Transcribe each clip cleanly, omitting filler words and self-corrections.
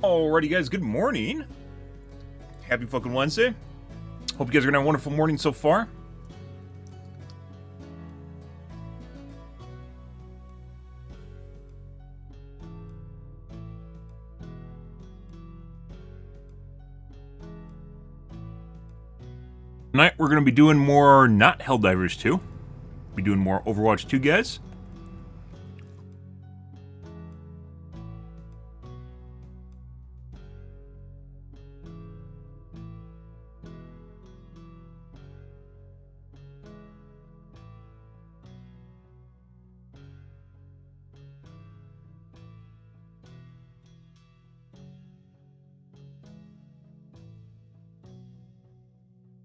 Alrighty guys, good morning. Happy fucking Wednesday. Hope you guys are gonna have a wonderful morning so far. Tonight we're gonna be doing more not Helldivers 2. Be doing more Overwatch 2, guys.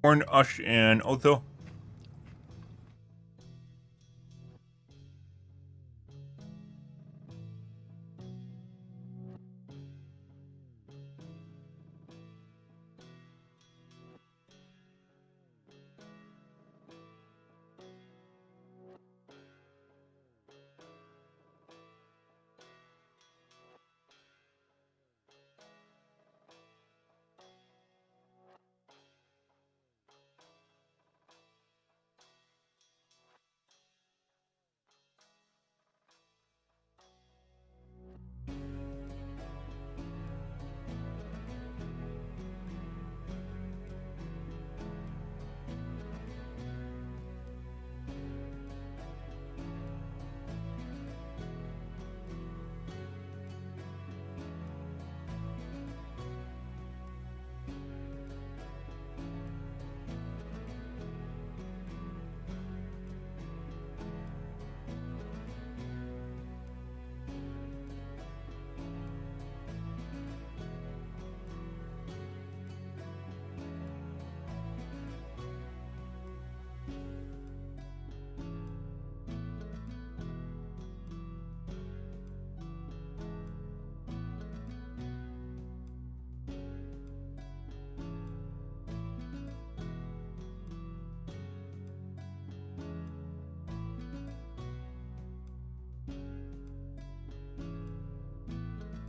Horn, Ush, and Otho.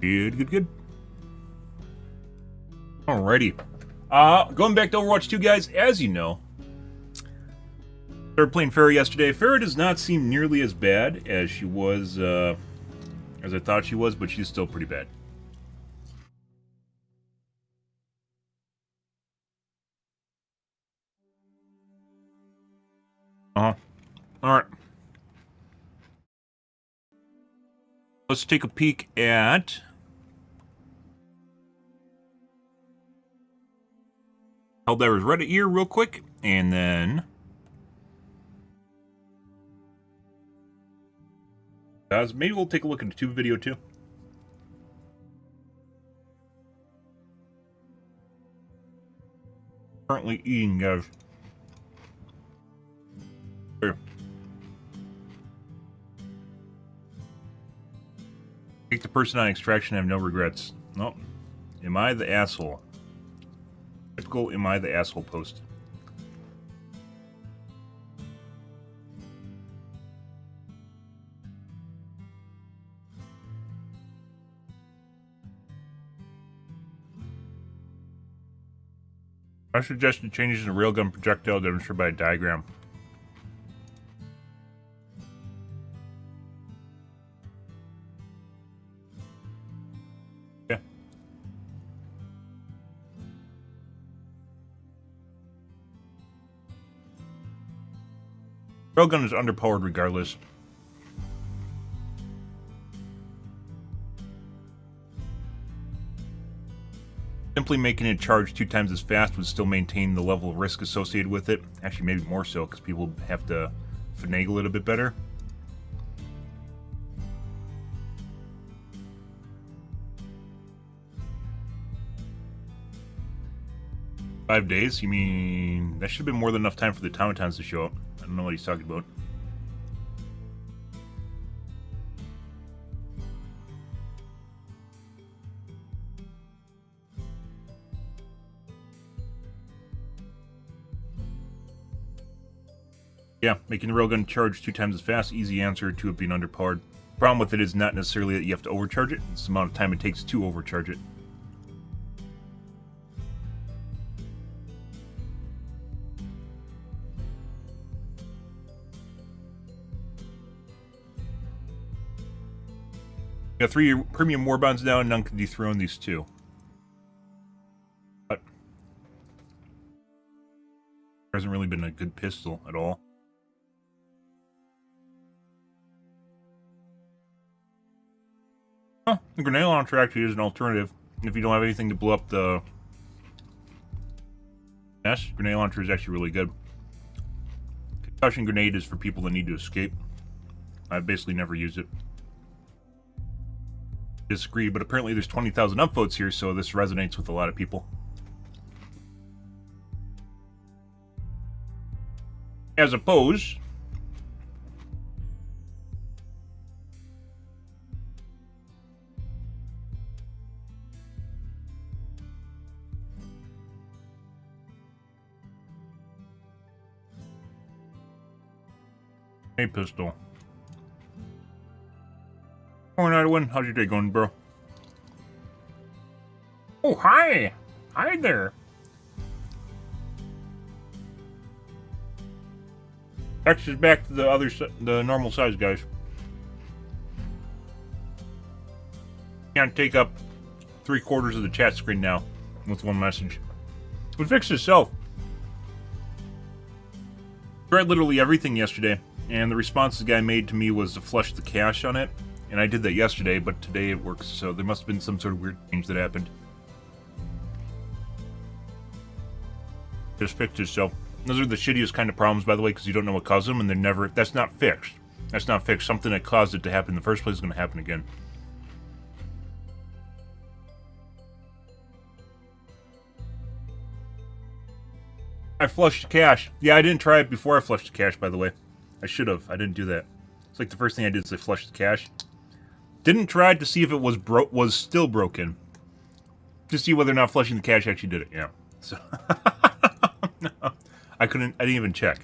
Good. Alrighty. Going back to Overwatch 2, guys, as you know, started playing Farrah yesterday. Farrah does not seem nearly as bad as she was, as I thought she was, but she's still pretty bad. Alright. Let's take a peek at Helldivers Reddit here real quick, and then guys, maybe we'll take a look at the tube video too. Currently eating, guys. Here. Take the person on extraction, I have no regrets. Nope. Am I the asshole? Typical am I the asshole post. I suggested changes in a railgun projectile demonstrated by a diagram. Yeah. Railgun is underpowered regardless. Simply making it charge 2 times as fast would still maintain the level of risk associated with it. Actually, maybe more so, because people have to finagle it a bit better. "5 days? You mean... that should have been more than enough time for the automatons to show up." I don't know what he's talking about. Yeah, making the railgun charge 2 times as fast. Easy answer to it being underpowered. Problem with it is not necessarily that you have to overcharge it. It's the amount of time it takes to overcharge it. Got 3 premium warbonds now, and none can dethrone these 2. But there hasn't really been a good pistol at all. Oh, the grenade launcher actually is an alternative. If you don't have anything to blow up the nest, grenade launcher is actually really good. Concussion grenade is for people that need to escape. I've basically never used it. Disagree, but apparently there's 20,000 upvotes here, so this resonates with a lot of people. As opposed, a pistol. Oh, Nightwin, how's your day going, bro? Oh, hi! Hi there! X is back to the normal size, guys. Can't take up 3/4 of the chat screen now with one message. It fixed itself. Tried literally everything yesterday, and the response the guy made to me was to flush the cache on it. And I did that yesterday, but today it works, so there must have been some sort of weird change that happened. Just fixed itself. Those are the shittiest kind of problems, by the way, because you don't know what caused them, and they're never... That's not fixed. That's not fixed. Something that caused it to happen in the first place is going to happen again. I flushed the cache. Yeah, I didn't try it before I flushed the cache, by the way. I should have. I didn't do that. It's like the first thing I did is I flushed the cache. Didn't try to see if it was still broken. To see whether or not flushing the cache actually did it. Yeah. So no, I didn't even check.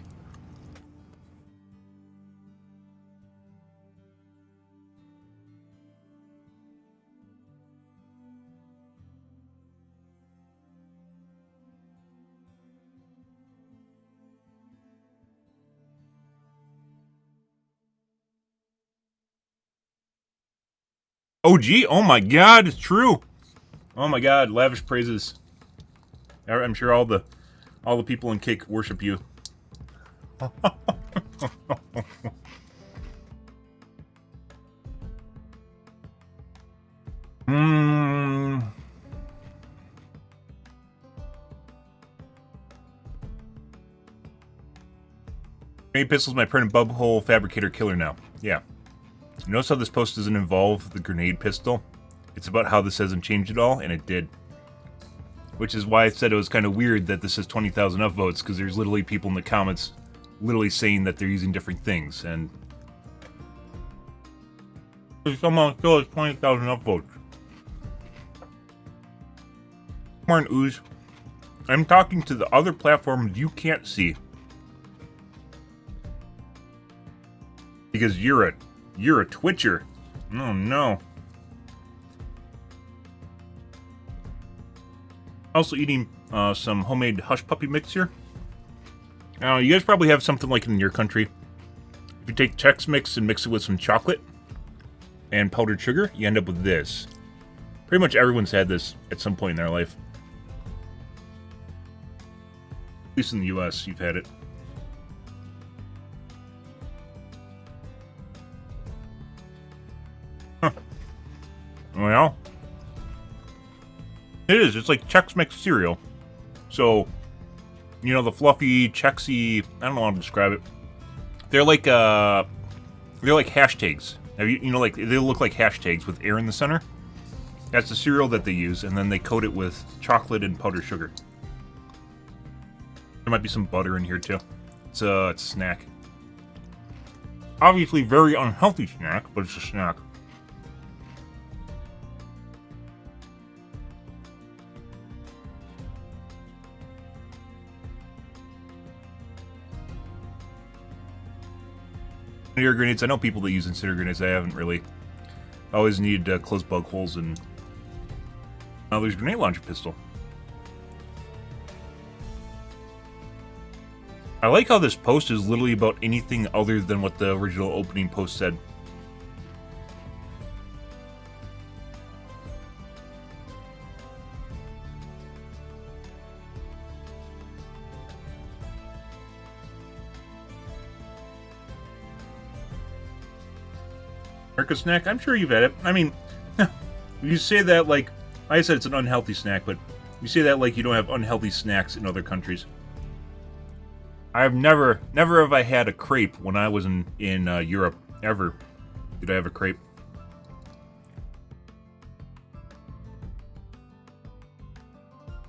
OG? Oh my god, it's true. Oh my god, lavish praises. I'm sure all the people in Kick worship you. Grenade pistol's my permanent bubble fabricator killer now. Yeah. Notice how this post doesn't involve the grenade pistol? It's about how this hasn't changed at all, and it did. Which is why I said it was kind of weird that this has 20,000 upvotes, because there's literally people in the comments literally saying that they're using different things, and... someone still has 20,000 upvotes. Come on, Ooze. I'm talking to the other platforms you can't see. Because you're a Twitcher. Oh no. Also eating some homemade hush puppy mix here. Now, you guys probably have something like it in your country. If you take Chex Mix and mix it with some chocolate and powdered sugar, you end up with this. Pretty much everyone's had this at some point in their life. At least in the US, you've had it. Huh. Well, it is. It's like Chex Mix cereal. So, you know, the fluffy, Chexy, I don't know how to describe it. They're like hashtags. You know, like, they look like hashtags with air in the center. That's the cereal that they use, and then they coat it with chocolate and powdered sugar. There might be some butter in here, too. It's a snack. Obviously, very unhealthy snack, but it's a snack. Incendiary grenades. I know people that use incendiary grenades. I haven't really. I always need to close bug holes and. Oh, there's a grenade launcher pistol. I like how this post is literally about anything other than what the original opening post said. America snack? I'm sure you've had it. I mean, you say that like I said, it's an unhealthy snack, but you say that like you don't have unhealthy snacks in other countries. I've never have I had a crepe when I was in Europe. Ever did I have a crepe?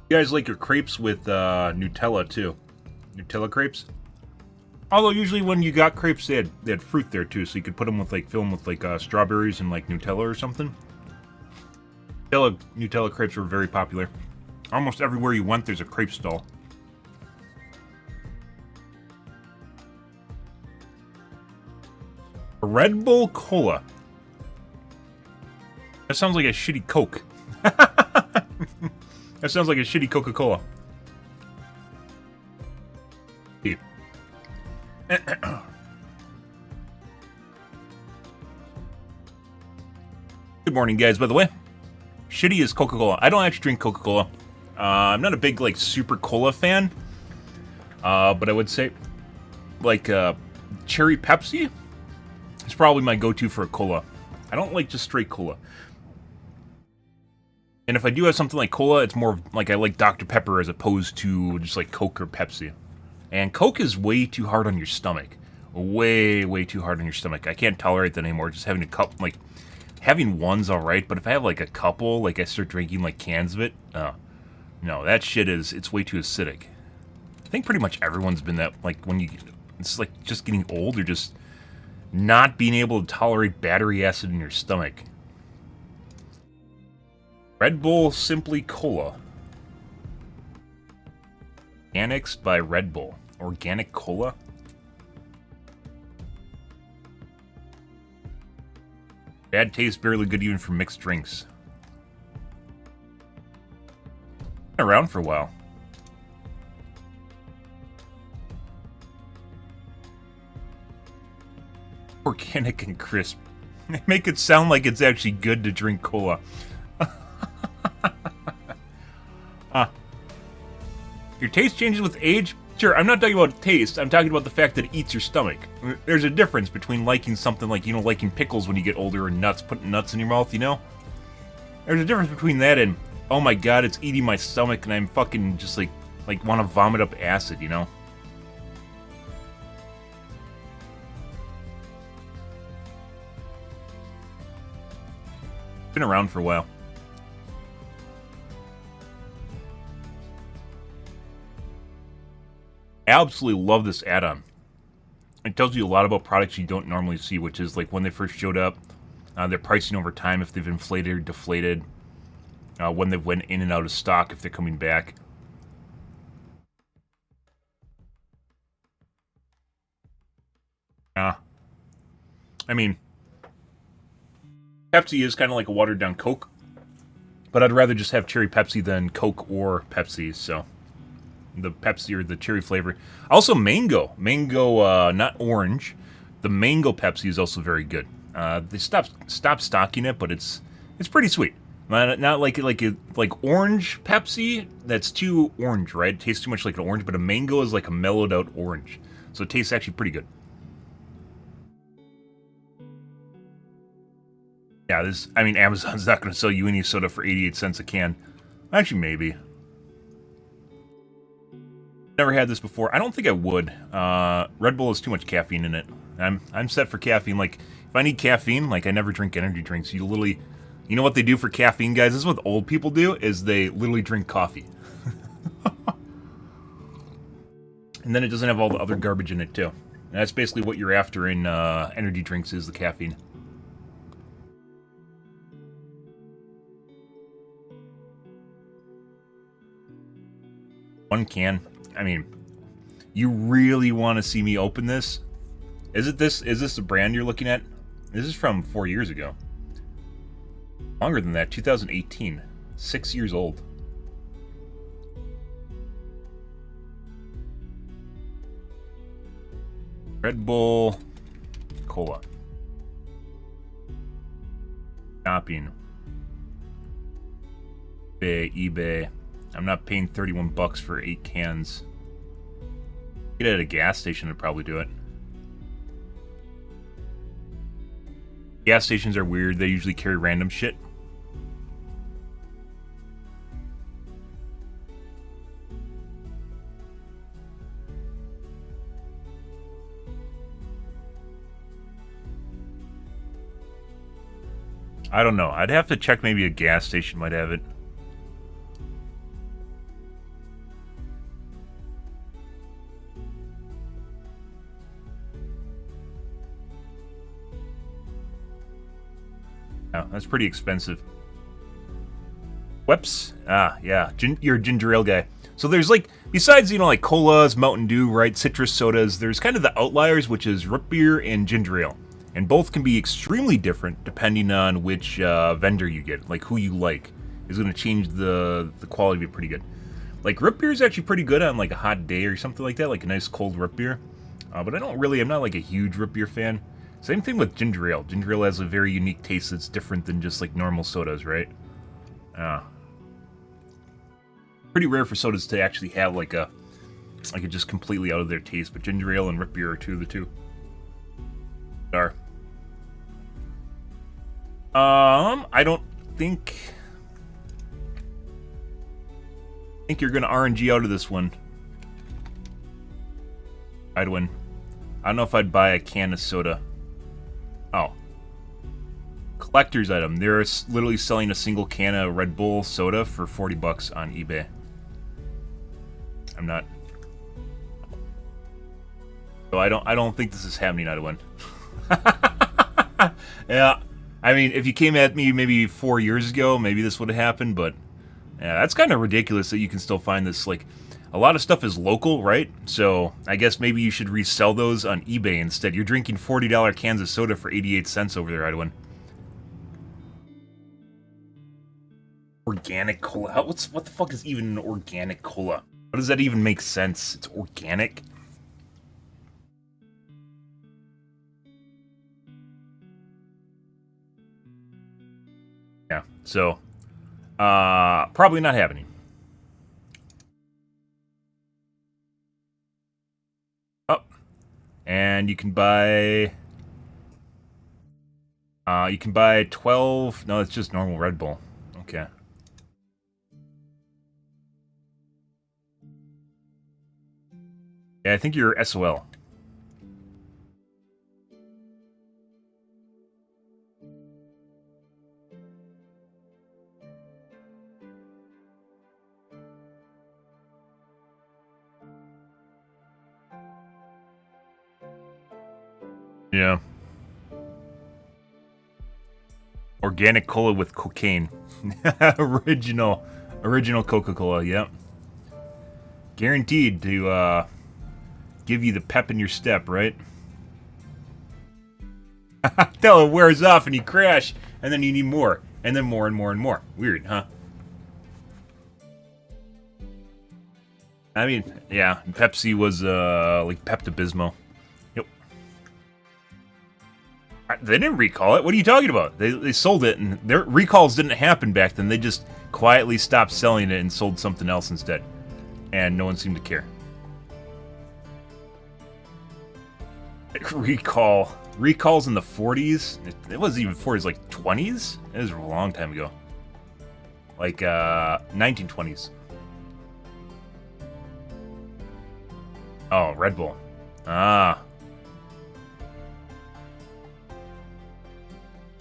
You guys like your crepes with Nutella too? Nutella crepes? Although usually when you got crepes, they had fruit there too, so you could put them with like fill them with like strawberries and like Nutella or something. Nutella crepes were very popular. Almost everywhere you went, there's a crepe stall. A Red Bull Cola. That sounds like a shitty Coke. That sounds like a shitty Coca-Cola. Good morning, guys, by the way. Shitty is Coca-Cola. I don't actually drink Coca-Cola. I'm not a big, like, super cola fan. But I would say, like, cherry Pepsi is probably my go-to for a cola. I don't like just straight cola. And if I do have something like cola, it's more like I like Dr. Pepper as opposed to just like Coke or Pepsi. And Coke is way too hard on your stomach. Way, way too hard on your stomach. I can't tolerate that anymore. Just having a cup, like, having one's alright, but if I have like a couple, like I start drinking like cans of it, no, that shit it's way too acidic. I think pretty much everyone's been that, like, when it's like just getting old or just not being able to tolerate battery acid in your stomach. Red Bull Simply Cola. Organics by Red Bull. Organic Cola? Bad taste, barely good even for mixed drinks. Been around for a while. Organic and crisp. They make it sound like it's actually good to drink cola. Your taste changes with age? Sure, I'm not talking about taste. I'm talking about the fact that it eats your stomach. There's a difference between liking something like, you know, liking pickles when you get older and nuts, putting nuts in your mouth, you know? There's a difference between that and, oh my god, it's eating my stomach and I'm fucking just like want to vomit up acid, you know? Been around for a while. I absolutely love this add-on. It tells you a lot about products you don't normally see, which is like when they first showed up, their pricing over time, if they've inflated or deflated, when they've went in and out of stock, if they're coming back. I mean, Pepsi is kind of like a watered-down Coke, but I'd rather just have cherry Pepsi than Coke or Pepsi, so the Pepsi or the cherry flavor. Also, mango, not orange. The mango Pepsi is also very good. They stopped stocking it, but it's pretty sweet. Not like orange Pepsi. That's too orange, right? It tastes too much like an orange, but a mango is like a mellowed out orange, so it tastes actually pretty good. Yeah, I mean, Amazon's not going to sell you any soda for 88 cents a can. Actually, maybe. Never had this before. I don't think I would. Red Bull has too much caffeine in it. I'm set for caffeine. Like, if I need caffeine, like, I never drink energy drinks. You know what they do for caffeine, guys? This is what old people do, is they literally drink coffee. And then it doesn't have all the other garbage in it, too. And that's basically what you're after in energy drinks, is the caffeine. One can. I mean, you really want to see me open this? Is this the brand you're looking at? This is from 4 years ago. Longer than that, 2018. 6 years old. Red Bull Cola. Shopping. eBay. I'm not paying 31 bucks for 8 cans. Get it at a gas station, I'd probably do it. Gas stations are weird. They usually carry random shit. I don't know. I'd have to check. Maybe a gas station might have it. Oh, that's pretty expensive. Whoops. Ah, yeah. You're a ginger ale guy. So there's like, besides, you know, like colas, Mountain Dew, right, citrus sodas, there's kind of the outliers, which is root beer and ginger ale. And both can be extremely different depending on which vendor you get. Like, who you like is going to change the quality of it pretty good. Like, root beer is actually pretty good on, like, a hot day or something like that, like a nice cold root beer. But I'm not, like, a huge root beer fan. Same thing with ginger ale. Ginger ale has a very unique taste that's different than just, like, normal sodas, right? Pretty rare for sodas to actually have, like a just completely out of their taste, but ginger ale and root beer are two of the two. I don't think... I think you're gonna RNG out of this one. I'd win. I don't know if I'd buy a can of soda. Oh. Collector's item. They're literally selling a single can of Red Bull soda for 40 bucks on eBay. I'm not... So I don't think this is happening, I'd win. Yeah. I mean, if you came at me maybe 4 years ago, maybe this would have happened, but... Yeah, that's kind of ridiculous that you can still find this, like... A lot of stuff is local, right? So, I guess maybe you should resell those on eBay instead. You're drinking $40 cans of soda for 88 cents over there, Edwin. Organic cola? What the fuck is even an organic cola? How does that even make sense? It's organic? Yeah, so... probably not happening. And you can buy 12... No, it's just normal Red Bull. Okay. Yeah, I think you're SOL. Yeah. Organic cola with cocaine. Original Coca-Cola, yep. Guaranteed to give you the pep in your step, right? Till it wears off and you crash, and then you need more, and then more and more and more. Weird, huh? I mean, yeah, Pepsi was like Pepto-Bismol. Yep. They didn't recall it. What are you talking about? They sold it, and their recalls didn't happen back then. They just quietly stopped selling it and sold something else instead. And no one seemed to care. Recalls in the 40s? It wasn't even 40s, like 20s? It was a long time ago. Like, 1920s. Oh, Red Bull. Ah.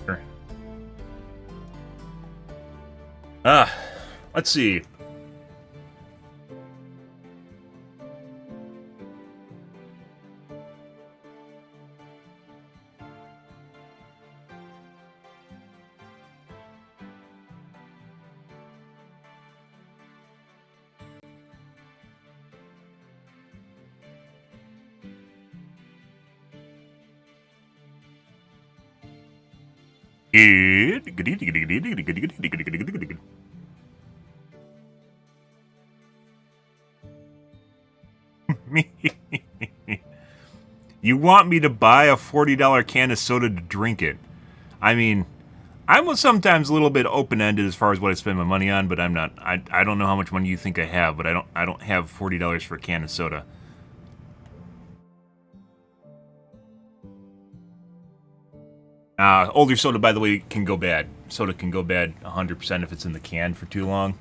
Sure. Let's see. You want me to buy a $40 can of soda to drink it? I mean, I'm sometimes a little bit open-ended as far as what I spend my money on, but I'm not. I don't know how much money you think I have, but I don't have $40 for a can of soda. Older soda, by the way, can go bad. Soda can go bad 100% if it's in the can for too long.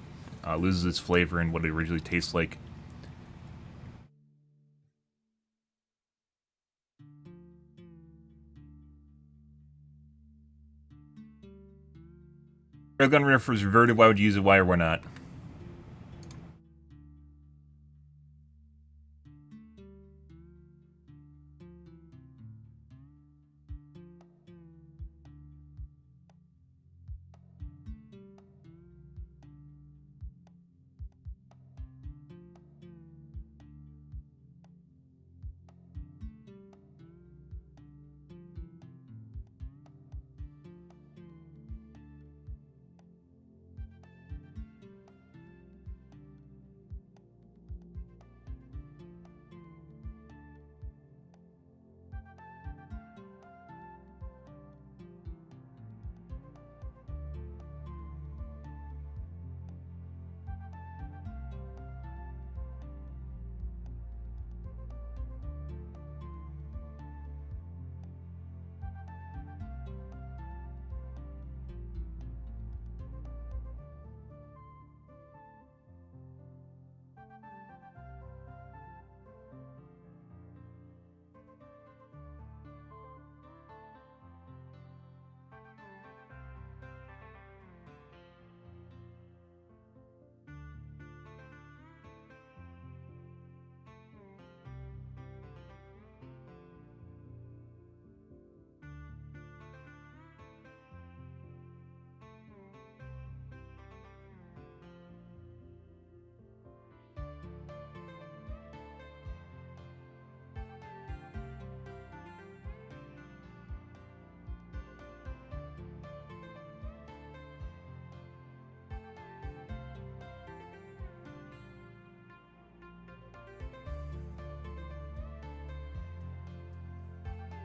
Loses its flavor and what it originally tastes like. Railgun riff was reverted. Why would you use it? Why or why not?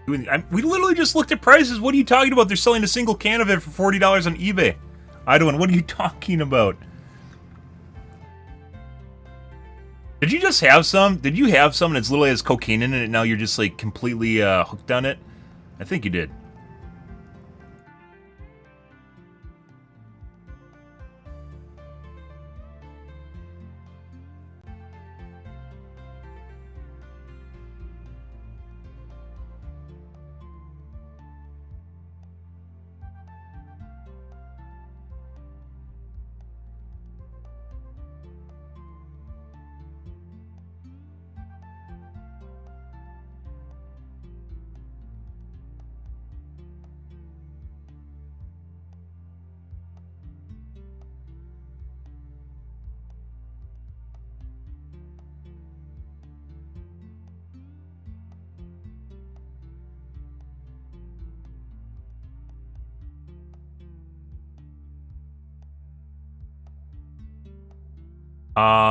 We literally just looked at prices. What are you talking about? They're selling a single can of it for $40 on eBay. Idwin, what are you talking about? Did you just have some? Did you have some and it's literally has cocaine in it and now you're just like completely hooked on it? I think you did.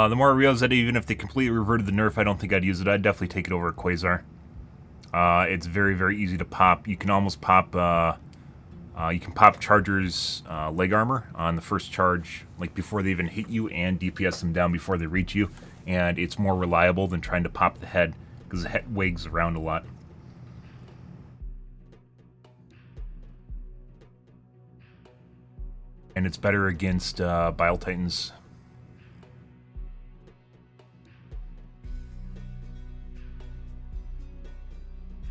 The more I realize that even if they completely reverted the nerf, I don't think I'd use it. I'd definitely take it over a Quasar. It's very, very easy to pop. You can almost pop, you can pop Charger's leg armor on the first charge, like before they even hit you, and DPS them down before they reach you. And it's more reliable than trying to pop the head, because the head wags around a lot. And it's better against Bile Titans.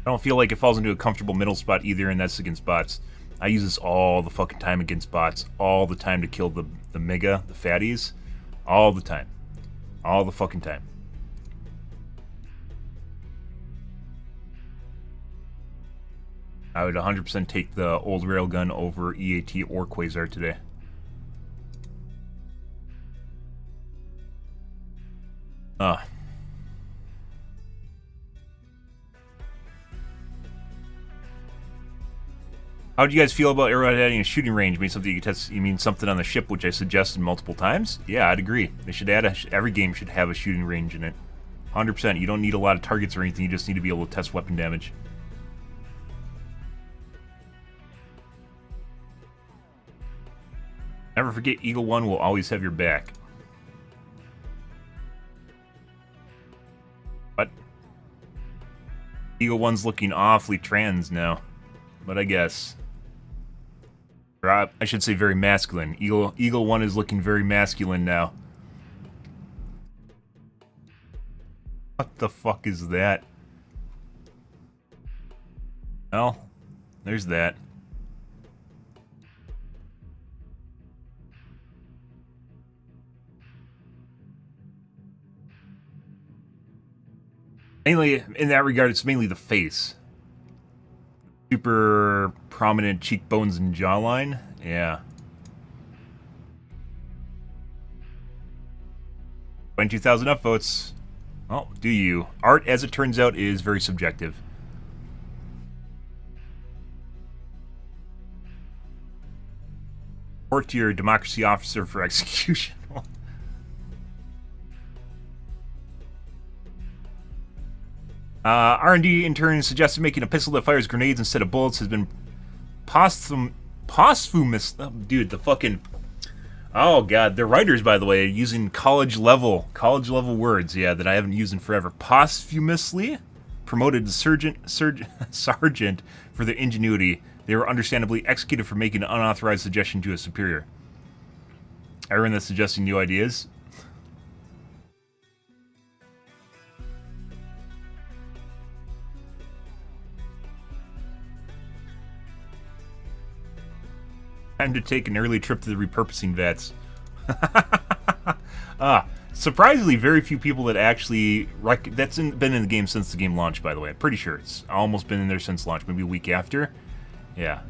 I don't feel like it falls into a comfortable middle spot either, and that's against bots. I use this all the fucking time against bots. All the time to kill the mega, the fatties. All the time. All the fucking time. I would 100% take the old railgun over EAT or Quasar today. How do you guys feel about Arrowhead adding a shooting range? Mean something you can test? You mean something on the ship, which I suggested multiple times? Yeah, I'd agree. They should add every game should have a shooting range in it. 100%. You don't need a lot of targets or anything. You just need to be able to test weapon damage. Never forget, Eagle 1 will always have your back. What? Eagle 1's looking awfully trans now. But I guess. Or, I should say very masculine. Eagle 1 is looking very masculine now. What the fuck is that? Well, there's that. Mainly, in that regard, it's mainly the face. Super prominent cheekbones and jawline. Yeah. 22,000 upvotes. Well, do you? Art, as it turns out, is very subjective. Report to your democracy officer for execution. R&D intern suggested making a pistol that fires grenades instead of bullets has been posthumous. Oh, dude, the fucking... Oh, God. They're writers, by the way, using college level words, yeah, that I haven't used in forever. Posthumously promoted to sergeant for their ingenuity. They were understandably executed for making an unauthorized suggestion to a superior. Everyone that's suggesting new ideas... Time to take an early trip to the repurposing vats. Surprisingly, very few people that actually... That's been in the game since the game launched, by the way. I'm pretty sure it's almost been in there since launch, maybe a week after. Yeah.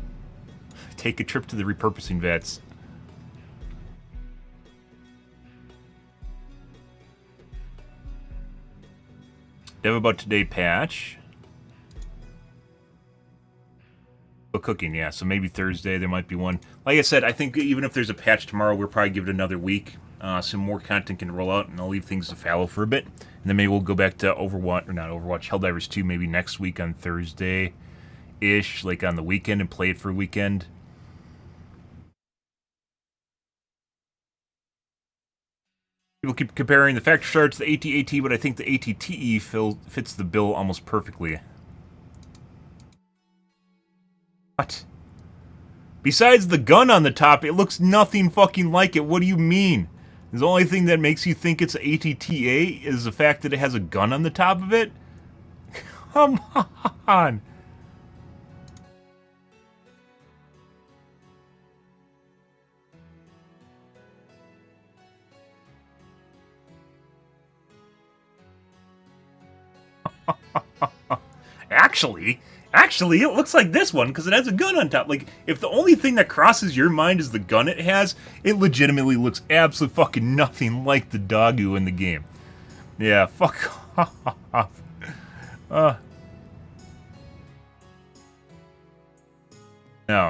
Take a trip to the repurposing vats. Dev about today patch. Cooking, yeah, so maybe Thursday there might be one. Like I said, I think even if there's a patch tomorrow, we'll probably give it another week. Some more content can roll out, and I'll leave things to fallow for a bit. And then maybe we'll go back to Overwatch, or not Overwatch, Helldivers 2 maybe next week on Thursday-ish, like on the weekend, and play it for a weekend. People keep comparing the factory starter to the AT-AT, but I think the AT-TE fits the bill almost perfectly. What? Besides the gun on the top, it looks nothing fucking like it. What do you mean? The only thing that makes you think it's ATTA is the fact that it has a gun on the top of it? Come on. Actually, it looks like this one, because it has a gun on top. Like, if the only thing that crosses your mind is the gun it has, it legitimately looks absolutely fucking nothing like the doggo in the game. Yeah, fuck off. No,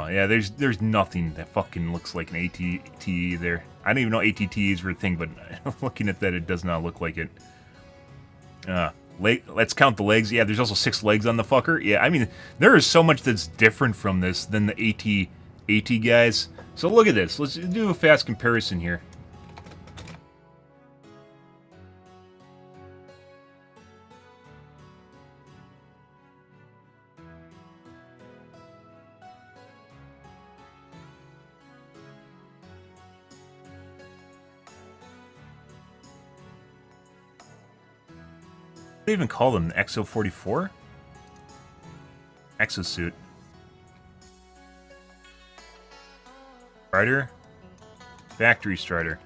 yeah, there's nothing that fucking looks like an ATT there. I don't even know ATTs were a thing, but looking at that, it does not look like it. Let's count the legs. Yeah, there's also 6 legs on the fucker. Yeah, I mean, there is so much that's different from this than the AT guys. So look at this. Let's do a fast comparison here. What do they even call them? The XO-44? Exosuit. Strider? Factory Strider.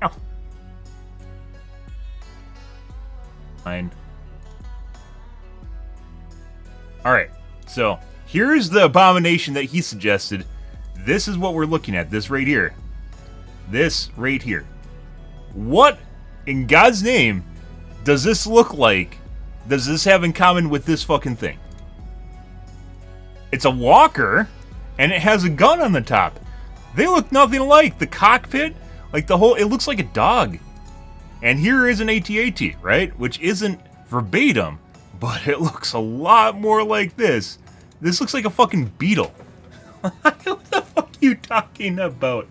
Oh. Fine. Alright, so here's the abomination that he suggested. This is what we're looking at, this right here. This right here. What in God's name does this look like? Does this have in common with this fucking thing? It's a walker, and it has a gun on the top. They look nothing alike. The cockpit, like the whole, it looks like a dog. And here is an AT-AT, right? Which isn't verbatim, but it looks a lot more like this. This looks like a fucking beetle. What the fuck you talking about?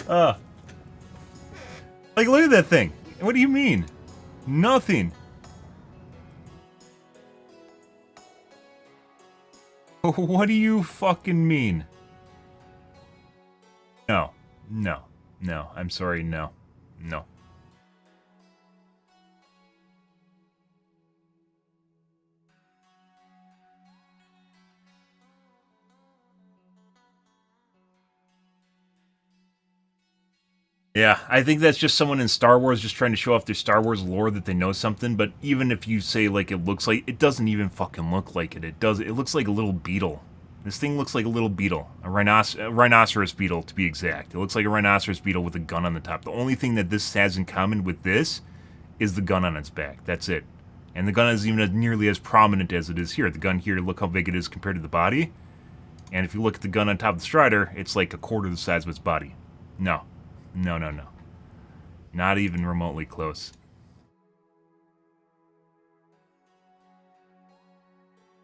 Like, look at that thing. What do you mean? Nothing. What do you fucking mean? No. No. No. I'm sorry, no. No. Yeah, I think that's just someone in Star Wars just trying to show off their Star Wars lore that they know something, but even if you say, like, it looks like... It doesn't even fucking look like it. It does. It looks like a little beetle. This thing looks like a little beetle. A rhinoceros beetle, to be exact. It looks like a rhinoceros beetle with a gun on the top. The only thing that this has in common with this is the gun on its back. That's it. And the gun isn't even nearly as prominent as it is here. The gun here, look how big it is compared to the body. And if you look at the gun on top of the Strider, it's like a quarter the size of its body. No. No, no, no. Not even remotely close.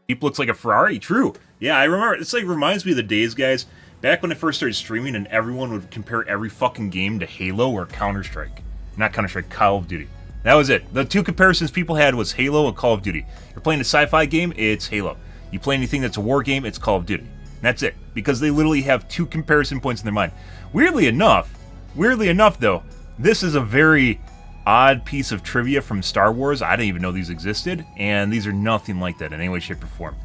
Jeep looks like a Ferrari. True. Yeah, I remember. It's like reminds me of the days, guys, back when I first started streaming and everyone would compare every fucking game to Halo or Counter-Strike. Not Counter-Strike, Call of Duty. That was it. The two comparisons people had was Halo and Call of Duty. You're playing a sci-fi game, it's Halo. You play anything that's a war game, it's Call of Duty. And that's it. Because they literally have two comparison points in their mind. Weirdly enough, though, this is a very odd piece of trivia from Star Wars. I didn't even know these existed, and these are nothing like that in any way, shape, or form.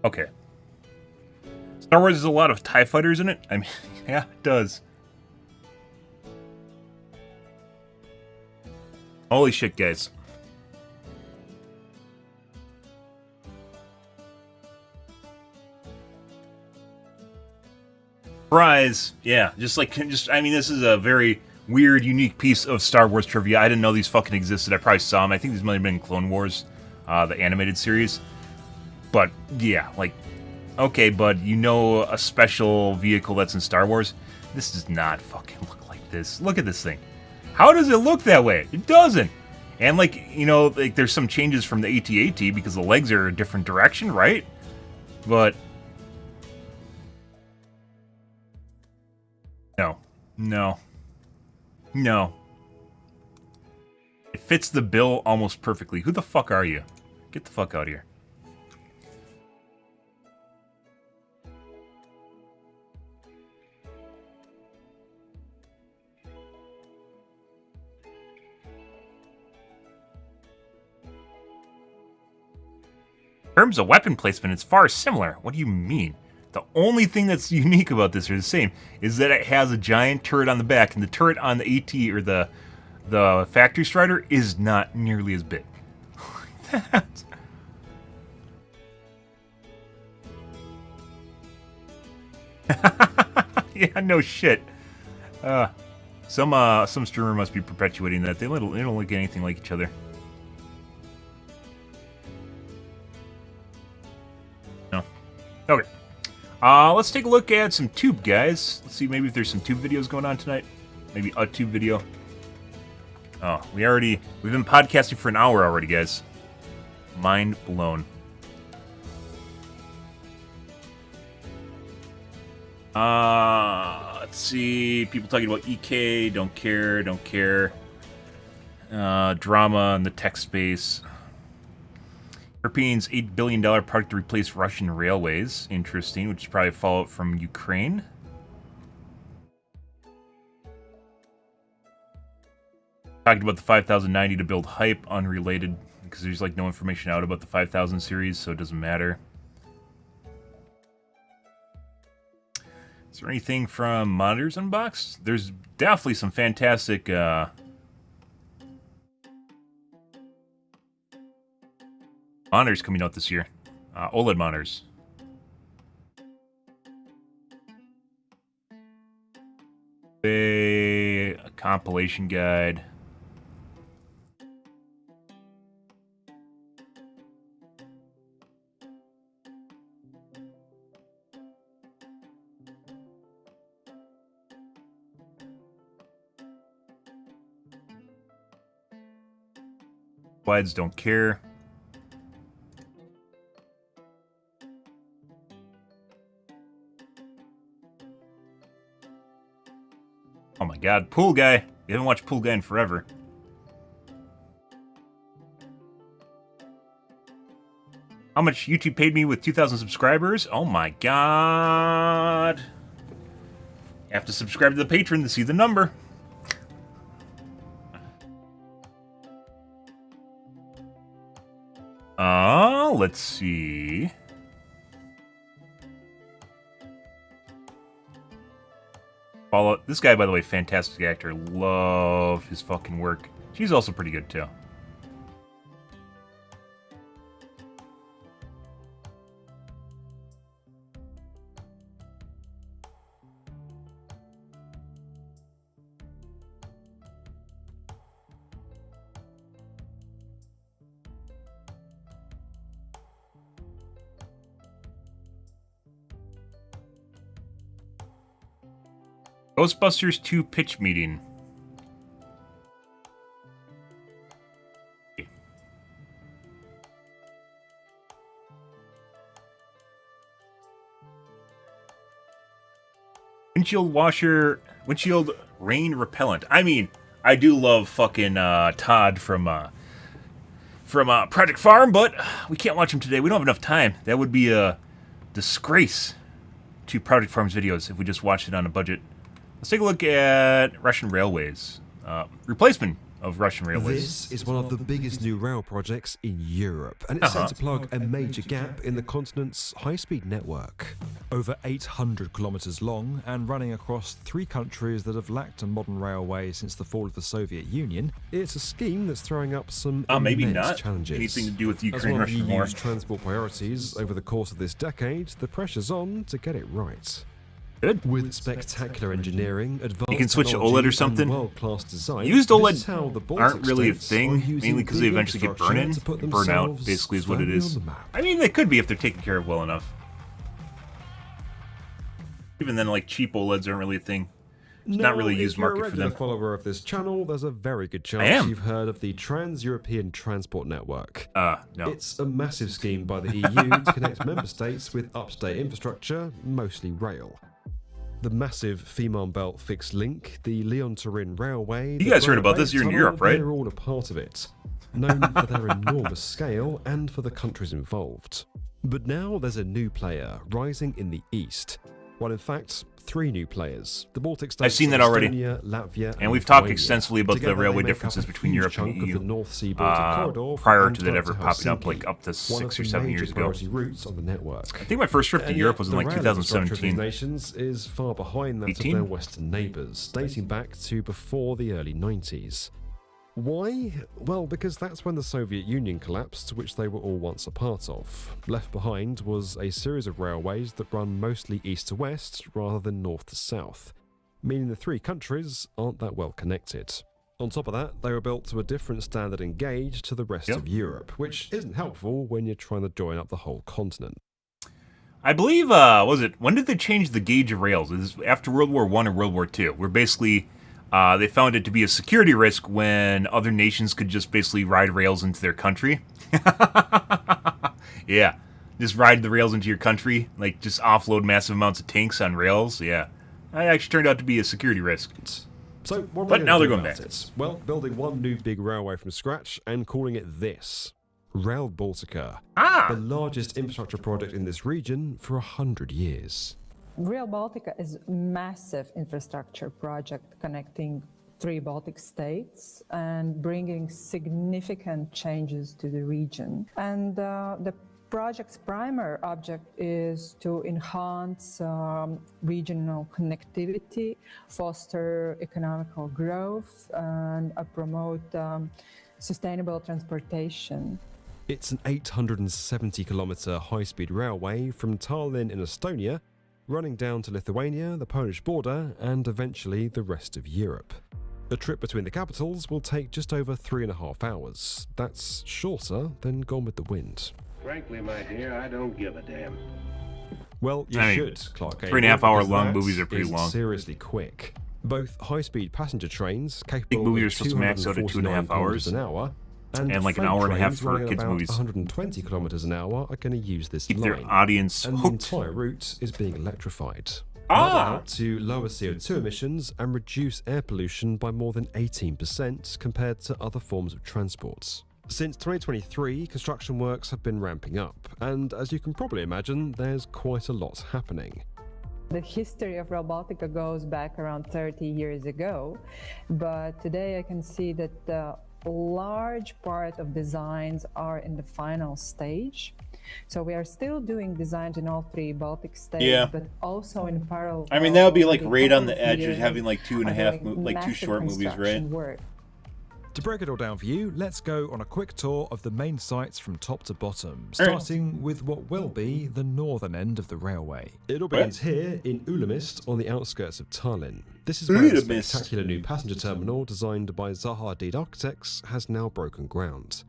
Okay. Star Wars has a lot of TIE fighters in it. I mean, yeah, it does. Holy shit, guys. Surprise! Yeah, I mean, this is a very weird, unique piece of Star Wars trivia. I didn't know these fucking existed. I probably saw them. I think these might have been in Clone Wars, the animated series. But, yeah, like, okay, bud, you know a special vehicle that's in Star Wars? This does not fucking look like this. Look at this thing. How does it look that way? It doesn't. And, like, you know, like, there's some changes from the AT-AT because the legs are a different direction, right? But... No. No. No. It fits the bill almost perfectly. Who the fuck are you? Get the fuck out of here. In terms of weapon placement, it's far similar. What do you mean? The only thing that's unique about this, or the same, is that it has a giant turret on the back, and the turret on the AT, or the Factory Strider, is not nearly as big. That's... Yeah, no shit. Some streamer must be perpetuating that. They don't look anything like each other. No. Okay. Let's take a look at some tube, guys. Let's see maybe if there's some tube videos going on tonight. Maybe a tube video. Oh, we've been podcasting for an hour already, guys. Mind blown. Let's see. People talking about EK. Don't care. Drama in the tech space. Europeans' $8 billion project to replace Russian railways. Interesting, which is probably a fallout from Ukraine. Talking about the 5090 to build hype. Unrelated, because there's like no information out about the 5000 series, so it doesn't matter. Is there anything from monitors unboxed? There's definitely some fantastic monitors coming out this year. OLED monitors. A compilation guide. Wides don't care. Oh my god, Pool Guy. You haven't watched Pool Guy in forever. How much YouTube paid me with 2,000 subscribers? Oh my god. You have to subscribe to the Patreon to see the number. Let's see. Follow this guy, by the way, fantastic actor. Love his fucking work. She's also pretty good too. Ghostbusters 2 pitch meeting. Windshield rain repellent. I mean, I do love fucking Todd from Project Farm, but we can't watch him today. We don't have enough time. That would be a disgrace to Project Farm's videos if we just watched it on a budget. Let's take a look at Russian railways. Replacement of Russian railways. This is one of the biggest new rail projects in Europe, and it's set to plug a major gap in the continent's high-speed network. Over 800 kilometers long and running across 3 countries that have lacked a modern railway since the fall of the Soviet Union, it's a scheme that's throwing up some maybe immense not challenges. Anything to do with Ukraine, As one of Russia the war. EU's transport priorities over the course of this decade, the pressure's on to get it right. Good. With spectacular engineering, advanced You can switch to OLED or something. world-class design, Used this is OLED how the Baltic aren't really a states thing, are using mainly because they big eventually get infrastructure burn in. to put Burn out, themselves basically, is what it firmly is. on the map. I mean, they could be if they're taken care of well enough. Even then, like, cheap OLEDs aren't really a thing. It's not really a used market for them. If you're a regular follower of this channel, there's a very good I am. chance you've heard of the Trans-European Transport Network. No. It's a massive scheme by the EU to connect member states with up-to-date infrastructure, mostly rail. The massive Fehmarn Belt fixed link, the Lyon-Turin Railway... You guys heard about this? You're in Europe, right? They're all a part of it, known for their enormous scale and for the countries involved. But now there's a new player rising in the east. Well, in fact, 3 new players. The Baltic states, I've seen that already. Estonia, Latvia, And we've talked Lithuania. extensively about the Together, railway they make up differences a between huge Europe and chunk the of EU. the North Sea Baltic corridor Prior from to that ever Antwerp popping up, Helsinki, like, up to one 6 of or the 7 major years ago. priority routes on the network. I think my first trip to And Europe yet, was in, the like, rail infrastructure of these 2017. nations is far behind that 18? of their western neighbours, dating back to before the early 90s. Why? Well, because that's when the Soviet Union collapsed, which they were all once a part of. Left behind was a series of railways that run mostly east to west rather than north to south, meaning the three countries aren't that well connected. On top of that, they were built to a different standard and gauge to the rest of Europe, which isn't helpful when you're trying to join up the whole continent. I believe, when did they change the gauge of rails? It was after World War I or World War II, where basically they found it to be a security risk when other nations could just basically ride rails into their country. Yeah, just ride the rails into your country, like just offload massive amounts of tanks on rails. Yeah, that actually turned out to be a security risk. So, what but now they're going back. Well, building one new big railway from scratch and calling it this. Rail Baltica, the largest infrastructure project in this region for 100 years. Rail Baltica is a massive infrastructure project connecting 3 Baltic states and bringing significant changes to the region. And the project's primary object is to enhance regional connectivity, foster economical growth, and promote sustainable transportation. It's an 870-kilometre high-speed railway from Tallinn in Estonia, running down to Lithuania, the Polish border, and eventually the rest of Europe. A trip between the capitals will take just over 3.5 hours. That's shorter than Gone with the Wind. Frankly, my dear, I don't give a damn. Well, you should, Clark. 3.5 hour long movies are pretty long. Seriously quick. Both high-speed passenger trains I think capable movies are of supposed to max out at 2.5 hours an hour, and like an hour and a half for kids' about movies. 120 kilometers an hour are going to use this Keep line. their audience and hooked. the entire route is being electrified. To lower CO2 emissions and reduce air pollution by more than 18% compared to other forms of transport. Since 2023, construction works have been ramping up, and as you can probably imagine, there's quite a lot happening. The history of Rail Baltica goes back around 30 years ago, but today I can see that a large part of designs are in the final stage. So we are still doing designs in all 3 Baltic states, but also in parallel. I mean, that would be like right on the edge of having like 2 short movies, right? Work. To break it all down for you, let's go on a quick tour of the main sites from top to bottom, starting with what will be the northern end of the railway. It all begins here in Ulamist on the outskirts of Tallinn. This is where a spectacular new passenger terminal designed by Zaha Hadid Architects has now broken ground.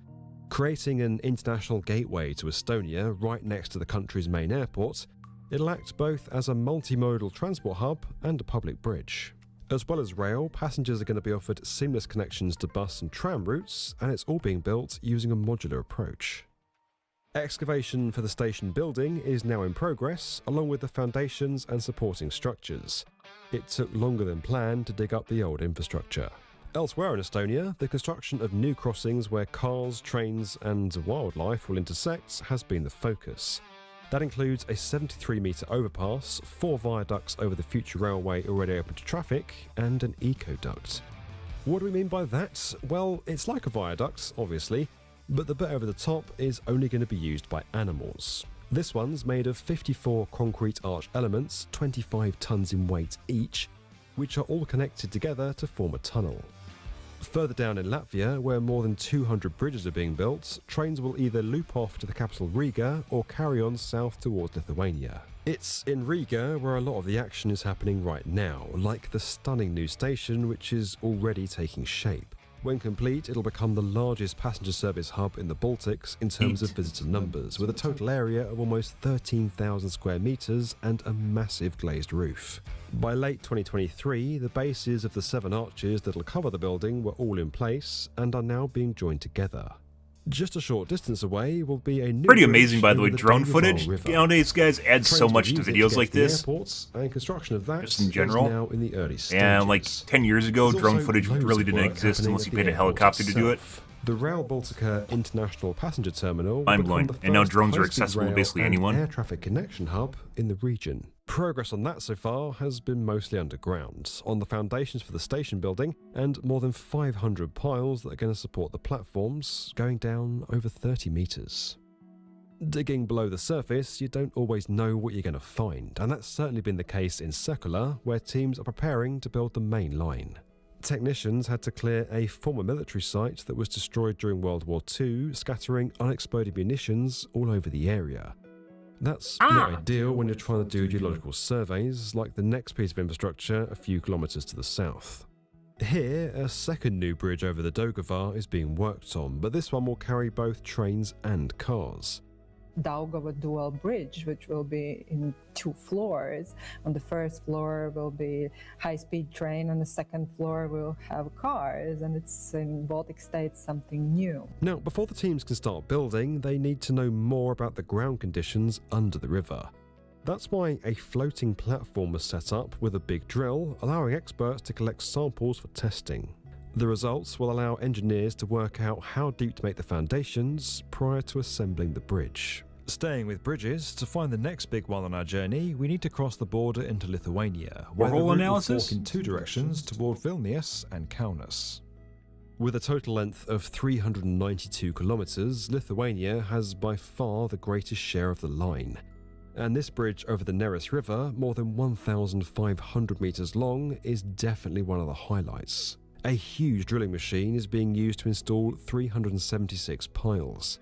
Creating an international gateway to Estonia right next to the country's main airport, it'll act both as a multimodal transport hub and a public bridge. As well as rail, passengers are going to be offered seamless connections to bus and tram routes, and it's all being built using a modular approach. Excavation for the station building is now in progress, along with the foundations and supporting structures. It took longer than planned to dig up the old infrastructure. Elsewhere in Estonia, the construction of new crossings where cars, trains and wildlife will intersect has been the focus. That includes a 73-metre overpass, 4 viaducts over the future railway already open to traffic, and an eco-duct. What do we mean by that? Well, it's like a viaduct, obviously, but the bit over the top is only going to be used by animals. This one's made of 54 concrete arch elements, 25 tons in weight each, which are all connected together to form a tunnel. Further down in Latvia, where more than 200 bridges are being built, trains will either loop off to the capital Riga or carry on south towards Lithuania. It's in Riga where a lot of the action is happening right now, like the stunning new station which is already taking shape. When complete, it'll become the largest passenger service hub in the Baltics in terms of visitor numbers, with a total area of almost 13,000 square metres and a massive glazed roof. By late 2023, the bases of the 7 arches that'll cover the building were all in place and are now being joined together. Just a short distance away will be a new Pretty amazing, by the way, drone footage. River. Nowadays, guys, adds so much to videos like this. Airports, and construction of that just in general. is now in the early stages. And like 10 years ago, There's drone also footage loads really of didn't work exist happening unless at you the paid a airport helicopter to do it. itself. The Rail Baltica International Passenger Terminal will Mind-blowing. become the And now first drones are high-speed accessible to rail basically and anyone. air traffic connection hub in the region. Progress on that so far has been mostly underground, on the foundations for the station building, and more than 500 piles that are going to support the platforms, going down over 30 metres. Digging below the surface, you don't always know what you're going to find, and that's certainly been the case in Sekula, where teams are preparing to build the main line. Technicians had to clear a former military site that was destroyed during World War II, scattering unexploded munitions all over the area. That's not ideal when you're trying to do geological surveys, like the next piece of infrastructure a few kilometers to the south. Here, a second new bridge over the Daugava is being worked on, but this one will carry both trains and cars. Daugava dual bridge, which will be in 2 floors. On the first floor will be high-speed train, on the second floor we'll have cars, and it's in Baltic states something new. Now, before the teams can start building, they need to know more about the ground conditions under the river. That's why a floating platform was set up with a big drill, allowing experts to collect samples for testing. The results will allow engineers to work out how deep to make the foundations prior to assembling the bridge. Staying with bridges, to find the next big one on our journey, we need to cross the border into Lithuania, where the Warhol route will analysis? fork in 2 directions toward Vilnius and Kaunas. With a total length of 392 kilometers, Lithuania has by far the greatest share of the line. And this bridge over the Neris River, more than 1,500 meters long, is definitely one of the highlights. A huge drilling machine is being used to install 376 piles.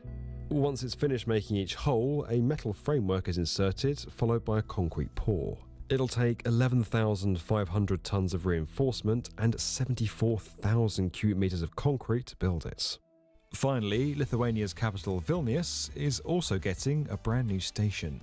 Once it's finished making each hole, a metal framework is inserted, followed by a concrete pour. It'll take 11,500 tons of reinforcement and 74,000 cubic meters of concrete to build it. Finally, Lithuania's capital Vilnius is also getting a brand new station.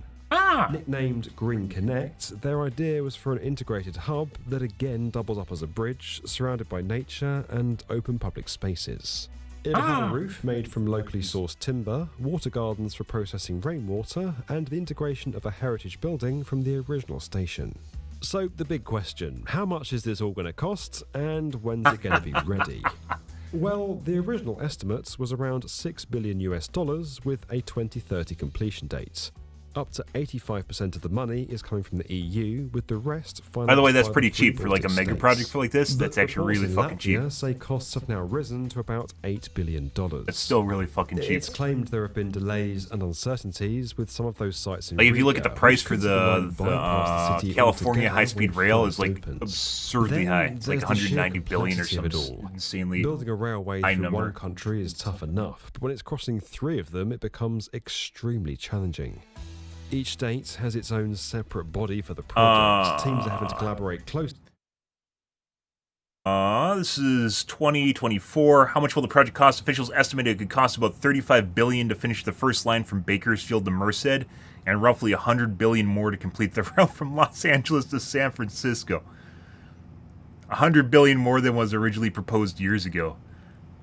Nicknamed Green Connect, their idea was for an integrated hub that again doubles up as a bridge, surrounded by nature and open public spaces. It'll have a roof made from locally sourced timber, water gardens for processing rainwater, and the integration of a heritage building from the original station. So the big question, how much is this all going to cost, and when's it going to be ready? Well, the original estimates was around $6 billion with a 2030 completion date. Up to 85% of the money is coming from the EU, with the rest financed. By the way, that's by pretty the three cheap for like a Baltic mega states. project for like this. But That's actually reports really in fucking cheap. Latvia say costs have now risen to about $8 billion. That's still really fucking cheap. It's claimed there have been delays and uncertainties with some of those sites in Like if you look at the Riga, price which for could see line the bypass the city California altogether high-speed when rail first is like opens. absurdly Then high. It's like there's the sheer 190 billion or complexity of something it all. insanely Building a railway high through number. one country is tough enough, but when it's crossing 3 of them, it becomes extremely challenging. Each state has its own separate body for the project. Teams are having to collaborate closely. This is 2024. How much will the project cost? Officials estimated it could cost about $35 billion to finish the first line from Bakersfield to Merced, and roughly $100 billion more to complete the route from Los Angeles to San Francisco. $100 billion more than was originally proposed years ago.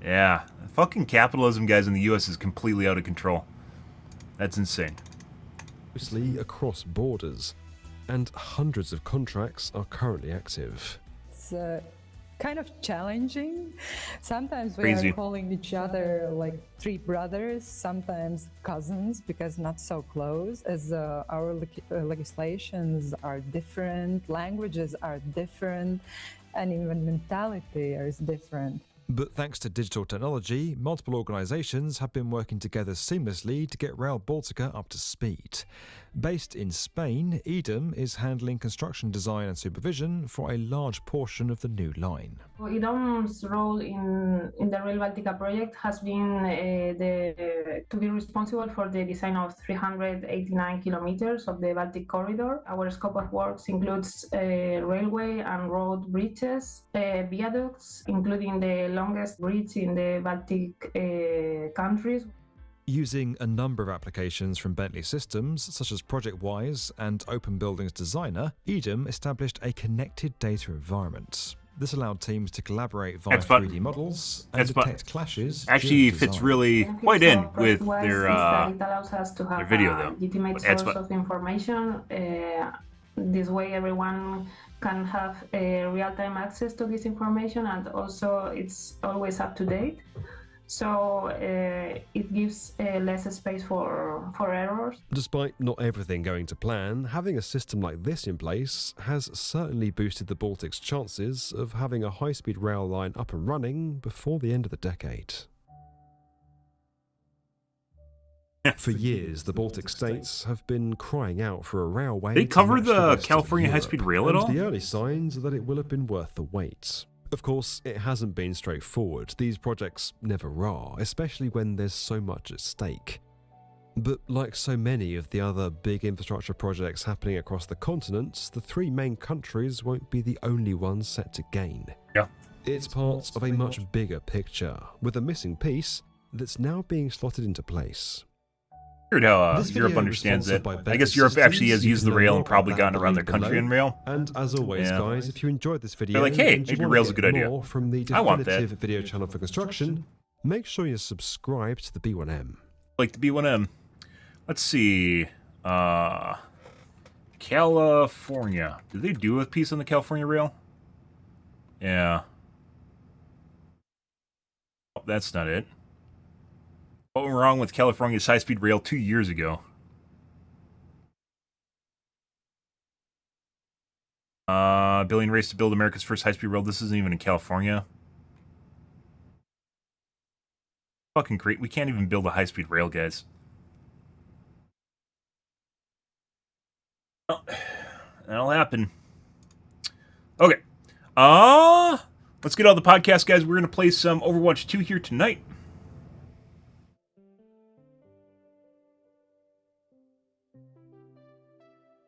Yeah, fucking capitalism, guys, in the U.S. is completely out of control. That's insane. Across borders, and hundreds of contracts are currently active. It's kind of challenging. Sometimes we Crazy. are calling each other like 3 brothers, sometimes cousins, because not so close, as our legislations are different, languages are different, and even mentality is different. But thanks to digital technology, multiple organisations have been working together seamlessly to get Rail Baltica up to speed. Based in Spain, EDAM is handling construction design and supervision for a large portion of the new line. EDAM's role in the Rail Baltica project has been to be responsible for the design of 389 kilometers of the Baltic corridor. Our scope of works includes railway and road bridges, viaducts, including the longest bridge in the Baltic countries. Using a number of applications from Bentley Systems, such as ProjectWise and Open Buildings Designer, EDAM established a connected data environment. This allowed teams to collaborate via 3D models and detect clashes. Actually fits really quite in with their it allows us to have video, a though. legitimate source of information. This way everyone can have real-time access to this information, and also it's always up to date. So it gives less space for errors. Despite not everything going to plan, having a system like this in place has certainly boosted the Baltic's chances of having a high-speed rail line up and running before the end of the decade. For years, the Baltic states have been crying out for a railway. They to cover match the rest of California Europe, high-speed rail at and all? the early signs are that it will have been worth the wait. Of course, it hasn't been straightforward. These projects never are, especially when there's so much at stake. But like so many of the other big infrastructure projects happening across the continent, the three main countries won't be the only ones set to gain. Yeah. It's part of a much bigger picture, with a missing piece that's now being slotted into place. Weird how Europe understands it. I guess Europe actually has used the rail and probably gotten around their country in rail. And as always, guys, if you enjoyed this video, they're like, hey, and you maybe want rail's to a good get idea. more from the I want that. definitive video channel for construction, make sure you're subscribed to the B1M. Like the B1M. Let's see. California. Did they do a piece on the California rail? Yeah. Oh, that's not it. What went wrong with California's high-speed rail 2 years ago? Billion race to build America's first high-speed rail. This isn't even in California. Fucking great. We can't even build a high-speed rail, guys. Well, that'll happen. Okay. Let's get all the podcasts, guys. We're going to play some Overwatch 2 here tonight.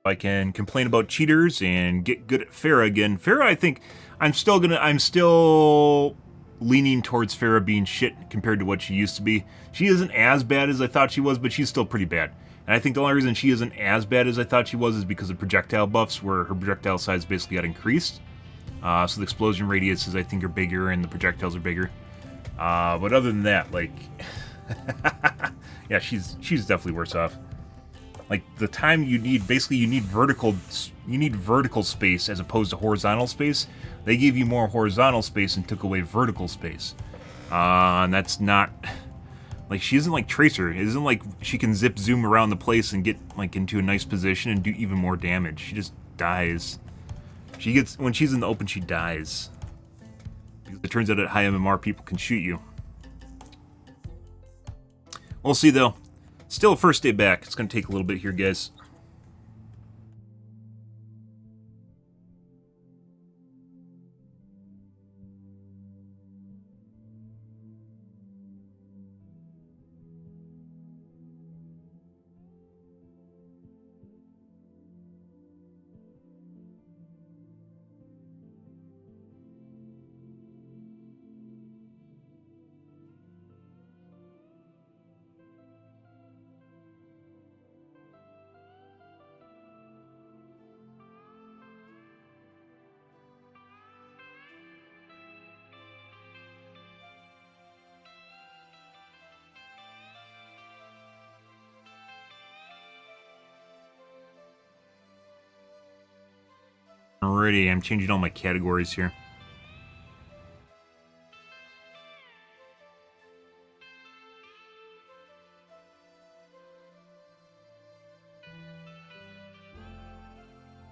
I can complain about cheaters and get good at Farah again. Farah, I think I'm still leaning towards Farah being shit compared to what she used to be. She isn't as bad as I thought she was, but she's still pretty bad. And I think the only reason she isn't as bad as I thought she was is because of projectile buffs, where her projectile size basically got increased. So the explosion radiuses, I think, are bigger, and the projectiles are bigger. But other than that, like... yeah, she's definitely worse off. Like, the time you need, basically you need vertical space as opposed to horizontal space. They gave you more horizontal space and took away vertical space. And that's not... Like, she isn't like Tracer. It isn't like she can zip zoom around the place and get, like, into a nice position and do even more damage. She just dies. When she's in the open, she dies. Because it turns out at high MMR, people can shoot you. We'll see, though. Still a first day back. It's going to take a little bit here, guys. Alrighty, I'm changing all my categories here.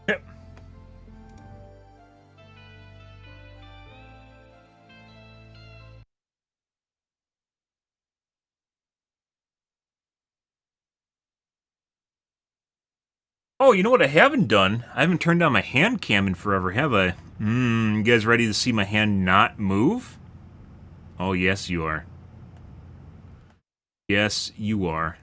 Yep. Oh, you know what I haven't done? I haven't turned on my hand cam in forever, have I? You guys ready to see my hand not move? Oh, yes, you are. Yes, you are.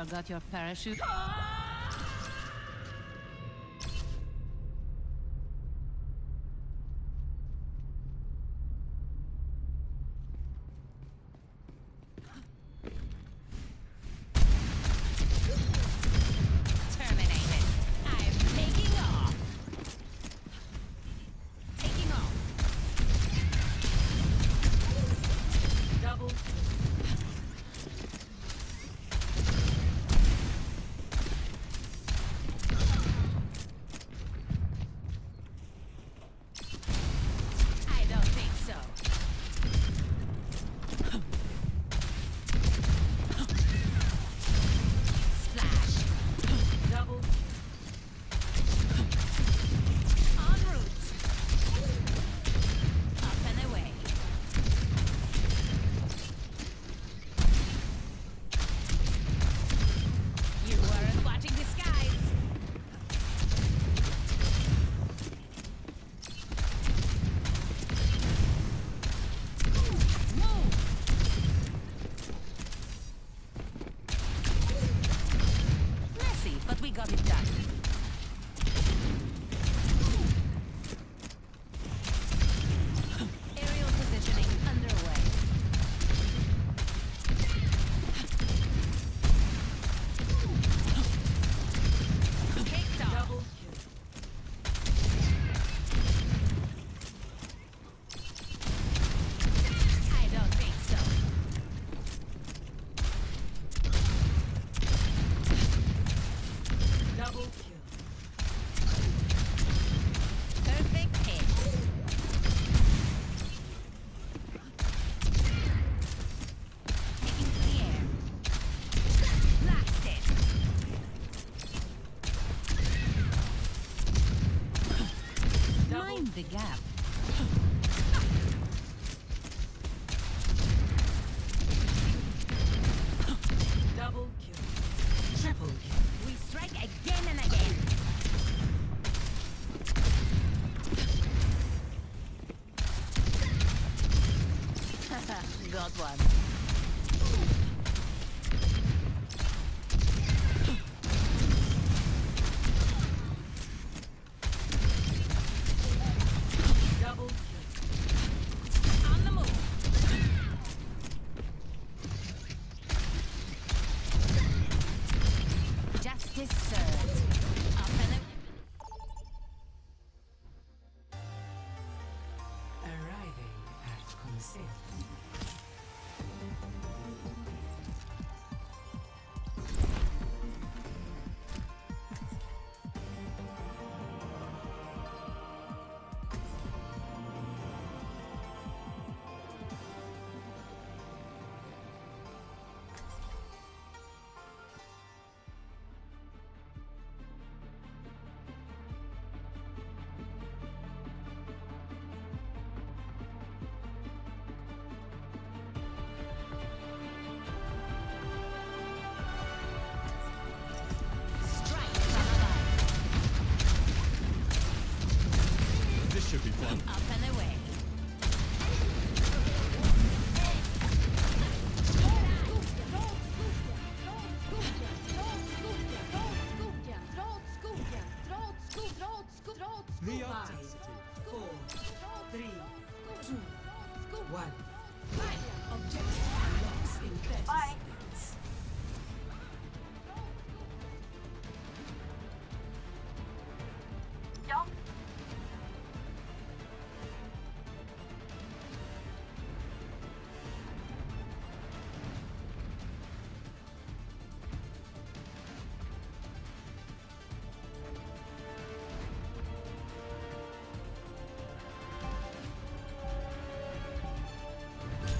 Forgot your parachute? Terminated. I'm taking off. Taking off. Double. I don't think so. Splash. Double. En route. Up and away. You weren't watching the skies. Move. Messy, but we got it done. Aerial positioning underway. Kicked off. Double kill. I don't think so. Double kill. Perfect hit. Taking to the air. Blasted. Mind the gap. Double kill. Triple kill. We strike again and again. Got one. Double kill. On the move. Justice served. Up and Arriving at consent. strike from above. This should be fun. Up and away. The Five, audacity. 4, 3, 2, 1. Objective unlocks in 30 seconds.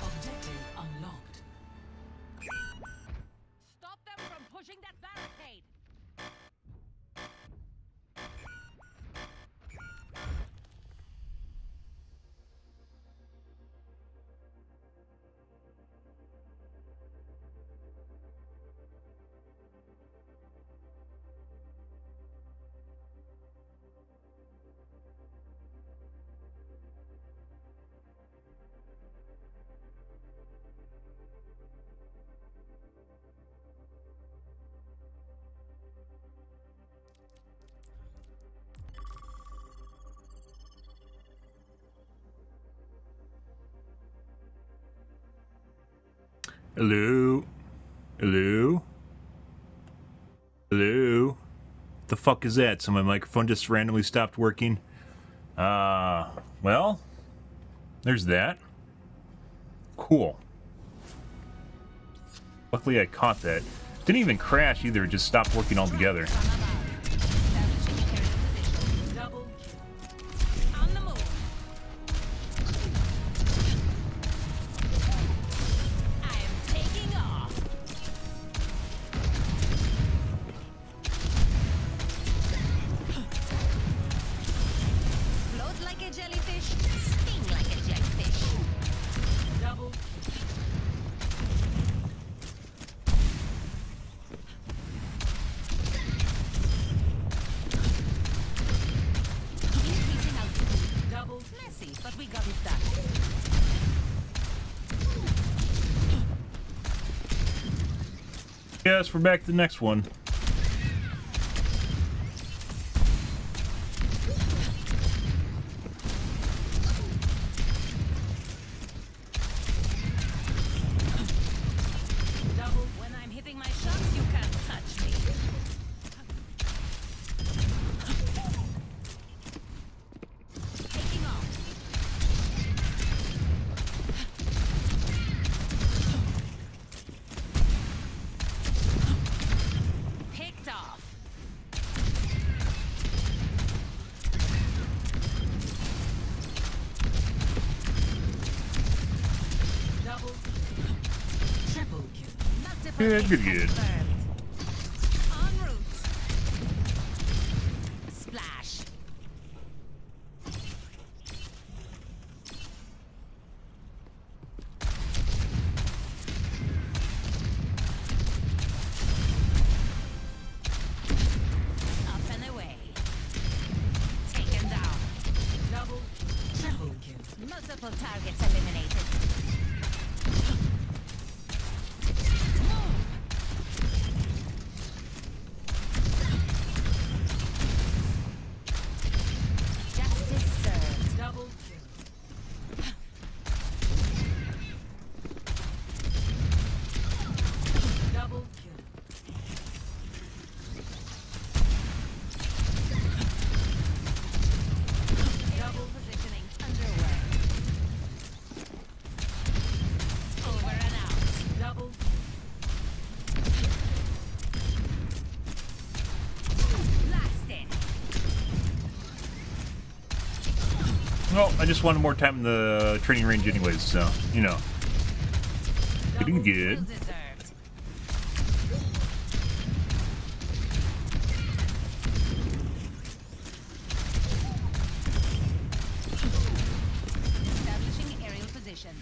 Objective unlocked. Hello? Hello? Hello? The fuck is that? So my microphone just randomly stopped working. Well, there's that. Cool. Luckily I caught that. Didn't even crash either, it just stopped working altogether. Yes, we're back to the next one. When I'm hitting my shots, you can't touch me. Taking off. Picked off. Double. Triple kill. Multiple Good, good, hits good. confirmed. En route. Splash. Up and away. Taken down. Double. Triple kill. Multiple targets eliminated. Justice served. Double kill. Double kill. Double positioning underway. Over and out. Double Blasted. Well, I just wanted more time in the training range anyways, so, you know. Getting good. Well deserved. Establishing aerial position.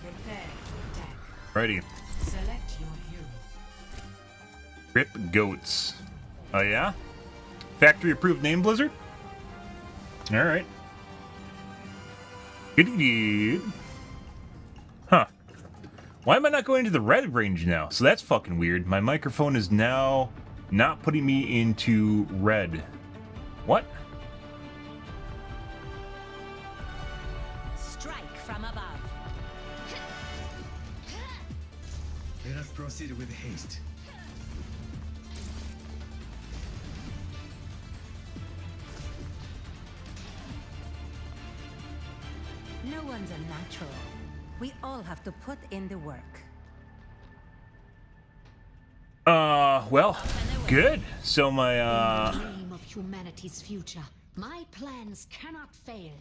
prepare to attack. Righty. Select your hero. Rip goats. Oh yeah? Factory approved name, Blizzard? Alright. Good. Huh. Why am I not going to the red range now? So that's fucking weird. My microphone is now not putting me into red. What? Strike from above. Let us proceed with haste. No one's a natural. We all have to put in the work. Well, good. So my, In the name of humanity's future, my plans cannot fail.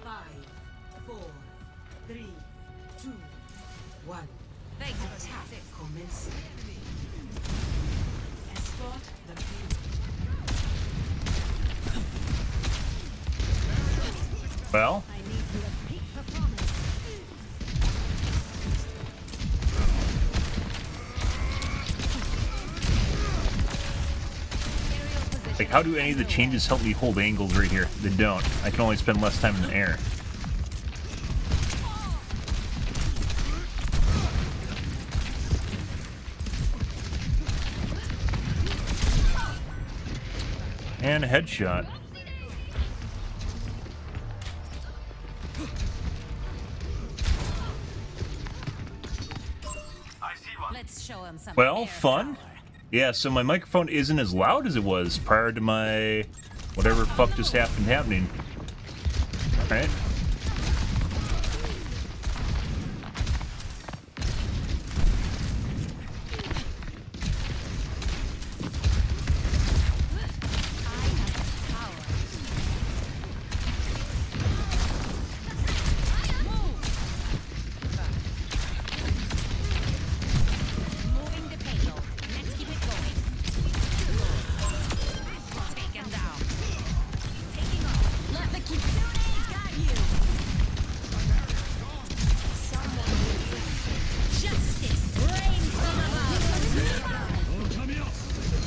Five, 4, 3, 2, 1. Thanks for Attack the assist. commencing. Escort the payload. well, I need you to peak performance. Aerial position. Like, how do any of the changes help me hold angles right here? They don't. I can only spend less time in the air. And a headshot. Let's show him some Well, fun. Yeah, so my microphone isn't as loud as it was prior to my whatever fuck just happening. Right?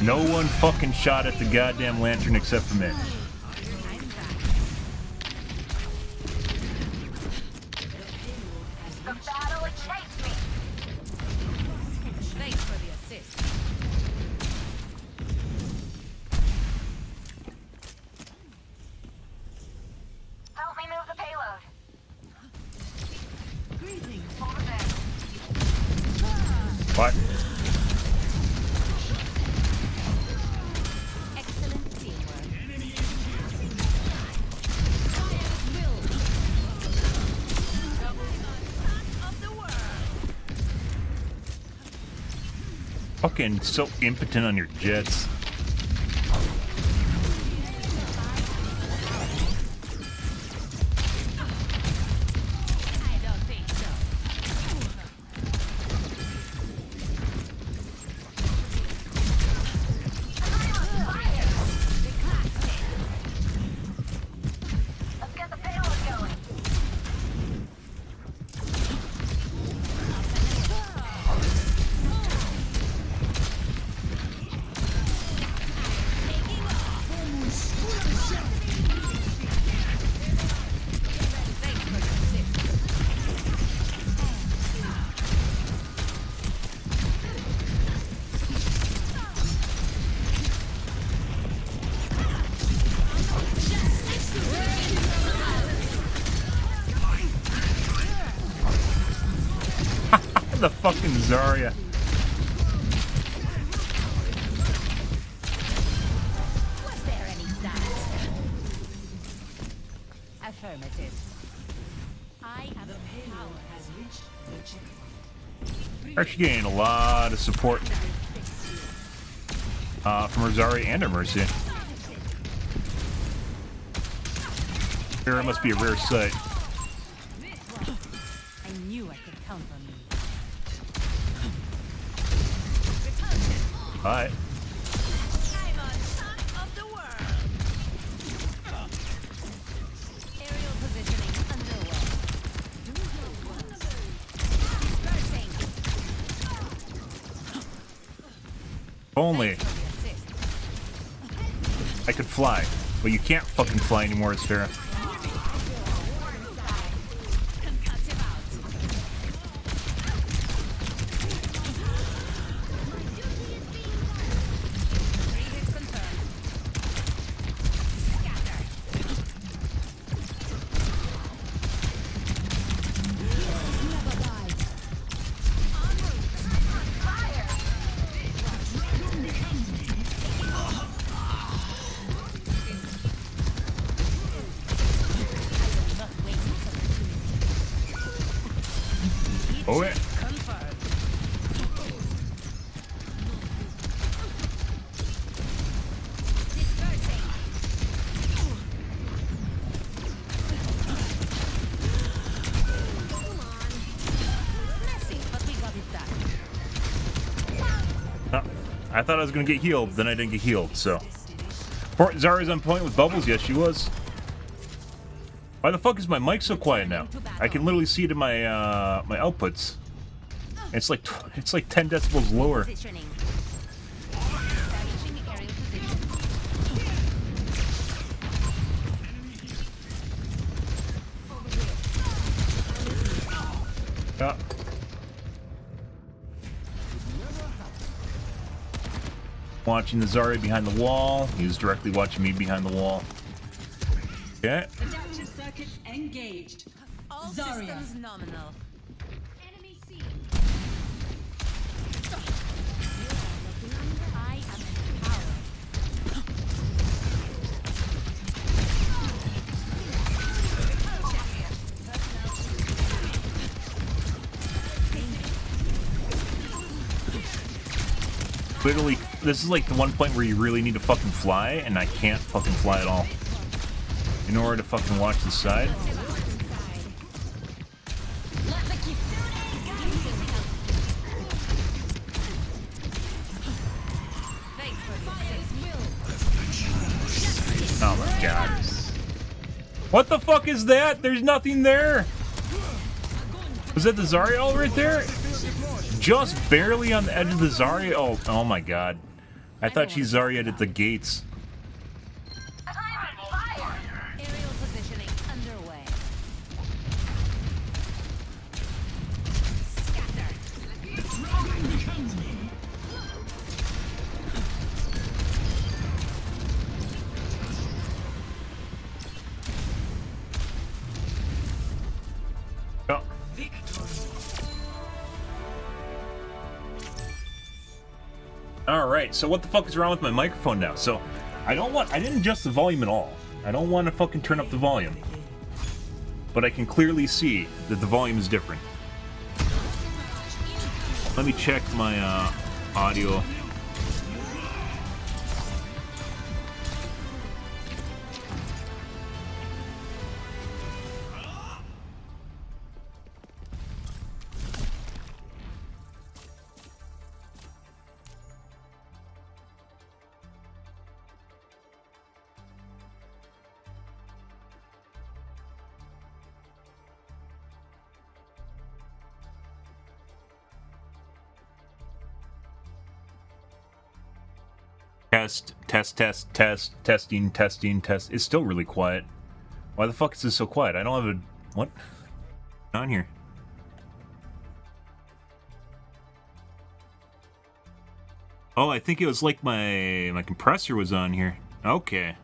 No one fucking shot at the goddamn lantern except for me. The battle excites me. Thanks for the assist. Help me move the payload. Greetings. Over there. What? Fucking so impotent on your jets. I don't think so. Let's get the payload going. The fucking Zarya. Was there any doubt? Affirmative. I have The payload has reached the checkpoint. Actually getting a lot of support from her Zarya and her Mercy. Here must be a rare sight. I knew I could count on you. Alright. I'm on top of the world. Aerial positioning underway. Dispersing. If only I could fly. But you can't fucking fly anymore, it's fair. Concussive out. Oh yeah. Confirmed. Dispersing. Come on. Messy, but we got it done. I thought I was gonna get healed, then I didn't get healed, so. Zarya's on point with bubbles, yes she was. Why the fuck is my mic so quiet now? I can literally see it in my my outputs. It's like 10 decibels lower. Positioning. Establishing aerial position. watching the Zarya behind the wall. He was directly watching me behind the wall. Okay. Adaptive circuits engaged. All Zarya. systems nominal. Enemy seen. I am empowered. Literally, this is like the one point where you really need to fucking fly, and I can't fucking fly at all. In order to fucking watch the side. Oh my god. What the fuck is that? There's nothing there! Was that the Zarya ult right there? Just barely on the edge of the Zarya ult. Oh my god. I thought she Zarya'd at the gates. Aerial positioning underway. Oh. Alright, so what the fuck is wrong with my microphone now? So, I didn't adjust the volume at all. I don't want to fucking turn up the volume. But I can clearly see that the volume is different. Let me check my audio. Testing. It's still really quiet. Why the fuck is this so quiet? I don't have a... What? On here. Oh, I think it was like my compressor was on here. Okay.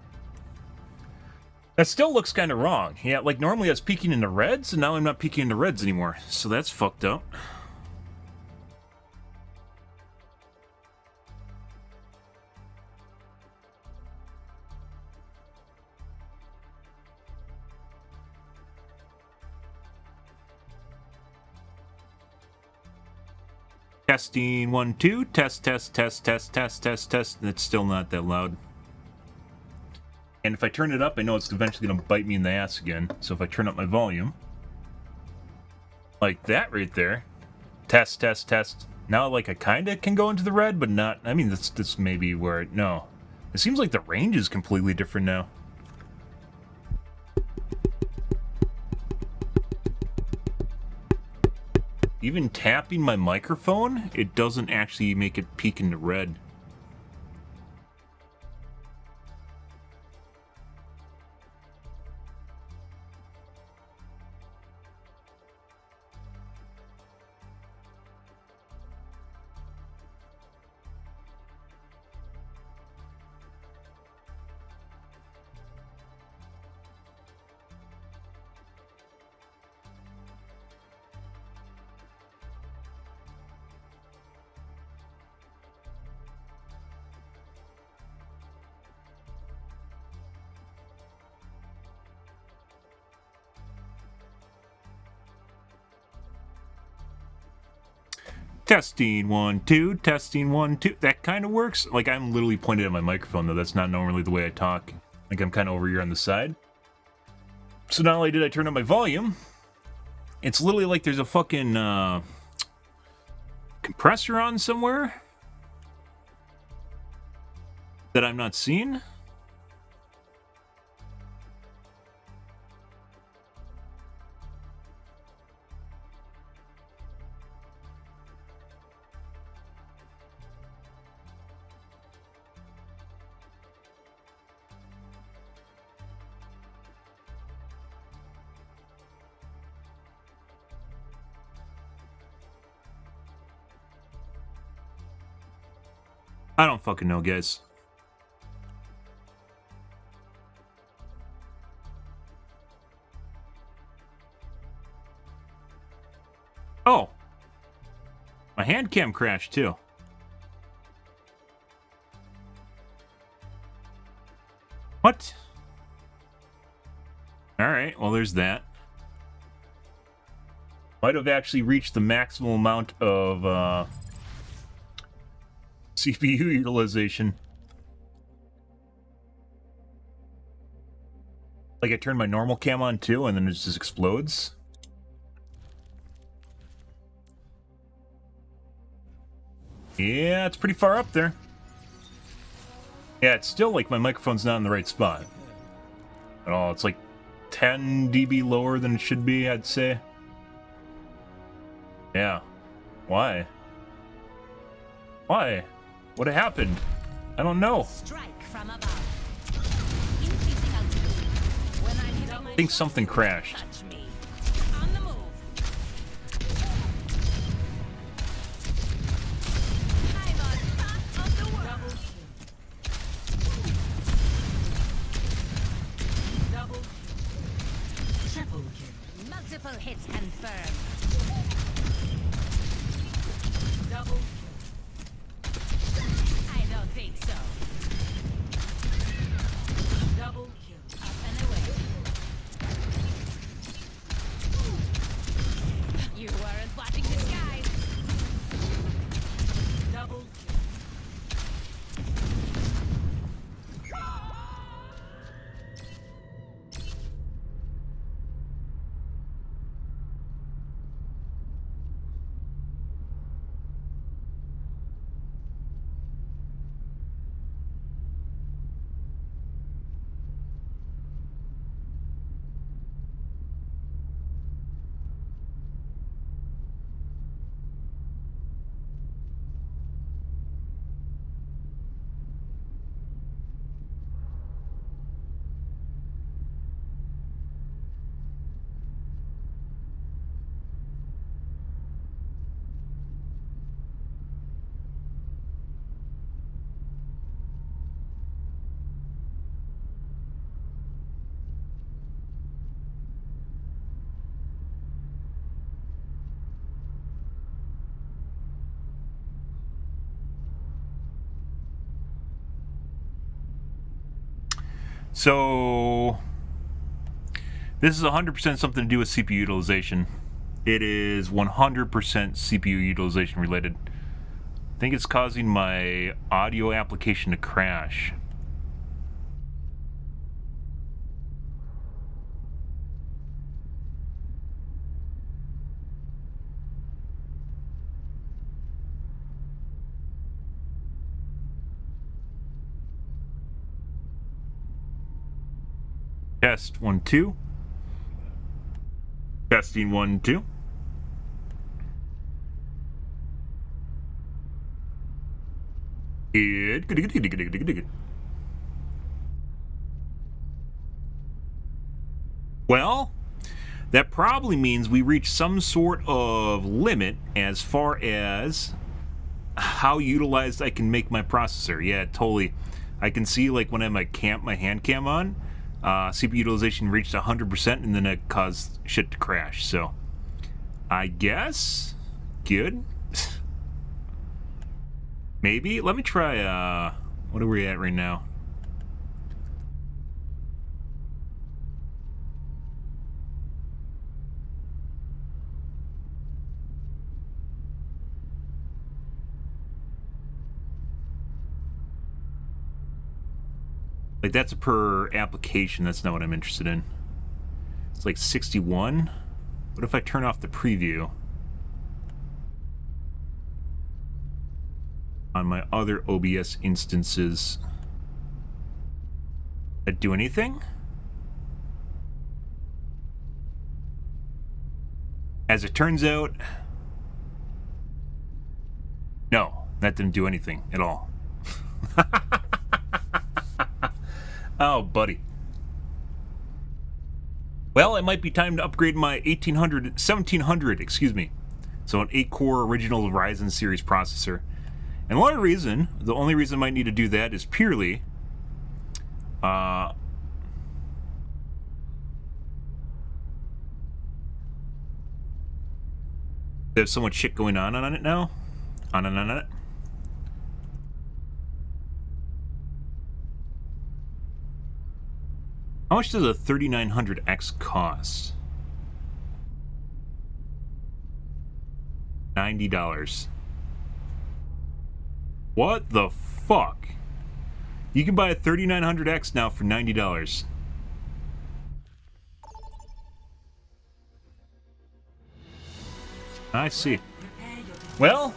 That still looks kind of wrong. Yeah, like normally I was peeking into reds, and now I'm not peeking into reds anymore. So that's fucked up. Testing 1 2 test. It's still not that loud. And if I turn it up, I know it's eventually gonna bite me in the ass again. So if I turn up my volume, like that right there, test. Now like I kinda can go into the red, but not. I mean, this may be where no. It seems like the range is completely different now. Even tapping my microphone, it doesn't actually make it peak into red. Testing 1 2 testing 1 2. That kind of works. Like I'm literally pointed at my microphone though. That's not normally the way I talk. Like I'm kind of over here on the side. So not only did I turn up my volume, it's literally like there's a fucking compressor on somewhere that I'm not seeing. I don't fucking know, guys. Oh. My hand cam crashed, too. What? Alright, well, there's that. Might have actually reached the maximum amount of CPU utilization. Like I turned my normal cam on too, and then it just explodes. Yeah, it's pretty far up there. Yeah, it's still like my microphone's not in the right spot at all. It's like 10 dB lower than it should be, I'd say. Yeah. Why? Why? What happened? I don't know. Strike from above. Increasing altitude. When I hit I think something crashed. touch me. On the move. I'm on top of the world. Double kill. Triple kill. Multiple hits confirmed. Double kill. I don't think so. Double kill. Up and away. You weren't watching the skies. Double kill. So this is 100% something to do with CPU utilization. It is 100% CPU utilization related. I think it's causing my audio application to crash. Test 1 2. Testing 1 2. Good. Well, that probably means we reach some sort of limit as far as how utilized I can make my processor. Yeah, totally. I can see like when I have my hand cam on, CPU utilization reached 100% and then it caused shit to crash. So I guess good. Maybe let me try what are we at right now? Like that's per application, that's not what I'm interested in. It's like 61. What if I turn off the preview on my other OBS instances? That do anything? As it turns out, no, that didn't do anything at all. Oh, buddy. Well, it might be time to upgrade my 1700, excuse me. So an 8-core original Ryzen series processor. And the only reason I might need to do that is purely there's so much shit going on it now. On it. How much does a 3900X cost? $90. What the fuck? You can buy a 3900X now for $90. I see. Well,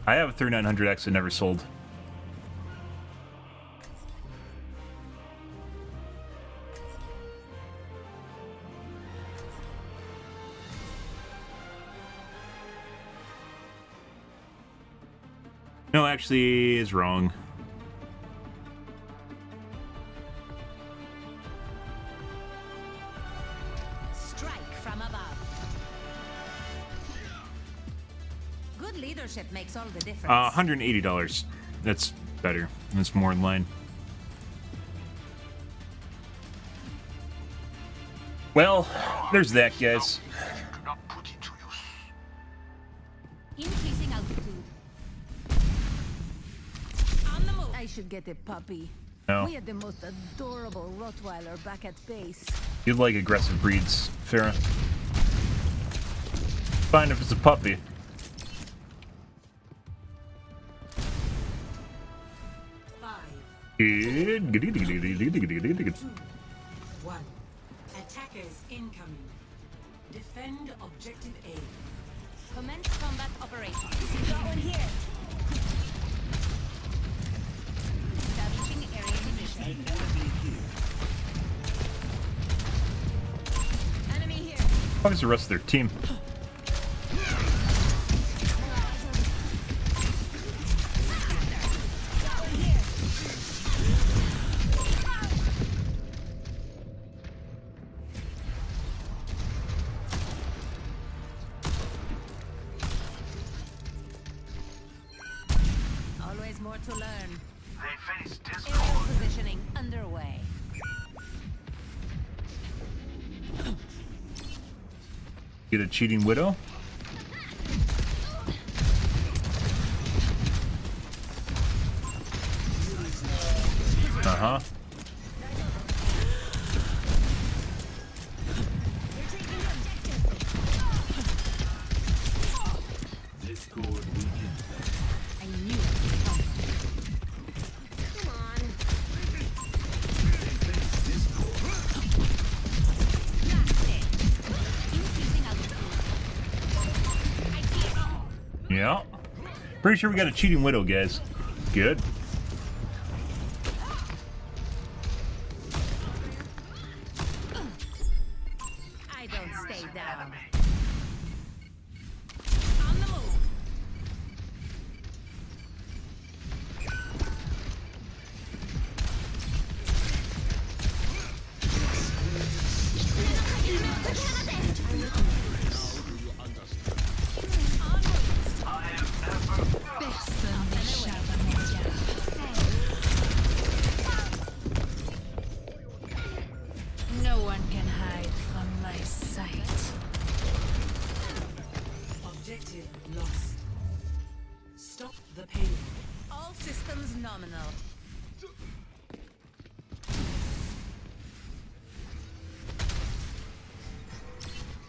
I have a 3900X that never sold. No, actually, is wrong. Strike from above. Good leadership makes all the difference. $180. That's better. That's more in line. Well, there's that, guys. Increasing altitude. I should get a puppy. No. We had the most adorable Rottweiler back at base. You like aggressive breeds, Farah. Fine if it's a puppy. Good. 2, 1. Attackers incoming. Defend objective A. Commence combat operations. Got one here. Establishing area division. Enemy here. What is the rest of their team? Always more to learn. They face Aerial positioning underway. Get a cheating widow? Uh-huh. I knew it would come. Come on. Blast it. Increasing altitude. I see it. Yeah. Pretty sure we got a cheating widow, guys. Good. I don't stay down. On the move. No one can hide from my sight. Objective lost. Stop the pain. All systems nominal.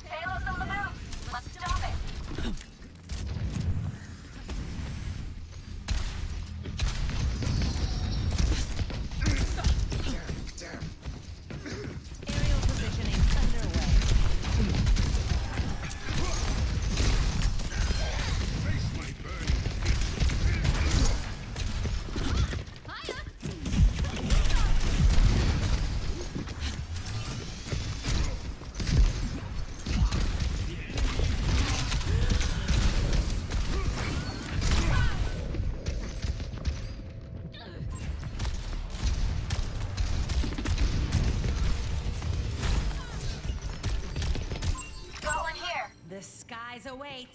Payload's on the move. Let's stop it. Aerial positioning underway. Got one here. The skies await.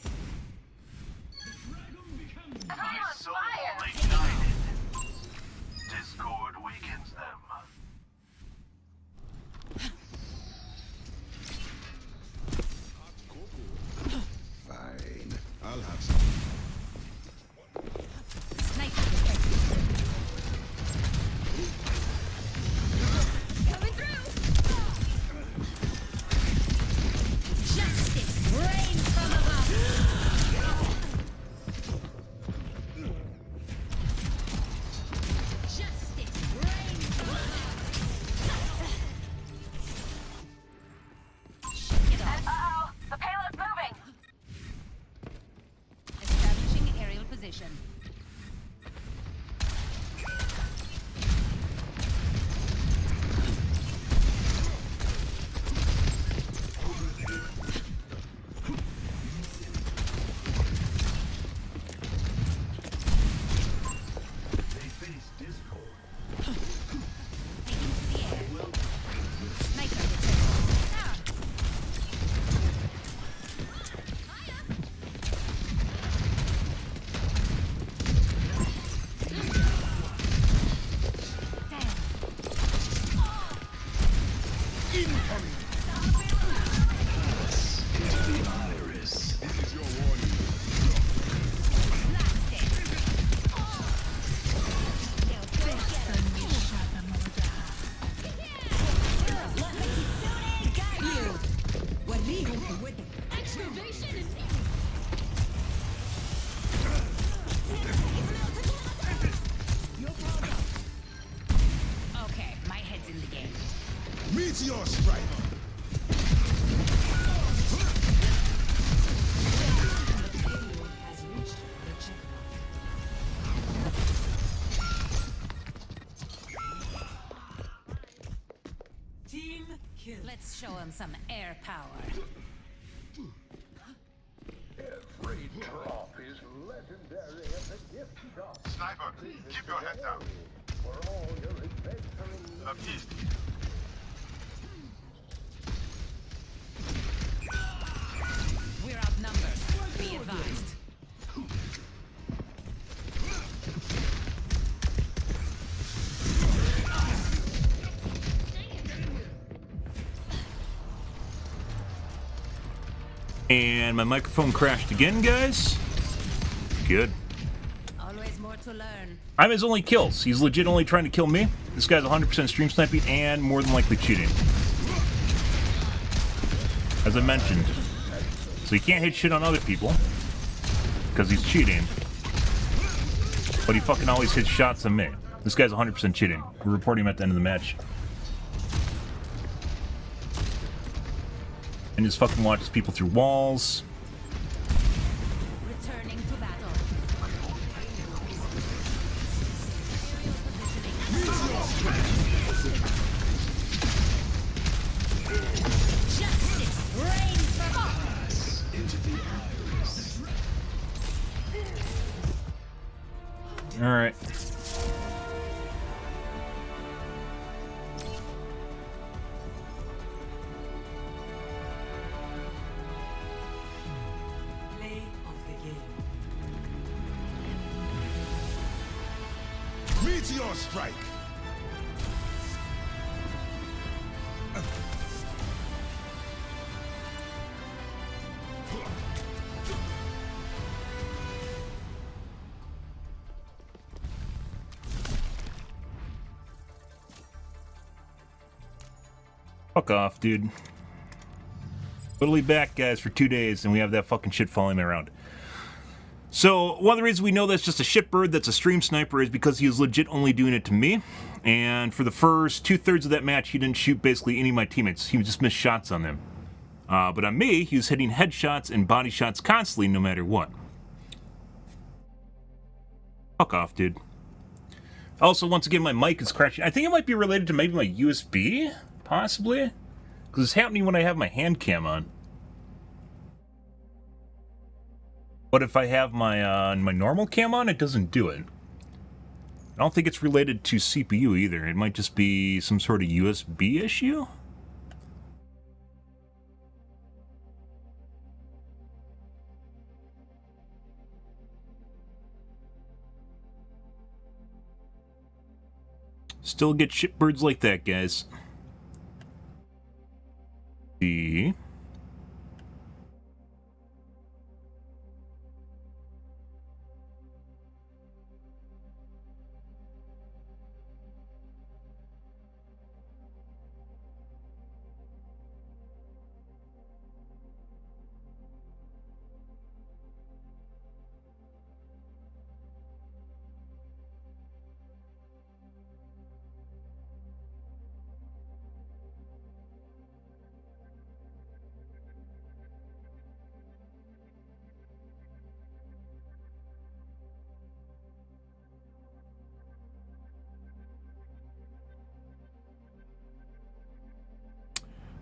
Meteor strike. Team kill. Let's show him some air power. Every drop is legendary at the gift shop. Sniper, keep your head down. For all your adventuring Baptiste. We're outnumbered. Be advised. And my microphone crashed again, guys. Good. Always more to learn. I'm his only kills. He's legit only trying to kill me. This guy's 100% stream sniping and more than likely cheating. As I mentioned. So he can't hit shit on other people. Because he's cheating. But he fucking always hits shots on me. This guy's 100% cheating. We're reporting him at the end of the match. And just fucking watches people through walls. Returning to battle. Justice reigns from us. All right. Play of the game. Meteor strike. Fuck off, dude. Literally back, guys, for 2 days, and we have that fucking shit following me around. So, one of the reasons we know that's just a shitbird that's a stream sniper is because he was legit only doing it to me. And for the first 2/3 of that match, he didn't shoot basically any of my teammates. He would just miss shots on them. But on me, he was hitting headshots and body shots constantly, no matter what. Fuck off, dude. Also, once again, my mic is crashing. I think it might be related to maybe my USB, possibly. Because it's happening when I have my hand cam on. But if I have my my normal cam on, it doesn't do it. I don't think it's related to CPU either. It might just be some sort of USB issue. Still get shitbirds like that, guys. See.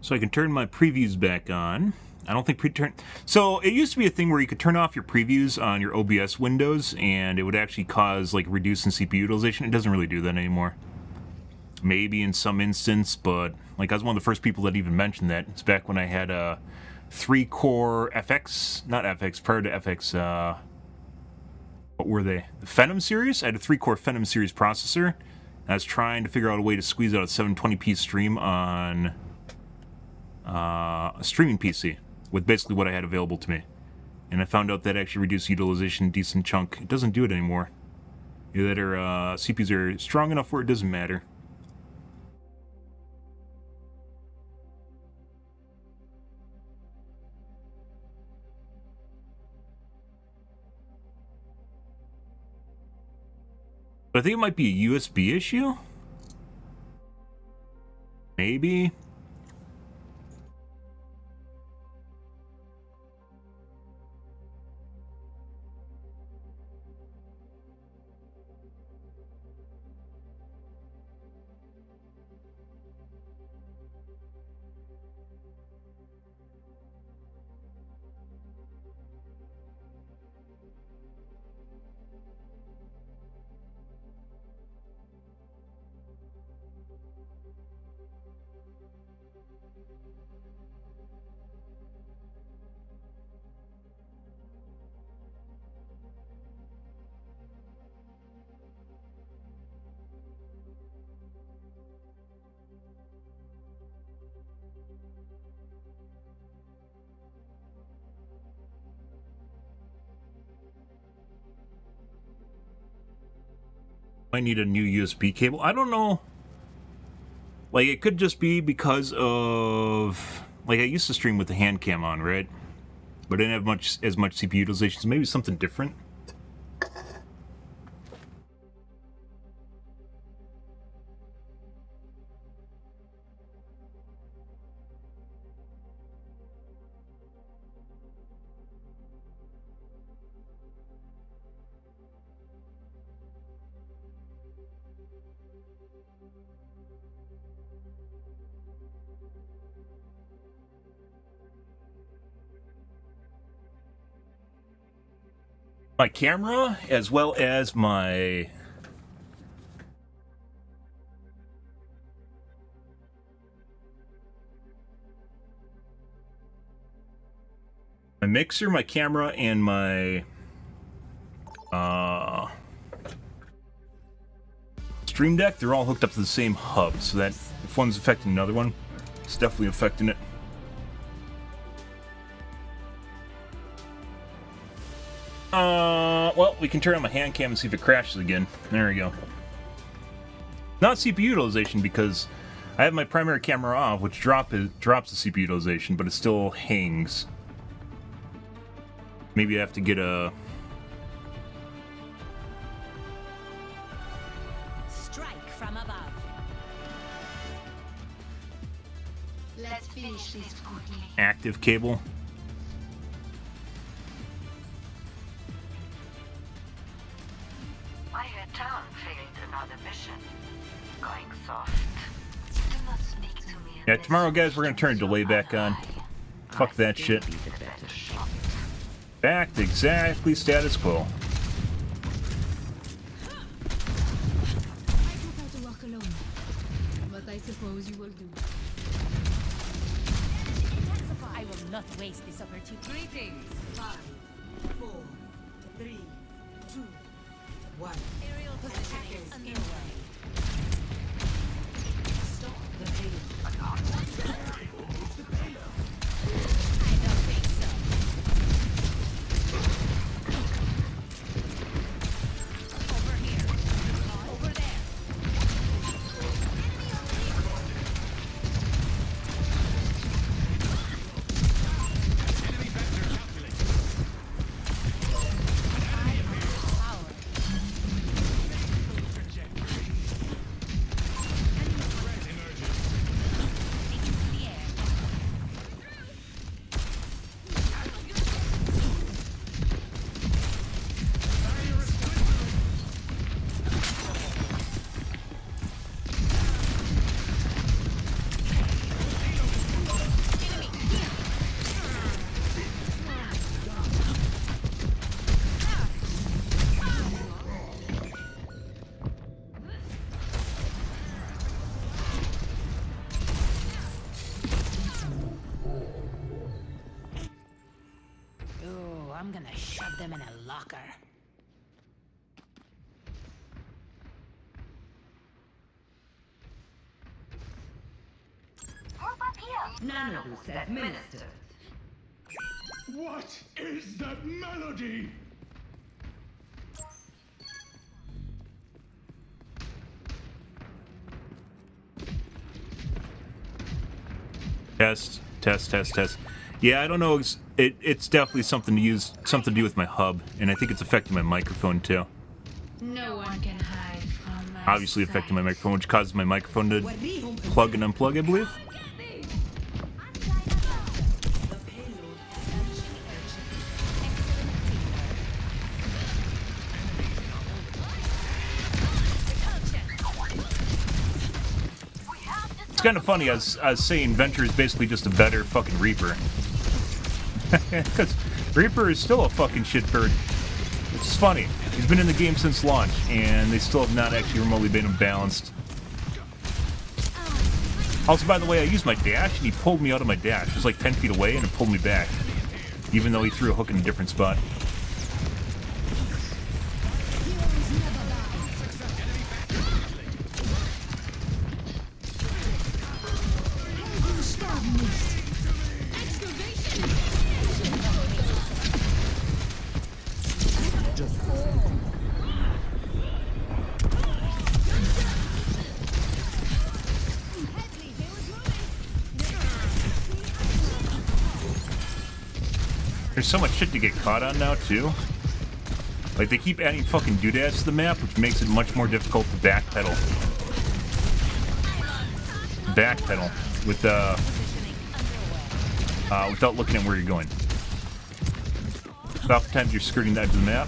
So I can turn my previews back on. I don't think So it used to be a thing where you could turn off your previews on your OBS windows and it would actually cause like reducing CPU utilization. It doesn't really do that anymore. Maybe in some instance, but like I was one of the first people that even mentioned that. It's back when I had a 3-core FX, not FX, prior to FX, what were they? The Phenom series? I had a 3-core Phenom series processor. I was trying to figure out a way to squeeze out a 720p stream on a streaming PC with basically what I had available to me. And I found out that actually reduced utilization a decent chunk. It doesn't do it anymore. Either CPUs are strong enough where it doesn't matter. But I think it might be a USB issue? Maybe? I need a new USB cable. I don't know. Like, it could just be because of... Like, I used to stream with the hand cam on, right? But I didn't have as much CPU utilization, so maybe something different. My camera, as well as my mixer, my camera, and my Stream Deck, they're all hooked up to the same hub, so that if one's affecting another one, it's definitely affecting it. Well, we can turn on my hand cam and see if it crashes again. There we go. Not CPU utilization, because I have my primary camera off, which drops the CPU utilization, but it still hangs. Maybe I have to get a... Strike from above. Let's finish this quickly. Active cable. I heard Town failed another mission. Going soft. Do not speak to me. Yeah, tomorrow, guys, we're gonna turn delay back on. Fuck that shit. Back to exactly status quo. I prefer to walk alone, but I suppose you will do. I will not waste this opportunity. Greetings. 5, 4, 3, 2, 1. Aerial Attackers positioning in underway. Stop the payload. I don't think so. Over here. Over there. I'm gonna shove them in a locker. Group up here. Nanoboost administered. What is that melody? Test, test, test, test. Yeah, I don't know. It's definitely something to do with my hub, and I think it's affecting my microphone too. No one can hide from my Obviously affecting my microphone, which causes my microphone to plug and unplug, I believe. The payload has It's kind of funny. I was saying Venture is basically just a better fucking Reaper. Because Reaper is still a fucking shitbird. It's funny. He's been in the game since launch, and they still have not actually remotely been balanced. Also, by the way, I used my dash, and he pulled me out of my dash. It was like 10 feet away, and it pulled me back. Even though he threw a hook in a different spot. There's so much shit to get caught on now, too. Like, they keep adding fucking doodads to the map, which makes it much more difficult to backpedal. Backpedal with, without looking at where you're going. Oftentimes you're skirting the edge of the map.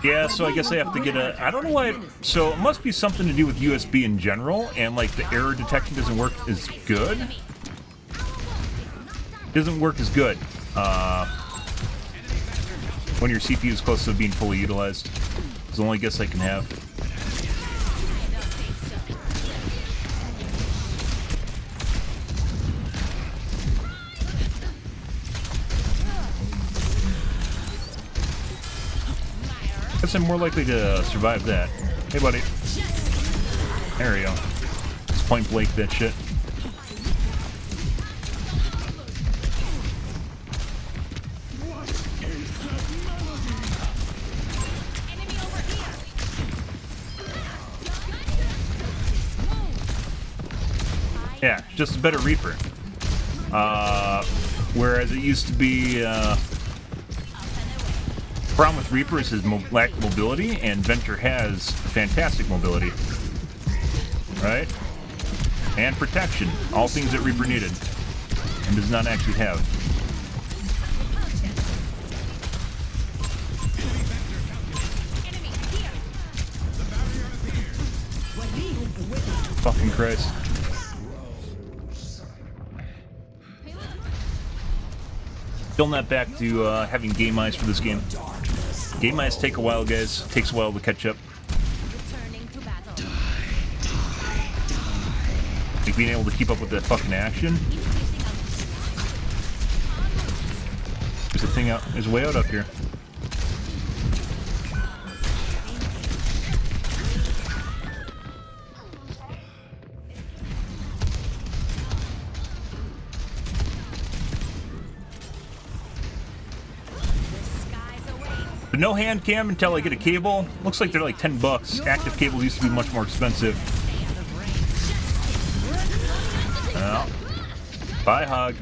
Yeah, so I guess I have to get a... I don't know why... So it must be something to do with USB in general, and like the error detection doesn't work as good. Doesn't work as good when your CPU is close to being fully utilized. It's the only guess I can have. I guess I'm more likely to survive that. Hey, buddy. There we go. Just point blank that shit. Yeah, just a better Reaper. Whereas it used to be, problem with Reaper is his lack of mobility, and Venture has fantastic mobility. Right? And protection. All things that Reaper needed. And does not actually have. Fucking Christ. Still not back to having game eyes for this game. Game eyes take a while, guys. Takes a while to catch up. Like being able to keep up with that fucking action. There's a thing out. There's a way out up here. But no hand cam until I get a cable. Looks like they're like $10. Active cables used to be much more expensive. Well, bye, Hog.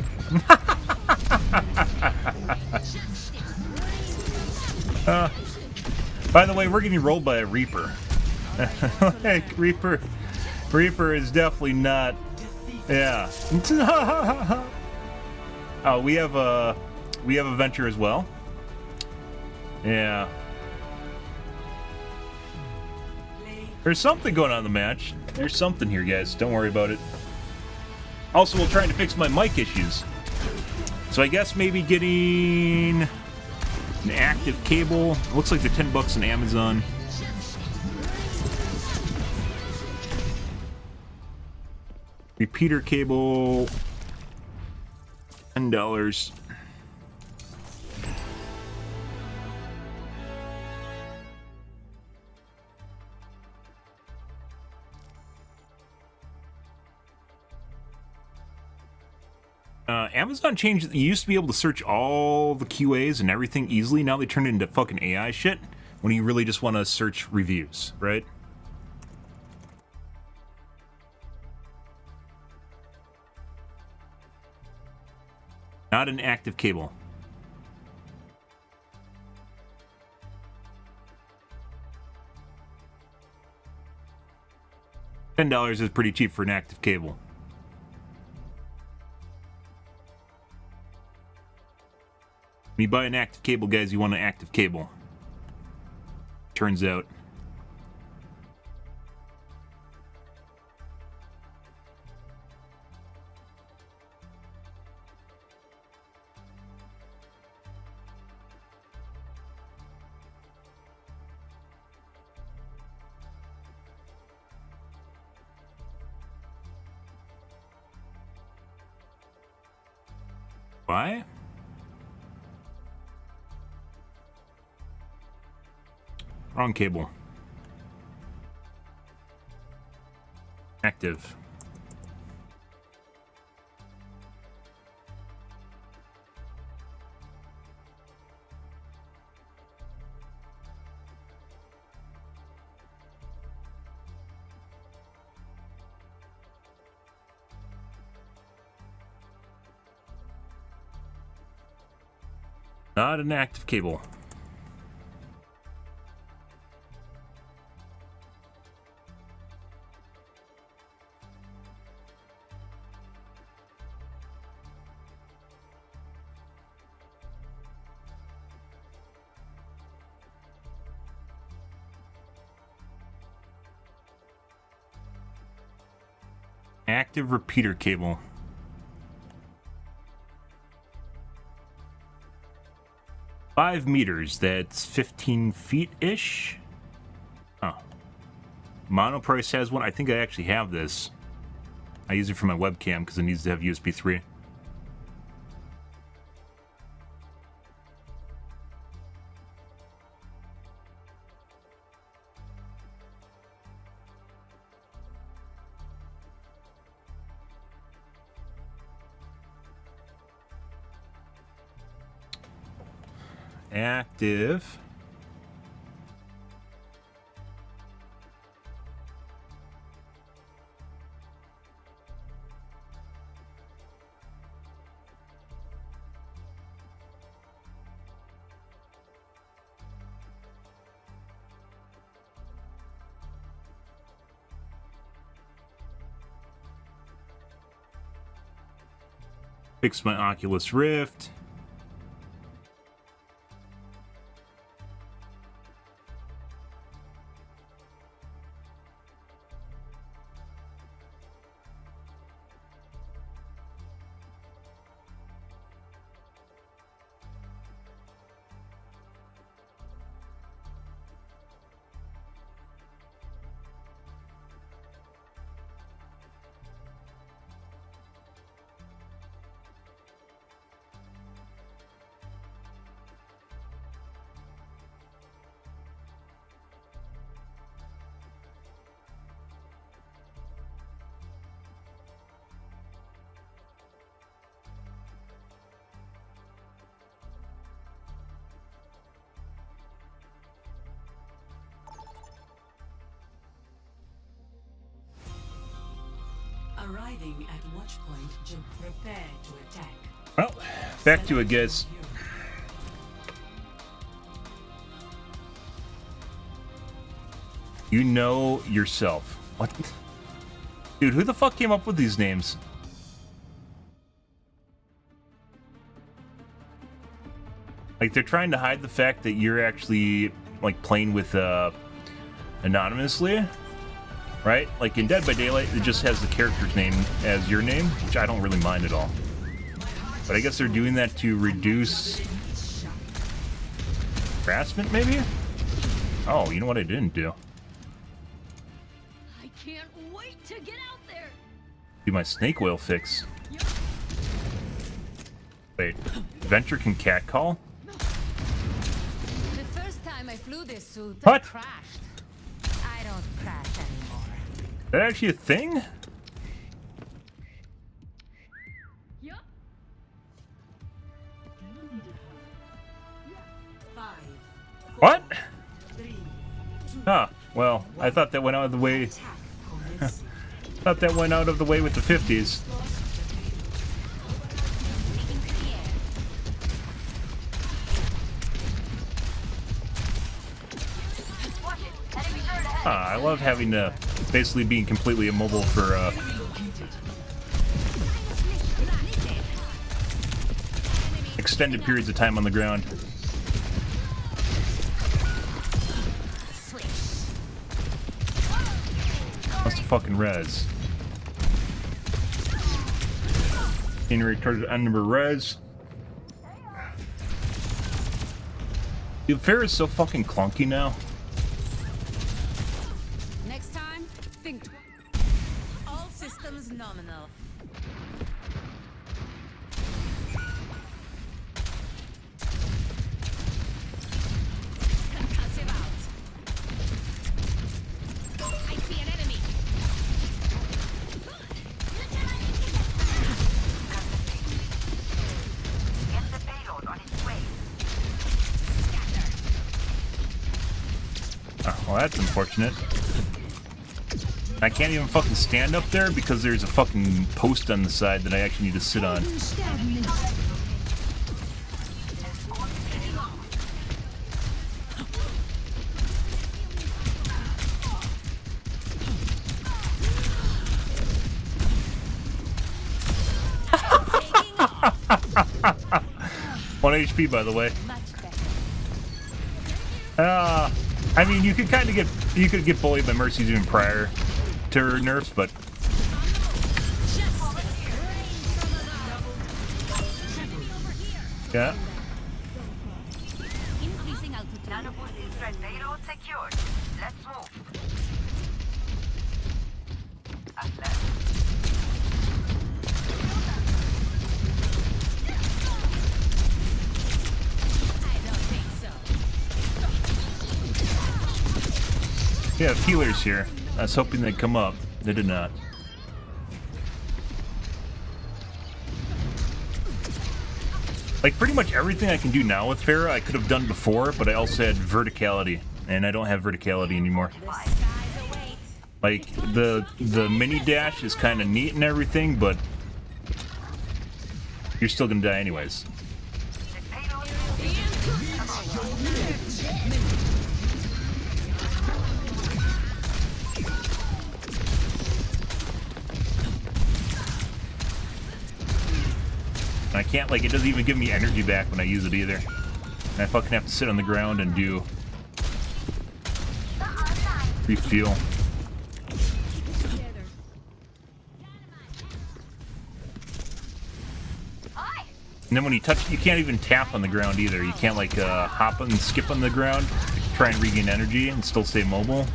By the way, we're getting rolled by a Reaper. Like, Reaper is definitely not. Yeah. Oh, we have a Venture as well. Yeah. There's something going on in the match. There's something here, guys. Don't worry about it. Also, we're trying to fix my mic issues. So I guess maybe getting an active cable. It looks like they're $10 on Amazon. Repeater cable, $10. Amazon changed. You used to be able to search all the QAs and everything easily. Now they turned it into fucking AI shit when you really just want to search reviews, right? Not an active cable. $10 is pretty cheap for an active cable. When you buy an active cable, guys, you want an active cable. Turns out. Why? Wrong cable. Active. Not an active cable. Active repeater cable. $5 meters, that's 15 feet-ish? Oh. Monoprice has one. I think I actually have this. I use it for my webcam because it needs to have USB 3. Active. Fix my Oculus Rift. Arriving at watch point to prepare to attack. Well, back to it, guys. You know yourself. What? Dude, who the fuck came up with these names? Like, they're trying to hide the fact that you're actually, like, playing with, anonymously. Right? Like in Dead by Daylight, it just has the character's name as your name, which I don't really mind at all. But I guess they're doing that to reduce harassment, maybe? Oh, you know what I didn't do? I can't wait to get out there. Do my snake oil fix. Wait, Venture can catcall? The first time I flew this suit, What? I crashed. I don't crash anymore. Is that actually a thing? Yup. What? Huh. Well, I thought that went out of the way. Thought that went out of the way with the 50s. I love having to basically being completely immobile for extended periods of time on the ground. Must have fucking res. In retarded unnumbered res. Dude, Fair is so fucking clunky now. Next time, think. All systems nominal. Concussive out. I see an enemy. Get the payload on its way. Oh, well, that's unfortunate. I can't even fucking stand up there because there's a fucking post on the side that I actually need to sit on. 1 HP, by the way. I mean, you could kind of get bullied by Mercies even prior to her nerfs, but yeah. Secured. Let's move. Yeah, healers here. I was hoping they'd come up. They did not. Like, pretty much everything I can do now with Pharah, I could have done before, but I also had verticality, and I don't have verticality anymore. Like, the mini dash is kind of neat and everything, but you're still gonna die anyways. And I can't, like, it doesn't even give me energy back when I use it either. And I fucking have to sit on the ground and do refuel. And then when you touch, you can't even tap on the ground either. You can't, like, hop and skip on the ground, try and regain energy and still stay mobile.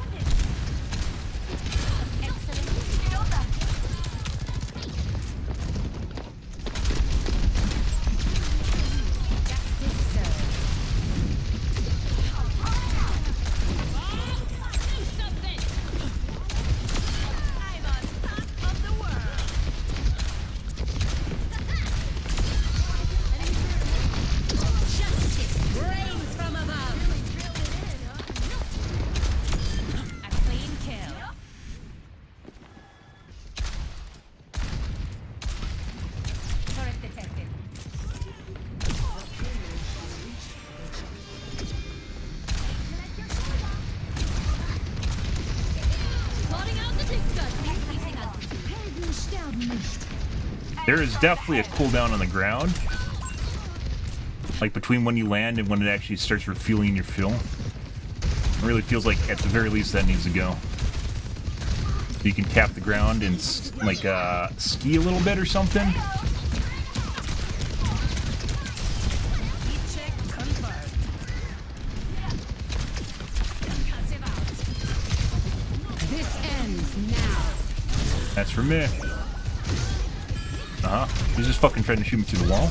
There is definitely a cooldown on the ground, like between when you land and when it actually starts refueling your fuel. It really feels like at the very least that needs to go. You can tap the ground and like ski a little bit or something. This ends now. That's for me. He's just fucking trying to shoot me through the wall.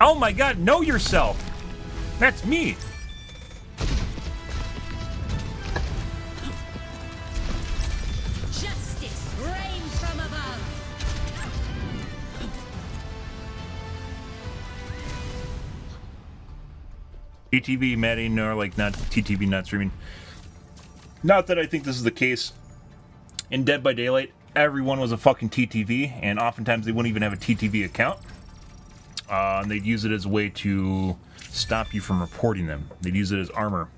Oh my god, know yourself! That's me! Justice reigns from above. TTV, Maddie, or like not TTV, not streaming. Not that I think this is the case. In Dead by Daylight, everyone was a fucking TTV, and oftentimes they wouldn't even have a TTV account. And they'd use it as a way to stop you from reporting them. They'd use it as armor.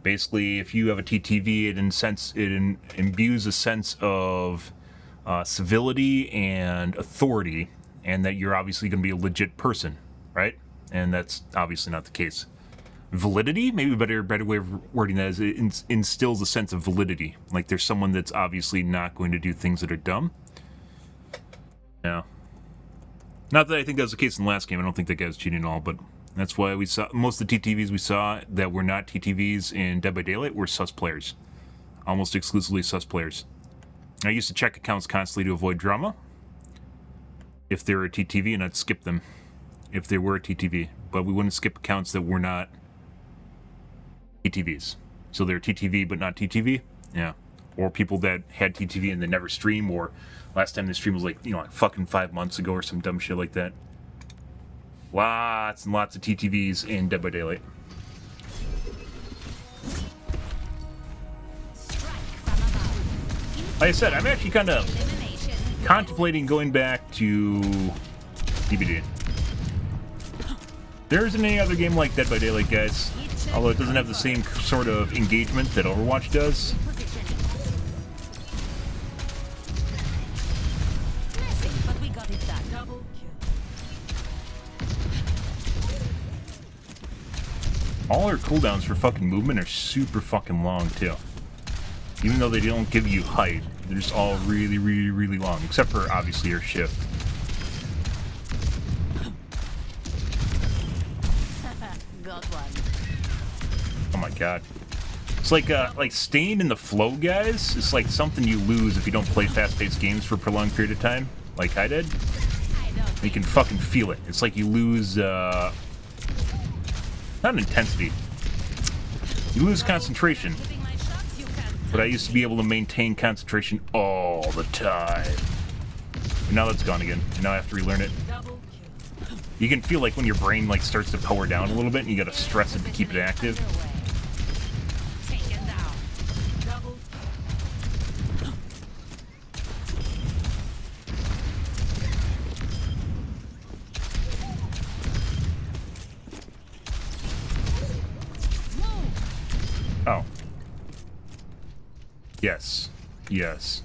Basically, if you have a TTV, it imbues a sense of civility and authority, and that you're obviously going to be a legit person, right? And that's obviously not the case. Validity, maybe a better way of wording that is it instills a sense of validity. Like there's someone that's obviously not going to do things that are dumb. Yeah. Not that I think that was the case in the last game. I don't think that guy was cheating at all, but that's why we saw most of the TTVs we saw that were not TTVs in Dead by Daylight were sus players. Almost exclusively sus players. I used to check accounts constantly to avoid drama. If they were a TTV, and I'd skip them if they were a TTV. But we wouldn't skip accounts that were not TTVs. So they're TTV but not TTV. Yeah. Or people that had TTV and they never stream, or last time they streamed was like, you know, like fucking 5 months ago or some dumb shit like that. Lots and lots of TTVs in Dead by Daylight. Like I said, I'm actually kind of contemplating going back to DBD. There isn't any other game like Dead by Daylight, guys. Although it doesn't have the same sort of engagement that Overwatch does. All our cooldowns for fucking movement are super fucking long, too. Even though they don't give you height, they're just all really, really, really long. Except for, obviously, your shift. Got one. Oh my god. It's like staying in the flow, guys. It's like something you lose if you don't play fast-paced games for a prolonged period of time, like I did. You can fucking feel it. It's like you lose, not intensity. You lose concentration. But I used to be able to maintain concentration all the time. But now that's gone again. Now I have to relearn it. You can feel like when your brain like starts to power down a little bit and you gotta stress it to keep it active. Oh. Yes. Yes.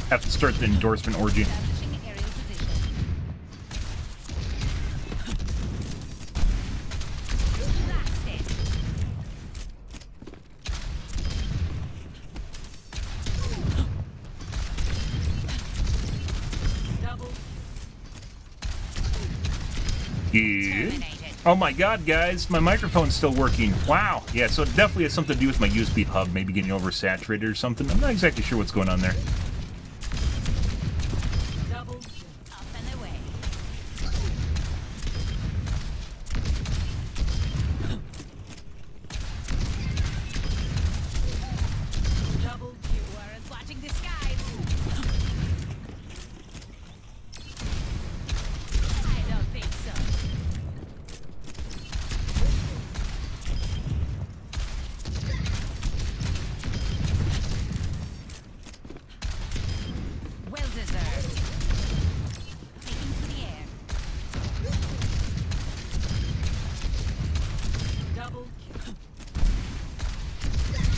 Have to start the endorsement orgy. Yeah. Oh my god, guys, my microphone's still working. Wow. Yeah, so it definitely has something to do with my USB hub, maybe getting oversaturated or something. I'm not exactly sure what's going on there.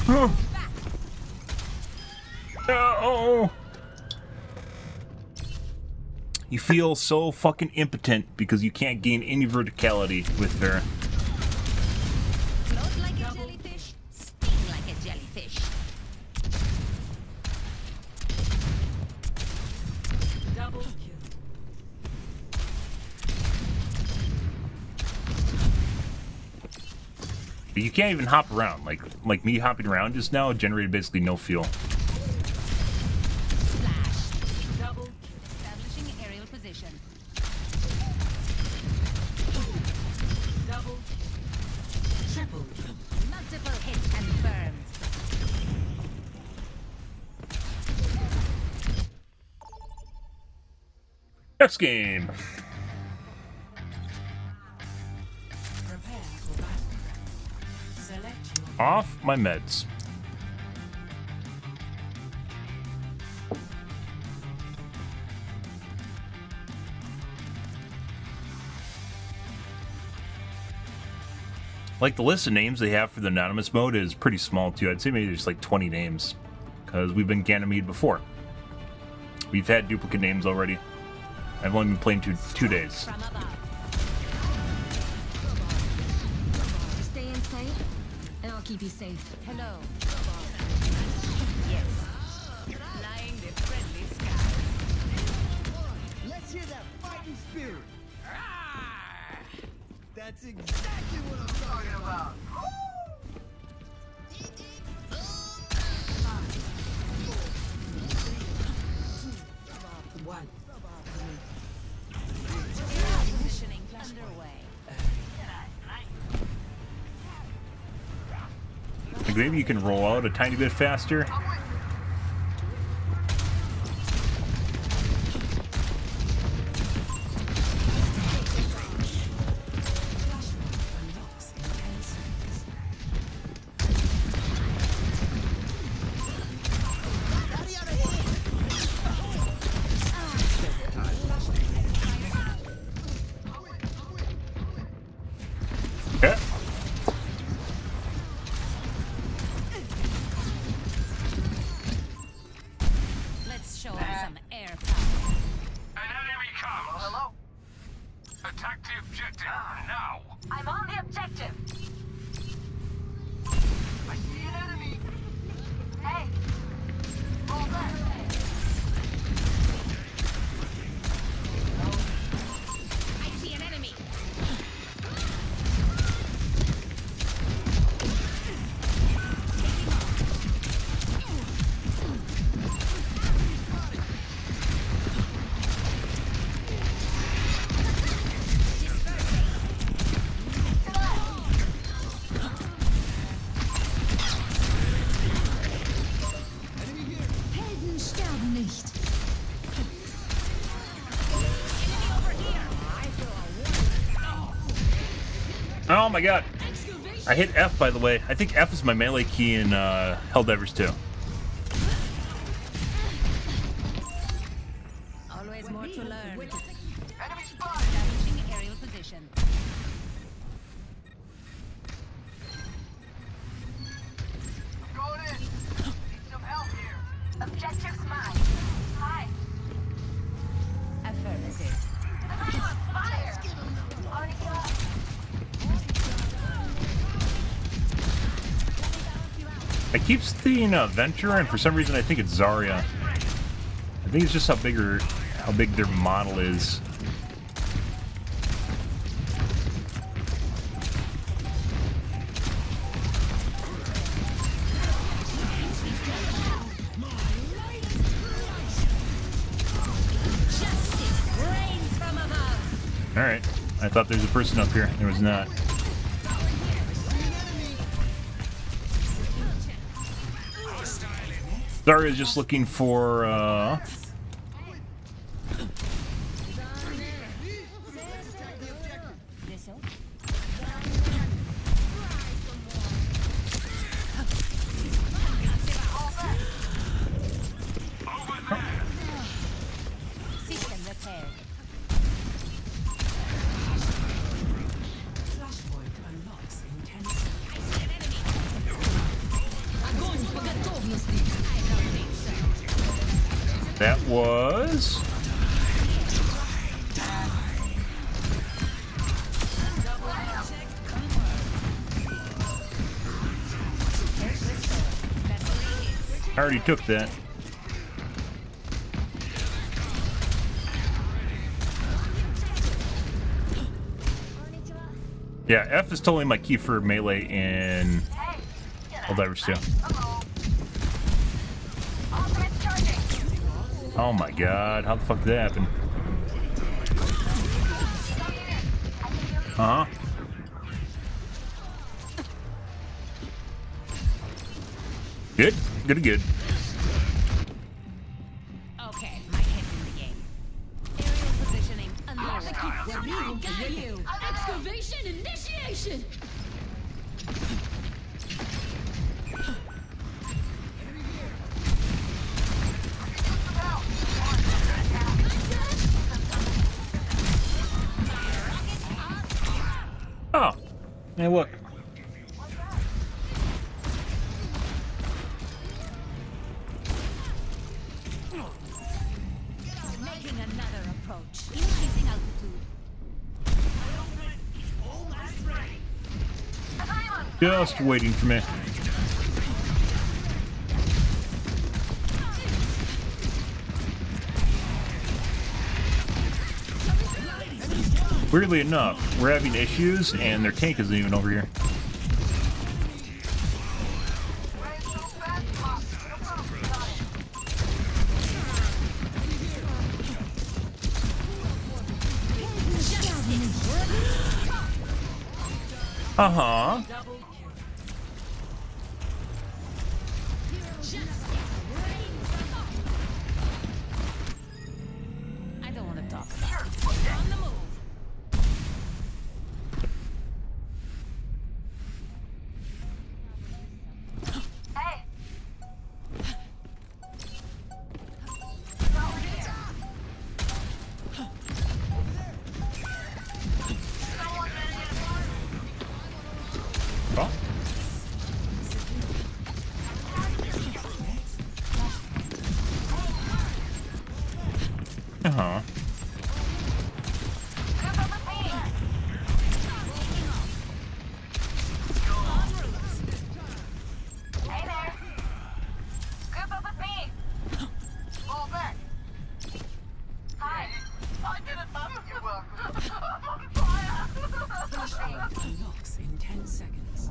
No. You feel so fucking impotent because you can't gain any verticality with her. Float like a jellyfish, sting like a jellyfish. Double kill. But you can't even hop around. Like me hopping around just now generated basically no fuel. Splash. Double kill. Establishing aerial position. Double kill. Triple kill. Multiple hits confirmed. Next game. Prepare for battle. Select your Off my meds. Like, the list of names they have for the anonymous mode is pretty small too. I'd say maybe there's like 20 names. Because we've been Ganymede before. We've had duplicate names already. I've only been playing two days. From above. Stay inside, and I'll keep you safe. Hello. Flying the friendly skies. Let's hear that fighting spirit. That's exactly what I'm talking about. One. Conditioning underway. Like maybe you can roll out a tiny bit faster. Yeah. Let's show them some air power. An enemy comes. Hello? Attack the objective now. I'm on the objective. I see an enemy. Hey. Roll left. I see an enemy. Helden sterben nicht. Oh my god. I hit F, by the way. I think F is my melee key in Helldivers 2. Always more to learn. Enemy spotted. Establishing aerial position. Going in. Need some help here. Objective's mine. Hi. Affirmative. Fire. Already got. I keep seeing Ventura, and for some reason I think it's Zarya. I think it's just how big their model is. Justice reigns from above. All right. I thought there was a person up here. There was not. Zarya's just looking for System repaired. Flashpoint unlocks in 10 seconds. I see an enemy. Огонь по готовности. that was I already took that. Yeah, F is totally my key for melee in Helldivers 2. Oh my god, how the fuck did that happen? Uh-huh. Good? Good. Okay, my head's in the game. Aerial positioning underway. Got you. Excavation initiation. Oh. Hey, look. Making another approach. Increasing altitude. Just waiting for me. Weirdly enough, we're having issues, and their tank isn't even over here. Uh-huh. I don't want to talk about it. On the move. Oh. Uh-huh. Hey there. Group up with me. Fall back. Hi. I did it, Mom. You're welcome. Fire. Flashpoint unlocks in 10 seconds.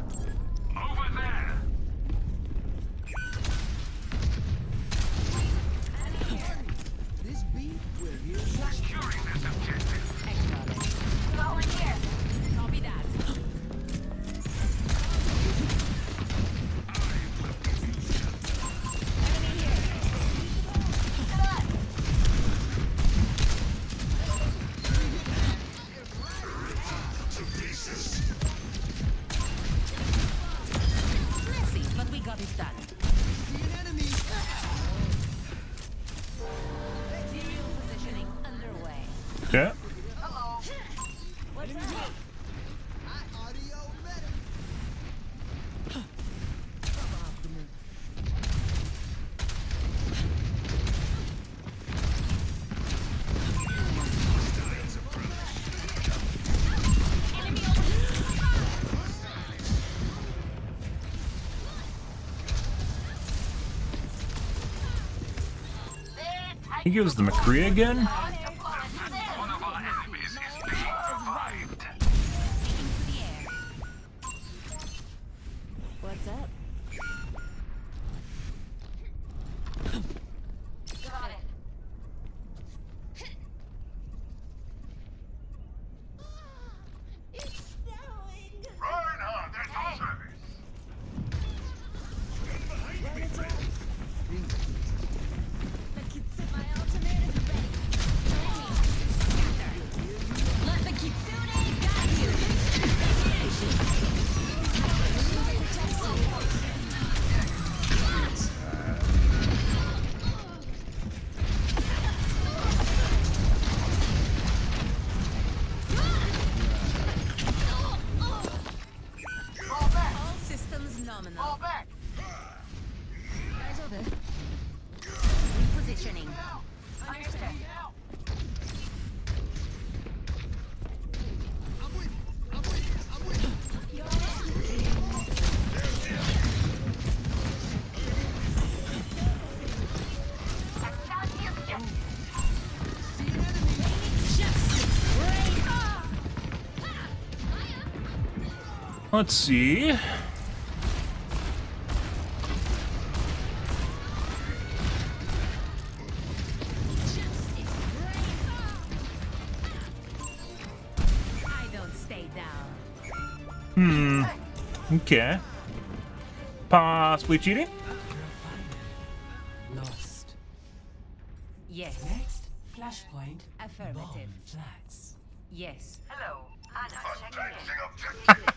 Over there. This beat will hear Securing this objective. Go in here. Copy that. Messy, but we got it done. Material positioning underway. Okay. What's up? He gives the McCree again? One of our enemies is being revived. Taking to the air. What's up? Got it. Reinhardt, that's our service. My ultimate is ready. Scatter. Let the kitsune guide you. All systems nominal. Fall back. Eyes over. Repositioning. Understood. Let's see. I don't stay down. Okay. Possibly cheating? lost. Yes. Next, flashpoint Affirmative. bomb flats. Yes. Hello. Anna, checking in. Advancing objective.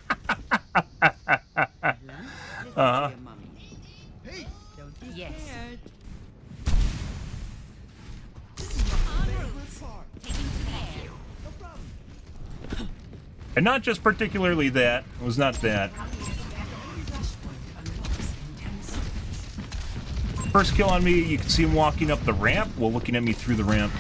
Uh-huh. Yes. En route. Taking to the air. And not just particularly that. It was not that. Flashpoint unlocks in 10 seconds. First kill on me, you can see him walking up the ramp while looking at me through the ramp.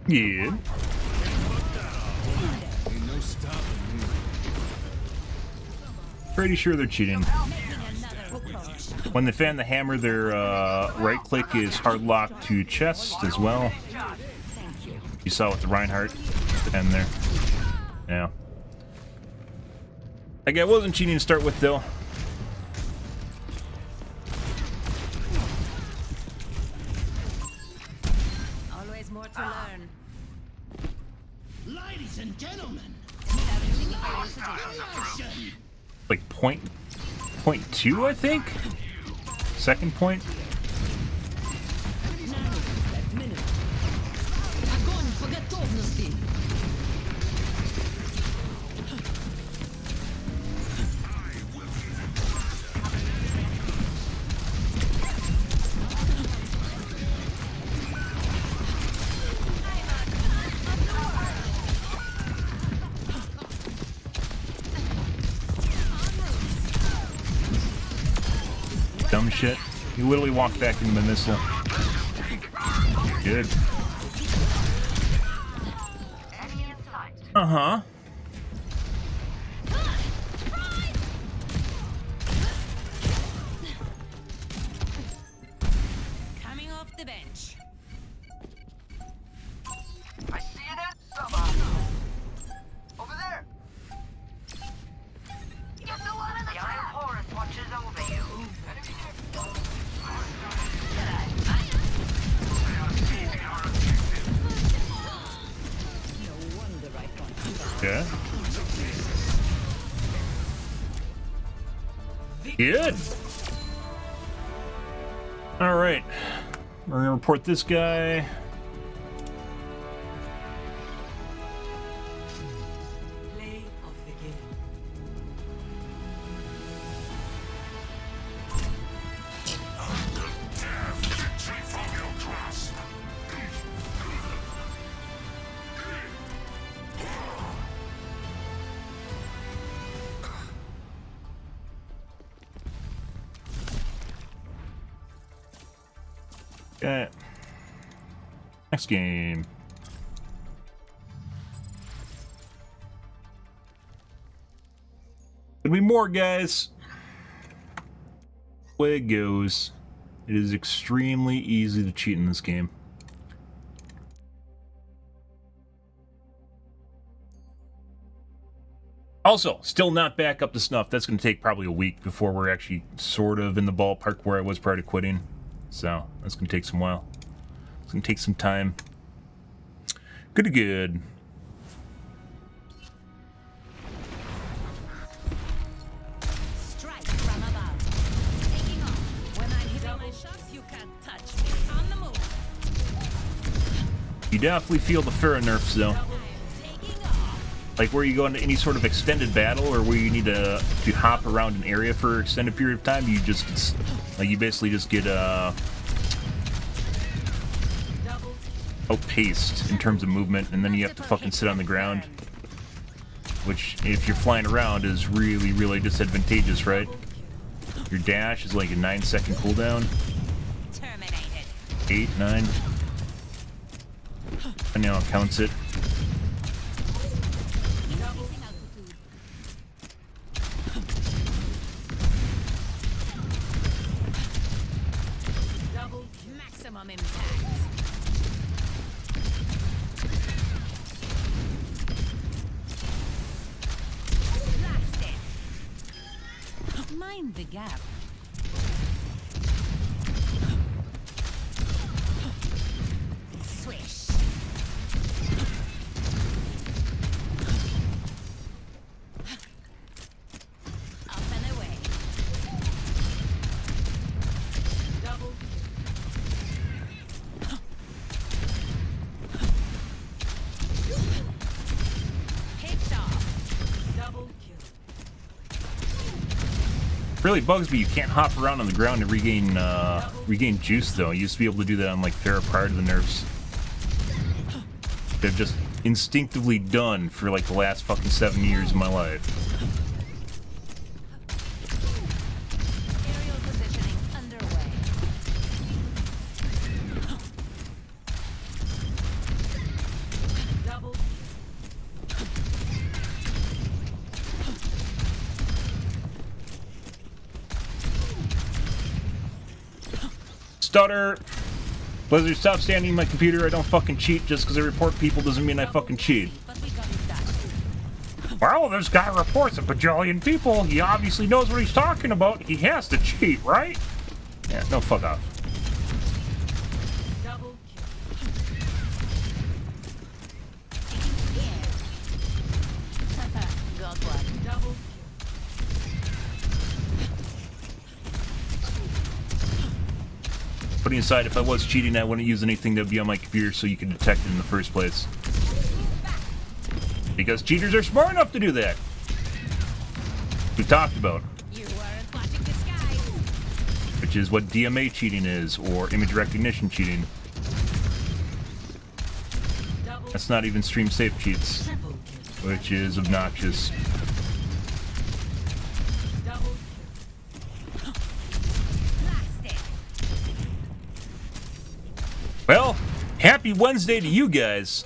Yeah. Pretty sure they're cheating. When they fan the hammer, their right click is hard locked to chest as well. You saw with the Reinhardt and there. Yeah. That guy wasn't cheating to start with, though. Always more to learn. Ladies and gentlemen, Like point 2, I think? Second point? Dumb shit. He literally walked back into the missile. Good. Uh-huh. Coming off the bench. I see it. Over there. Get the one in the Iron Horus watches over you. Okay. Good. All right. We're gonna report this guy. play of the game. Okay. Next game. There'll be more, guys. Way it goes. It is extremely easy to cheat in this game. Also, still not back up to snuff. That's going to take probably a week before we're actually sort of in the ballpark where I was prior to quitting. So, that's going to take some while. It's going to take some time. Good to good. Strike from above. Taking off. When I hit my shots, you can't touch me. On the move. You definitely feel the Pharah nerfs, though. Taking off. Like where you go into any sort of extended battle or where you need to hop around an area for an extended period of time, you just, like, you basically just get, outpaced in terms of movement, and then you have to fucking sit on the ground. Which, if you're flying around, is really, really disadvantageous, right? Your dash is like a 9-second cooldown. Terminated. 8, 9. And now it counts it. Maximum impact. Blast it. Mind the gap. Swish. Up and away. Picked off. Double kill. Really bugs me you can't hop around on the ground and regain juice, though. You used to be able to do that on like Pharah prior to the nerfs. They've just instinctively done for like the last fucking 7 years of my life. Aerial positioning underway. Stutter. Blizzard, stop standing my computer. I don't fucking cheat. Just because I report people doesn't mean I fucking cheat. Well, this guy reports a bajillion people. He obviously knows what he's talking about. He has to cheat, right? Yeah, no, fuck off. Putting aside, if I was cheating, I wouldn't use anything that would be on my computer so you could detect it in the first place. Because cheaters are smart enough to do that. We talked about. Which is what DMA cheating is, or image recognition cheating. That's not even stream safe cheats, which is obnoxious. Well, happy Wednesday to you guys.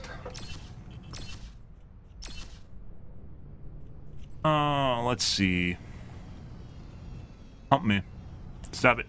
Let's see. Hump me. Stop it.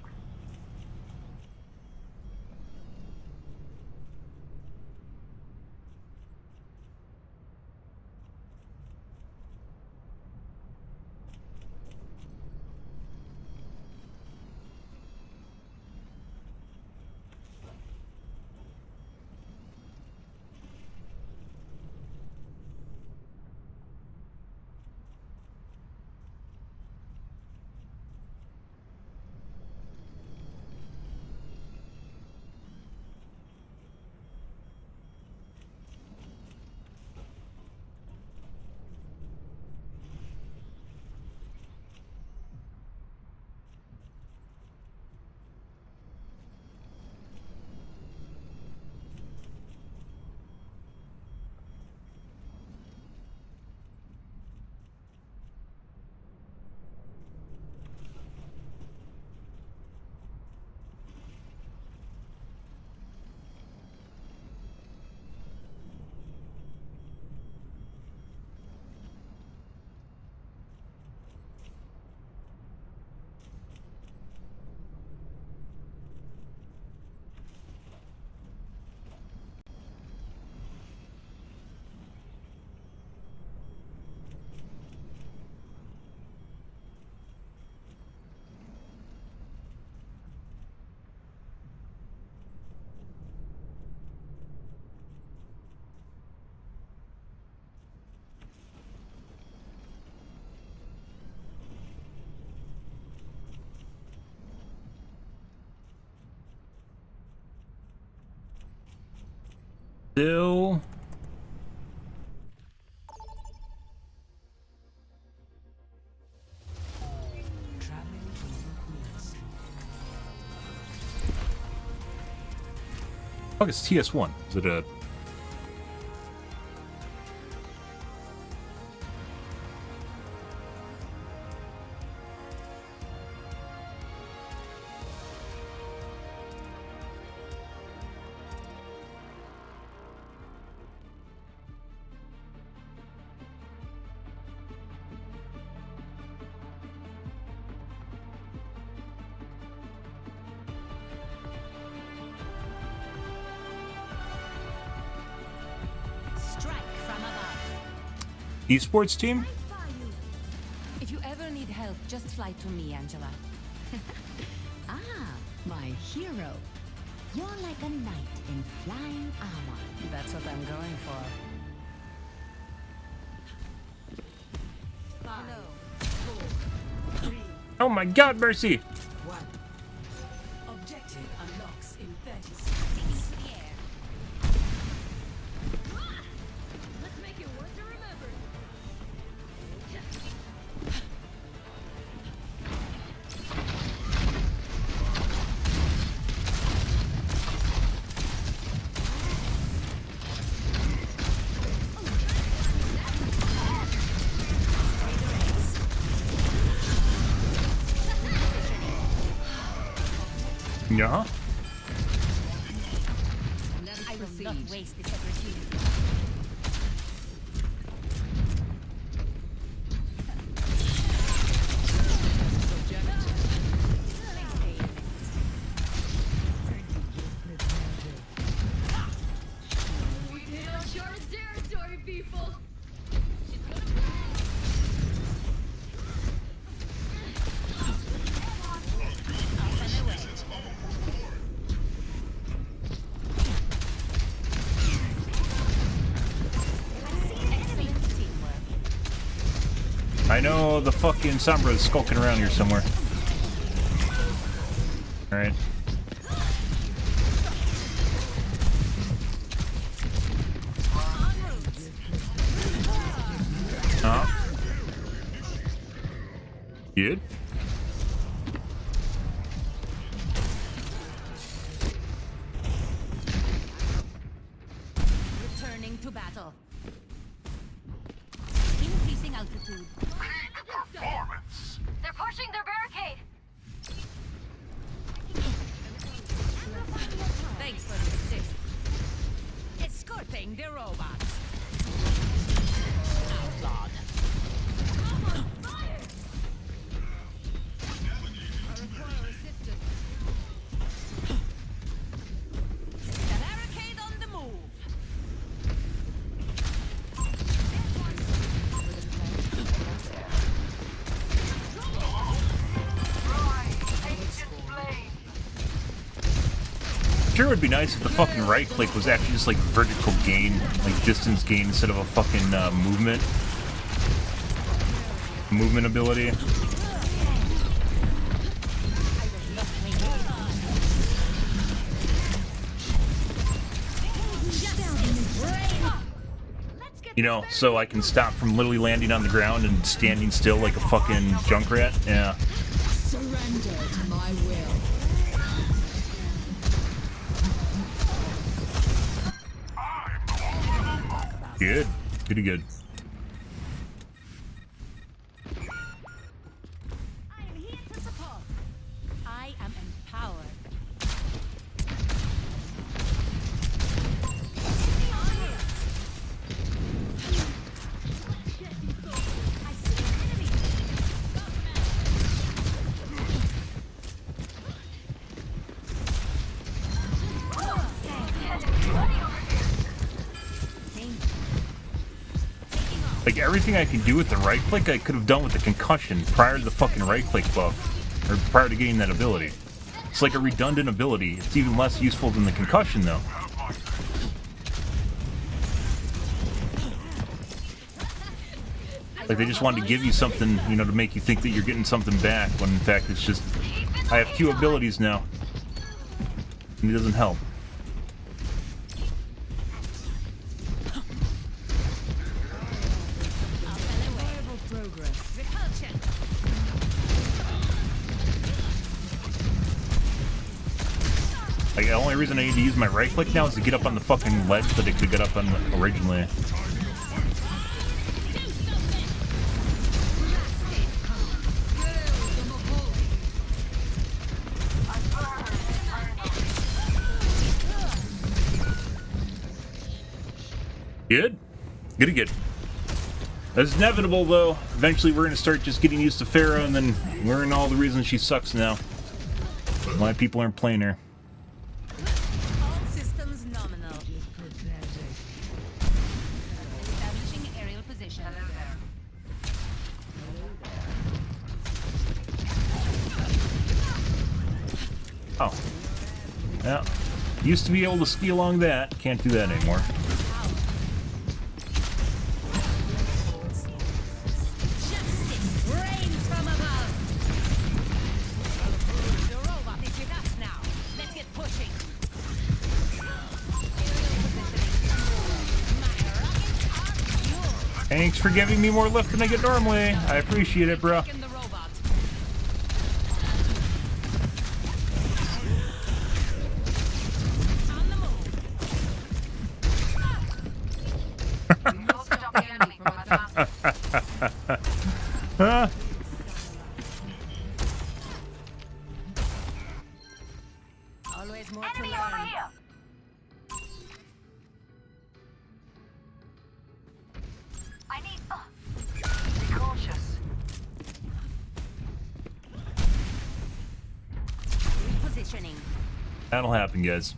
Still. Fuck, it's TS1. Is it a... esports team? If you ever need help, just fly to me, Angela. Ah, my hero. You're like a knight in flying armor. That's what I'm going for. Oh my god, Mercy! Objective unlocks in 30 seconds. Let's make it worth to remember. Yeah? I will not waste this opportunity. I know the fucking Sombra is skulking around here somewhere. Alright. Good. Returning to battle. Increasing altitude. Peak performance. They're pushing their barricade. Thanks for the assist. Escorting the robots. Outlawed. I require assistance. The barricade on the move. Sure would be nice if the fucking right click was actually just like vertical gain, like distance gain instead of a fucking movement ability. You know, so I can stop from literally landing on the ground and standing still like a fucking Junkrat. Yeah. Surrender to my will. Good. Pretty good. I am here to support. I am empowered. I see an enemy. Like everything I can do with the right click, I could have done with the concussion prior to the fucking right click buff, or prior to getting that ability. It's like a redundant ability. It's even less useful than the concussion, though. Like they just wanted to give you something, you know, to make you think that you're getting something back, when in fact it's just, I have 2 abilities now, and it doesn't help. Like, the only reason I need to use my right click now is to get up on the fucking ledge that I could get up on originally. Good? Good. That's inevitable, though. Eventually we're going to start just getting used to Pharah and then learn all the reasons she sucks now. Why people aren't playing her. All systems nominal. Establishing aerial position. Oh. Yeah. Used to be able to ski along that. Can't do that anymore. Thanks for giving me more lift than I get normally. I appreciate it, bro. Huh? Always more to learn. I need. Be cautious. Repositioning. That'll happen, guys.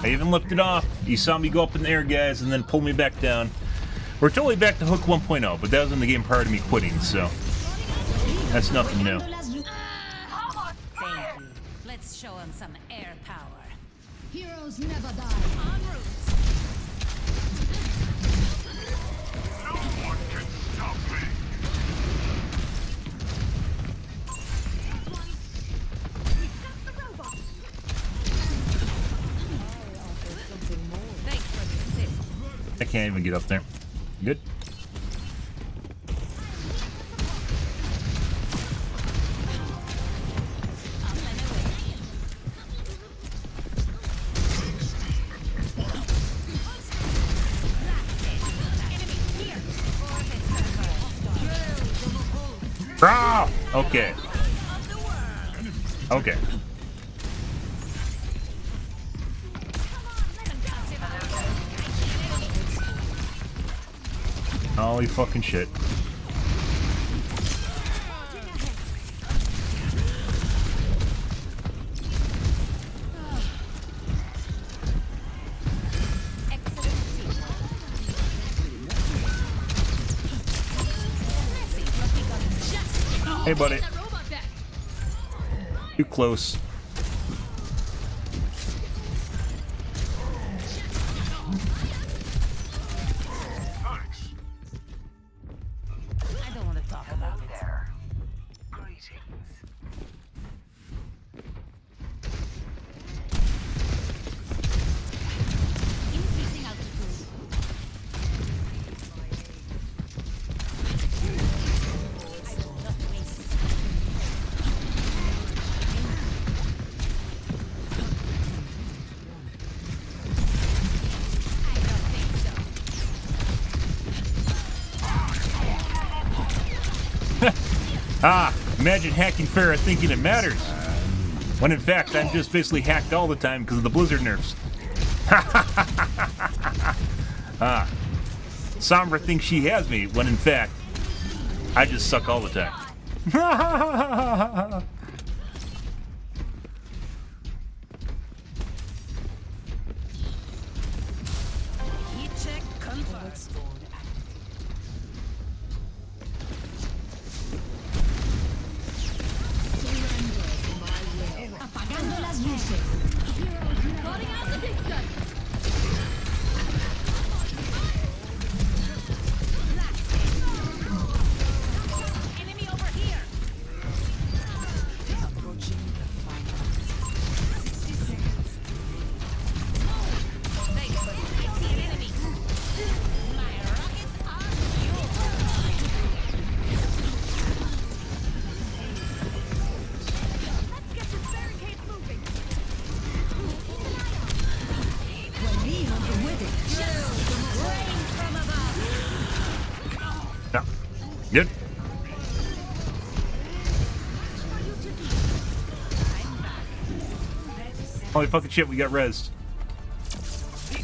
I even lifted off. You saw me go up in the air, guys, and then pull me back down. We're totally back to Hook 1.0, but that was in the game prior to me quitting, so That's nothing new. Thank you. Let's show him some air power. Heroes never die. En route. Thanks for the assist. I can't even get up there. Good. Ah! Okay. Okay. Holy fucking shit. Hey, buddy. Too close. I don't want to talk about it. Increasing altitude. I will not waste. I don't think so. Ah, imagine hacking Farrah thinking it matters. When in fact, I'm just basically hacked all the time because of the Blizzard nerfs. Ah, Sombra thinks she has me, when in fact, I just suck all the time. Heat check confirmed. Apagando las luces. Calling out the distance. Enemy over here. Approaching the final 60 seconds. Thanks, buddy. I see an enemy. My rockets are fuel. Let's get this barricade moving. With it. Rain from above. Yeah. Good. Holy fucking shit, we got rezzed. Play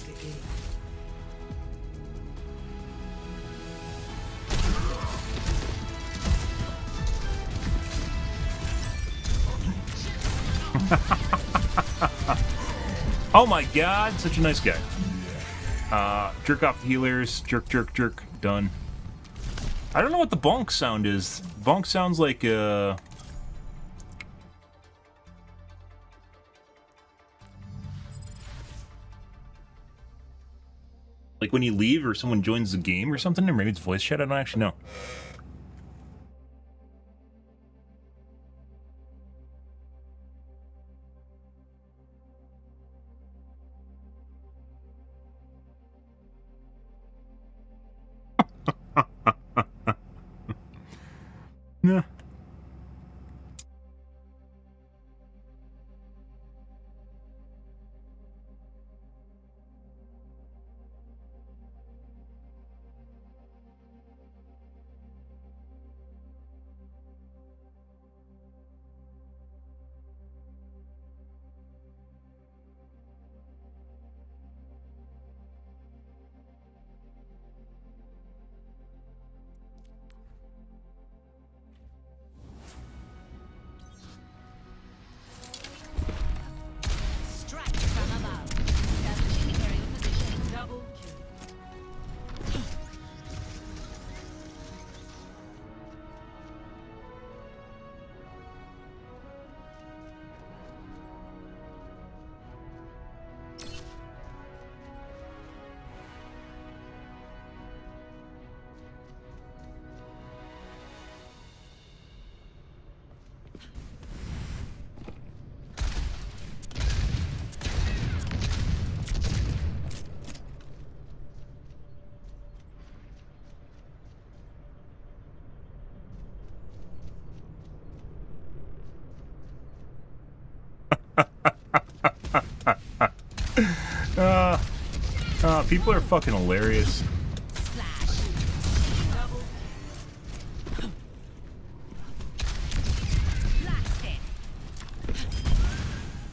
the game. Oh my god, such a nice guy. Jerk off the healers. Jerk, jerk, jerk. Done. I don't know what the bonk sound is. Bonk sounds like, like when you leave or someone joins the game or something, or maybe it's voice chat, I don't actually know. Yeah. People are fucking hilarious.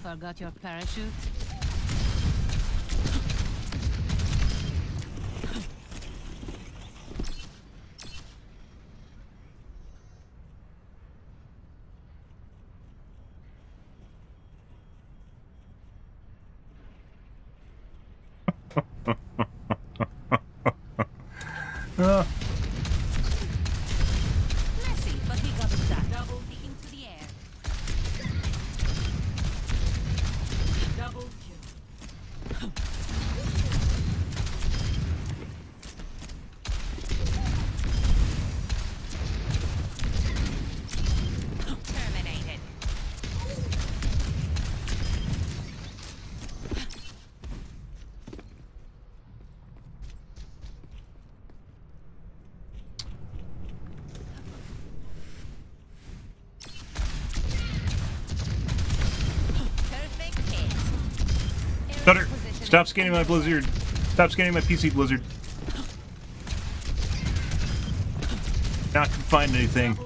Forgot your parachute? Messy, but we got it done. Double into the air. Double kill. Terminated. Perfect hit. Stutter! Stop scanning my Blizzard. Stop scanning my PC Blizzard. Not gonna find anything.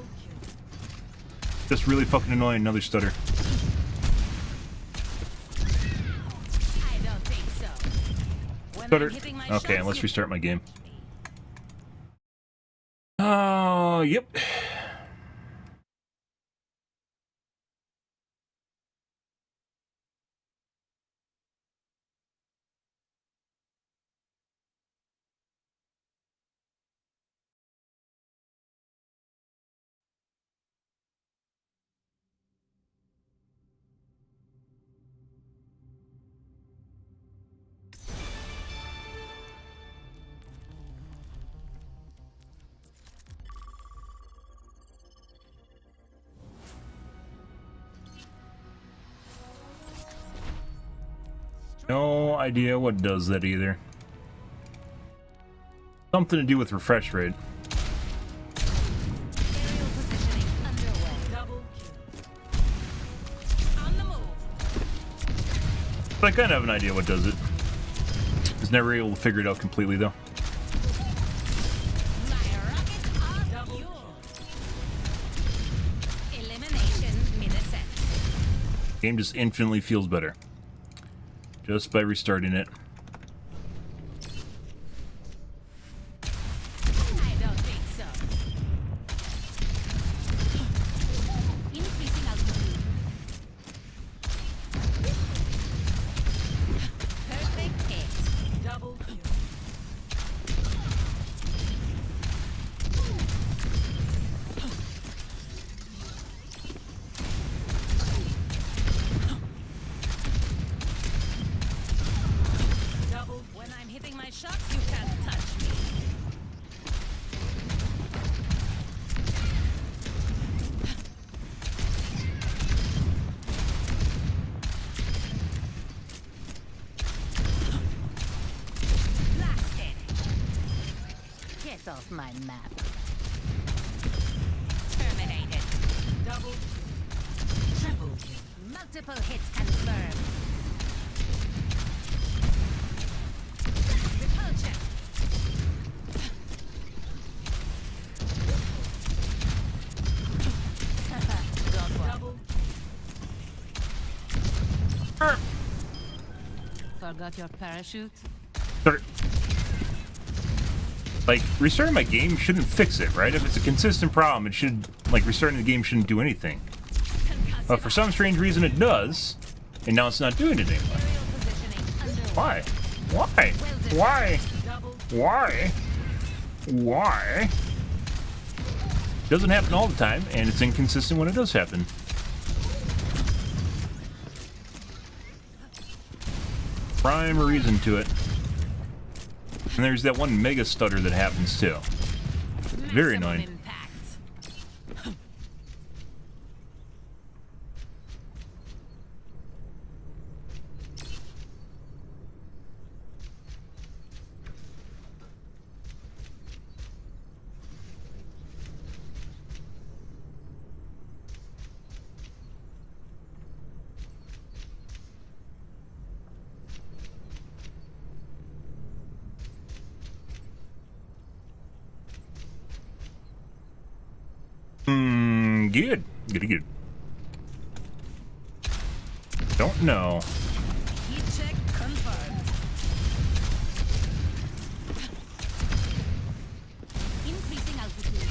Just really fucking annoying. Another stutter. I don't think so. When Stutter. I'm hitting my Okay, shots, let's you- restart my game. Oh, yep. No idea what does that either. Something to do with refresh rate. Aerial positioning underway. Double kill. On the move. I kind of have an idea what does it. Was never able to figure it out completely though. My rockets are double kill. Elimination minute. Game just infinitely feels better. Just by restarting it. I don't think so. Increasing altitude. Perfect hit. Double kill. Double. When I'm hitting my shots, you can't touch me. Blasted. Get off my map. Terminated. Double kill. Triple kill. Multiple hits confirmed. Repulsion. Don't worry. Forgot your parachute? Start. Like, restarting my game shouldn't fix it, right? If it's a consistent problem, it should, like, restarting the game shouldn't do anything. But for some strange reason it does, and now it's not doing it anymore. Aerial positioning underway. Why? Why? Why? Double Why? Why? Doesn't happen all the time, and it's inconsistent when it does happen. Prime reason to it. And there's that one mega stutter that happens too. Very maximum annoying. impact. Good. Good. Don't know. Heat check confirmed. Increasing altitude.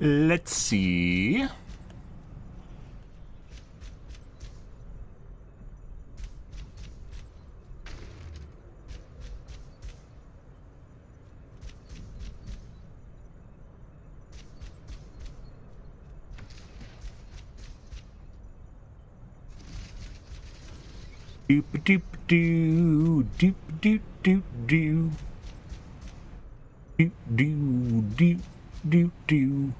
Let's see. Doop doop doo doop doop doop doo doop doo doop doop doo.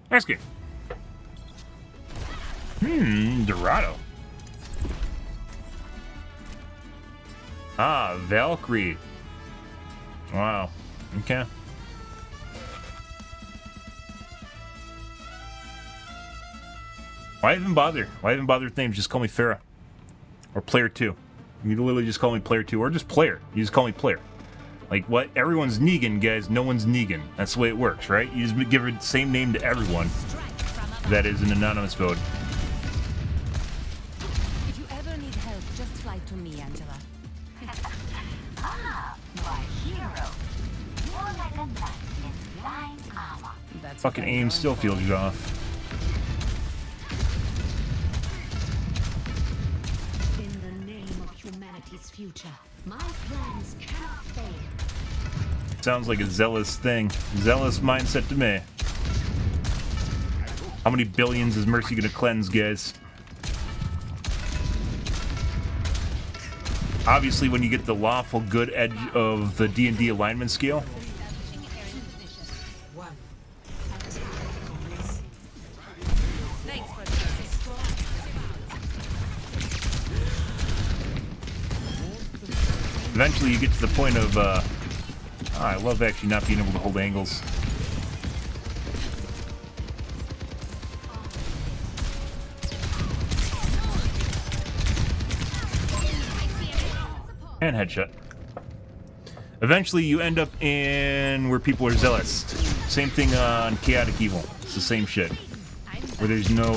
That's good. Dorado. Ah, Valkyrie. Wow. Okay. Why even bother? Why even bother with names? Just call me Farah. Or Player 2. You can literally just call me Player 2. Or just Player. You just call me Player. Like, what? Everyone's Negan, guys. No one's Negan. That's the way it works, right? You just give the same name to everyone that is an anonymous mode. If you ever need help, just fly to me, Angela. Ah, my hero. More like a knight in flying armor. That's Fucking aim still feels you off. In the name of humanity's future, my plans cannot fail. Sounds like a zealous thing. Zealous mindset to me. How many billions is Mercy gonna cleanse, guys? Obviously, when you get the lawful good edge of the D&D alignment scale. Eventually, you get to the point of, I love actually not being able to hold angles. And headshot. Eventually, you end up in where people are zealous. Same thing on Chaotic Evil. It's the same shit. Where there's no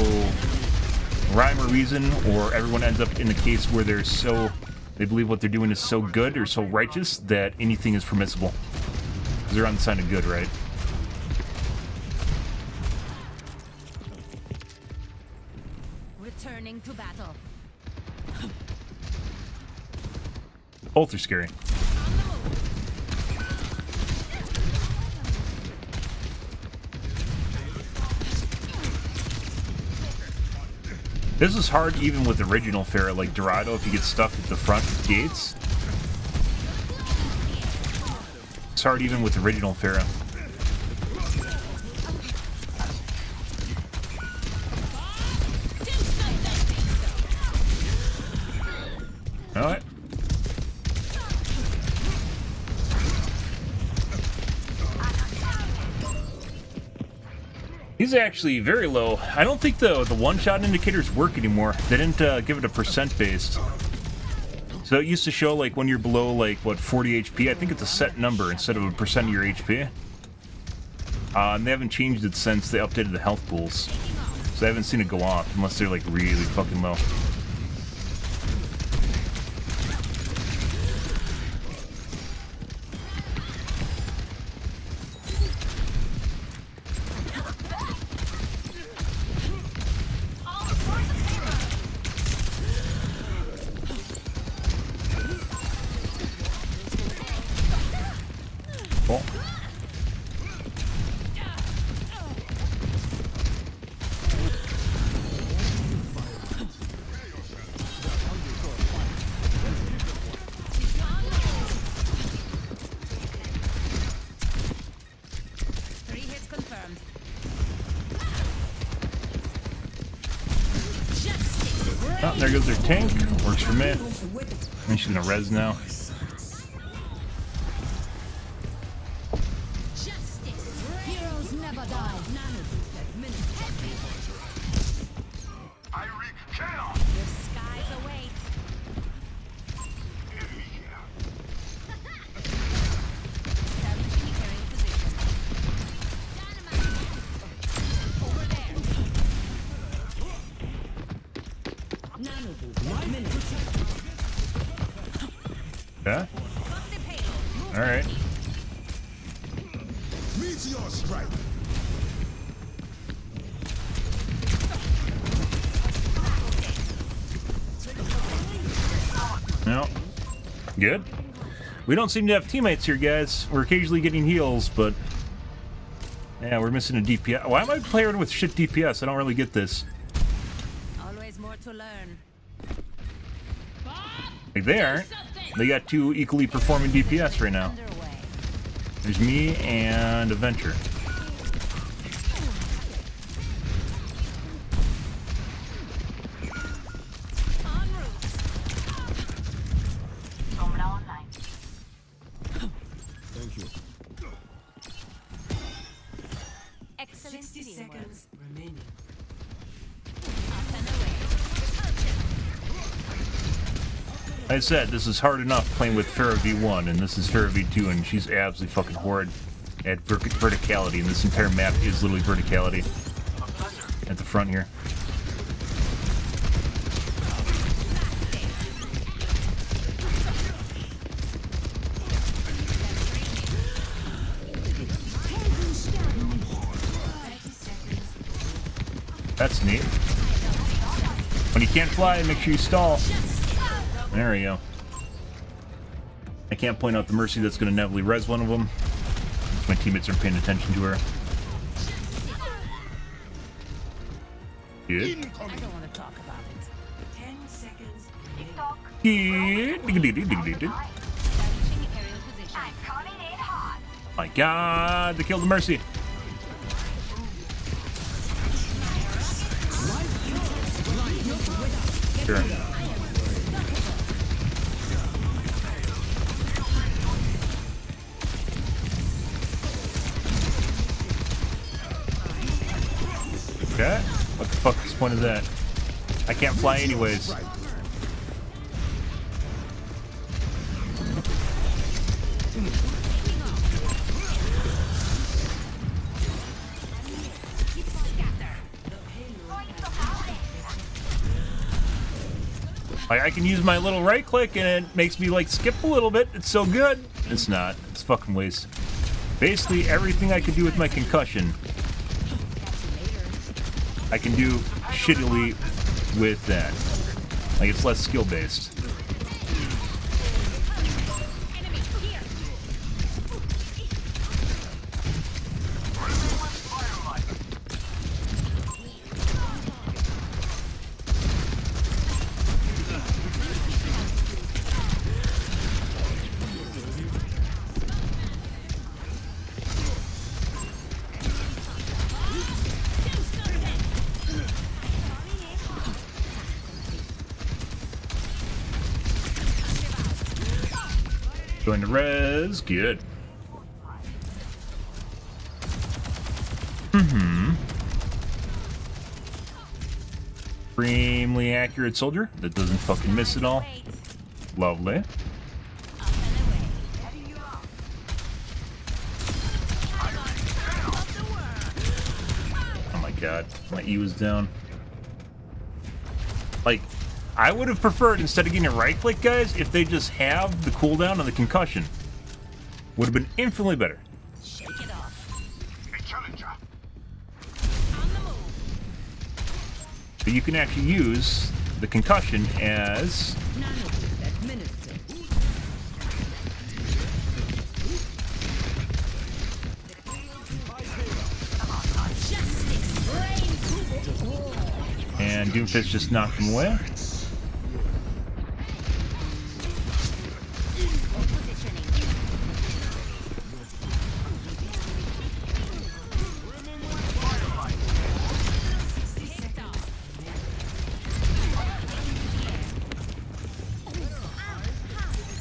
rhyme or reason, or everyone ends up in a case where they're so... They believe what they're doing is so good or so righteous that anything is permissible. Because they're on the side of good, right? Returning to battle. Both are scary. This is hard even with original Farah, like Dorado, if you get stuck at the front gates. It's hard even with original Farah. Alright. He's actually very low. I don't think the one-shot indicators work anymore. They didn't give it a percent based. So it used to show like when you're below like what 40 HP. I think it's a set number instead of a percent of your HP. And they haven't changed it since they updated the health pools. So I haven't seen it go off unless they're like really fucking low. Cool. Oh, there goes their tank. Works for me. I think she's gonna res now. Heroes never die. I wreak chaos. Your skies await. Establishing the carrying position. Dynamite. Over there. Yeah? Alright. Meteor strike. No. Good. We don't seem to have teammates here, guys. We're occasionally getting heals, but... yeah, we're missing a DPS. Why am I playing with shit DPS? I don't really get this. Always more to learn. Like, they aren't. They got two equally performing DPS right now. There's me and Adventure. Thank you. Excellent 60 teamwork. seconds remaining. Up and away. Like I said, this is hard enough playing with Farah V1, and this is Farah V2, and she's absolutely fucking horrid at verticality, and this entire map is literally verticality at the front here. That's neat. When you can't fly, make sure you stall. There we go. I can't point out the Mercy that's going to inevitably res one of them. My teammates aren't paying attention to her. Good. I don't want to talk about it. 10 seconds Good. Establishing the aerial position. My God, they killed the Mercy. Sure. Okay. What the fuck is the point of that? I can't fly anyways. Like, I can use my little right click and it makes me like skip a little bit. It's so good. It's not. It's fucking waste. Basically everything I can do with my concussion, I can do shittily with that. Like, it's less skill based. Going to res, good. Extremely accurate soldier that doesn't fucking miss it all. Lovely. Oh my God, my E was down. Like, I would have preferred, instead of getting a right click, guys, if they just have the cooldown on the concussion. Would have been infinitely better. Shake it off. A challenger. On the move. But you can actually use the concussion as... Administered. And Doomfist just knocked him away.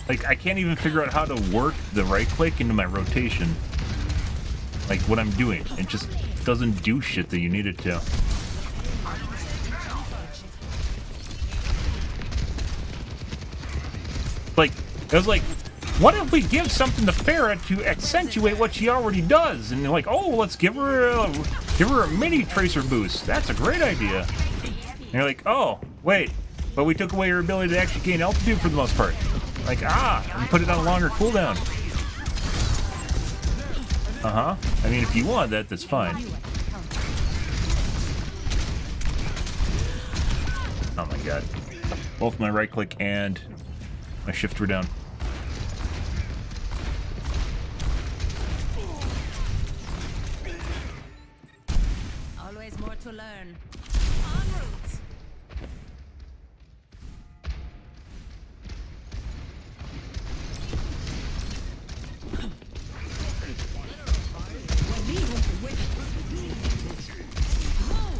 Like, I can't even figure out how to work the right click into my rotation. Like, what I'm doing. It just doesn't do shit that you need it to. Like, it was like, what if we give something to Farah to accentuate what she already does? And they're like, oh, let's give her a mini tracer boost. That's a great idea. And you're like, oh, wait, but we took away her ability to actually gain altitude for the most part. Like, and put it on a longer cooldown. I mean, if you want that, that's fine. Oh my god. Both my right click and my shift were down. Always more to learn. En route.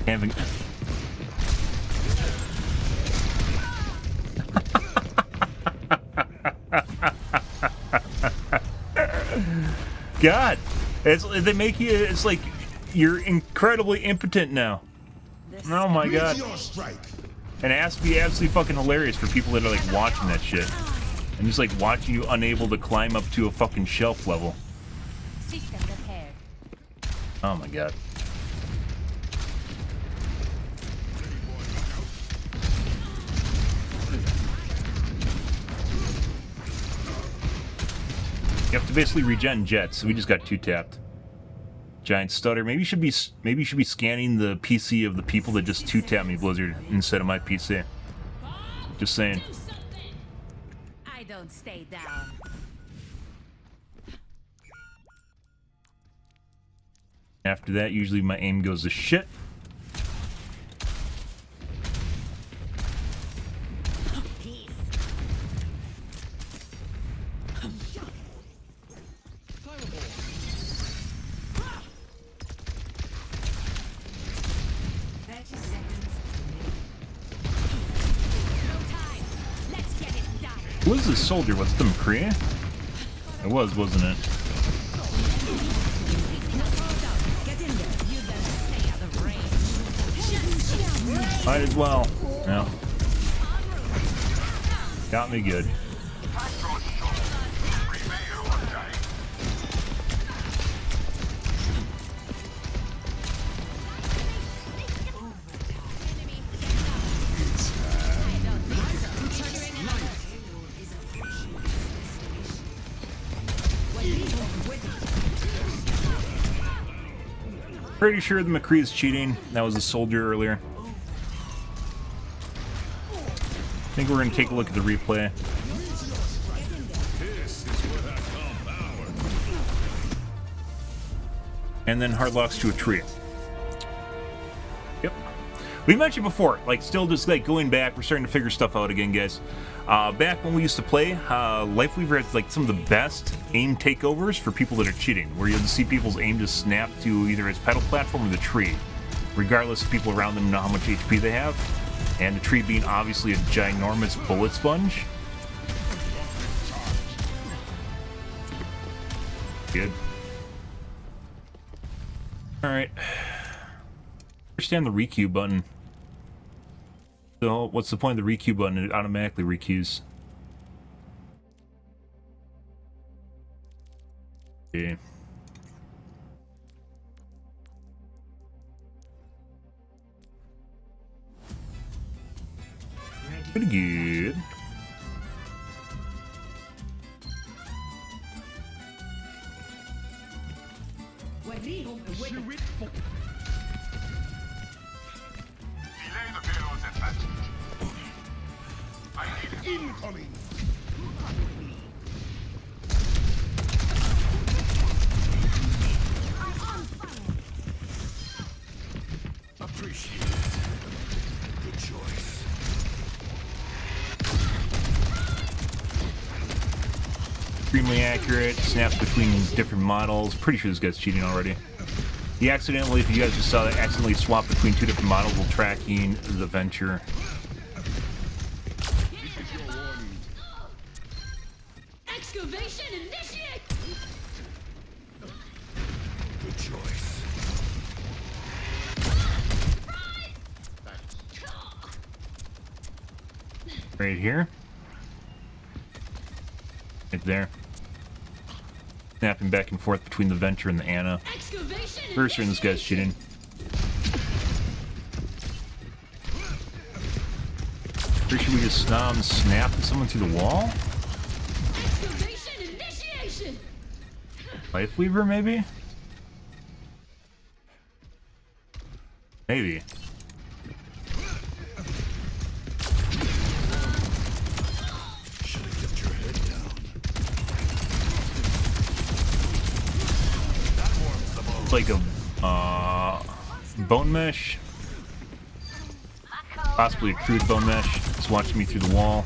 Having... God, they make you. It's like you're incredibly impotent now. Oh my god! And it has to be absolutely fucking hilarious for people that are like watching that shit, and just like watching you unable to climb up to a fucking shelf level. System repaired. Oh my god. You have to basically regen jets, so we just got 2-tapped. Giant stutter. Maybe you should be scanning the PC of the people that just 2-tap me, Blizzard, instead of my PC. Just saying. I don't stay down. After that, usually my aim goes to shit. Who is this soldier? Was it the McCree? It was, wasn't it? Might as well. Yeah. Got me good. Pretty sure the McCree is cheating. That was a soldier earlier. I think we're going to take a look at the replay. And then hard locks to a tree. Yep. We mentioned before, like, still just, like, going back, we're starting to figure stuff out again, guys. Back when we used to play, Lifeweaver had, like, some of the best aim takeovers for people that are cheating, where you'll see people's aim just snap to either its pedal platform or the tree, regardless of people around them know how much HP they have, and the tree being obviously a ginormous bullet sponge. Good. Alright. Understand the requeue button. So, what's the point of the requeue button? It automatically requeues. Okay. Pretty good. Delay the payload's advantage. I need incoming. Appreciate it. Good choice. Extremely accurate. Snaps between different models. Pretty sure this guy's cheating already. He accidentally, if you guys just saw that, accidentally swapped between two different models while tracking the Venture. Excavation initiate! Good choice. Right here. Right there. Snapping back and forth between the Venture and the Anna. Cursor and this guy's shooting. Pretty sure we just snap someone through the wall? Life Weaver, maybe? Maybe. It's like a bone mesh, possibly a crude bone mesh. It's watching me through the wall.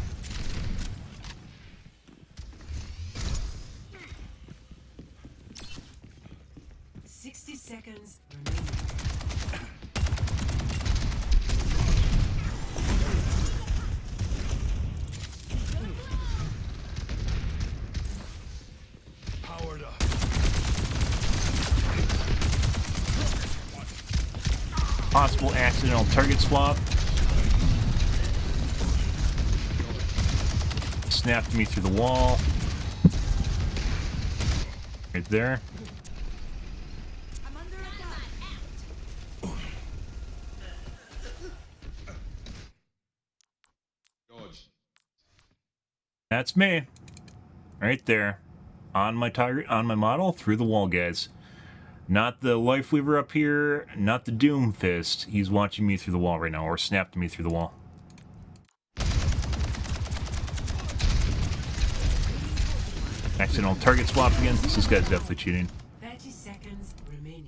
Seconds. Powered up. Possible accidental target swap. Snapped me through the wall. Right there. That's me. Right there. On my target, on my model, through the wall, guys. Not the Life Weaver up here, not the Doom Fist. He's watching me through the wall right now, or snapped me through the wall. Accidental target swap again. This guy's definitely cheating. 30 seconds remaining.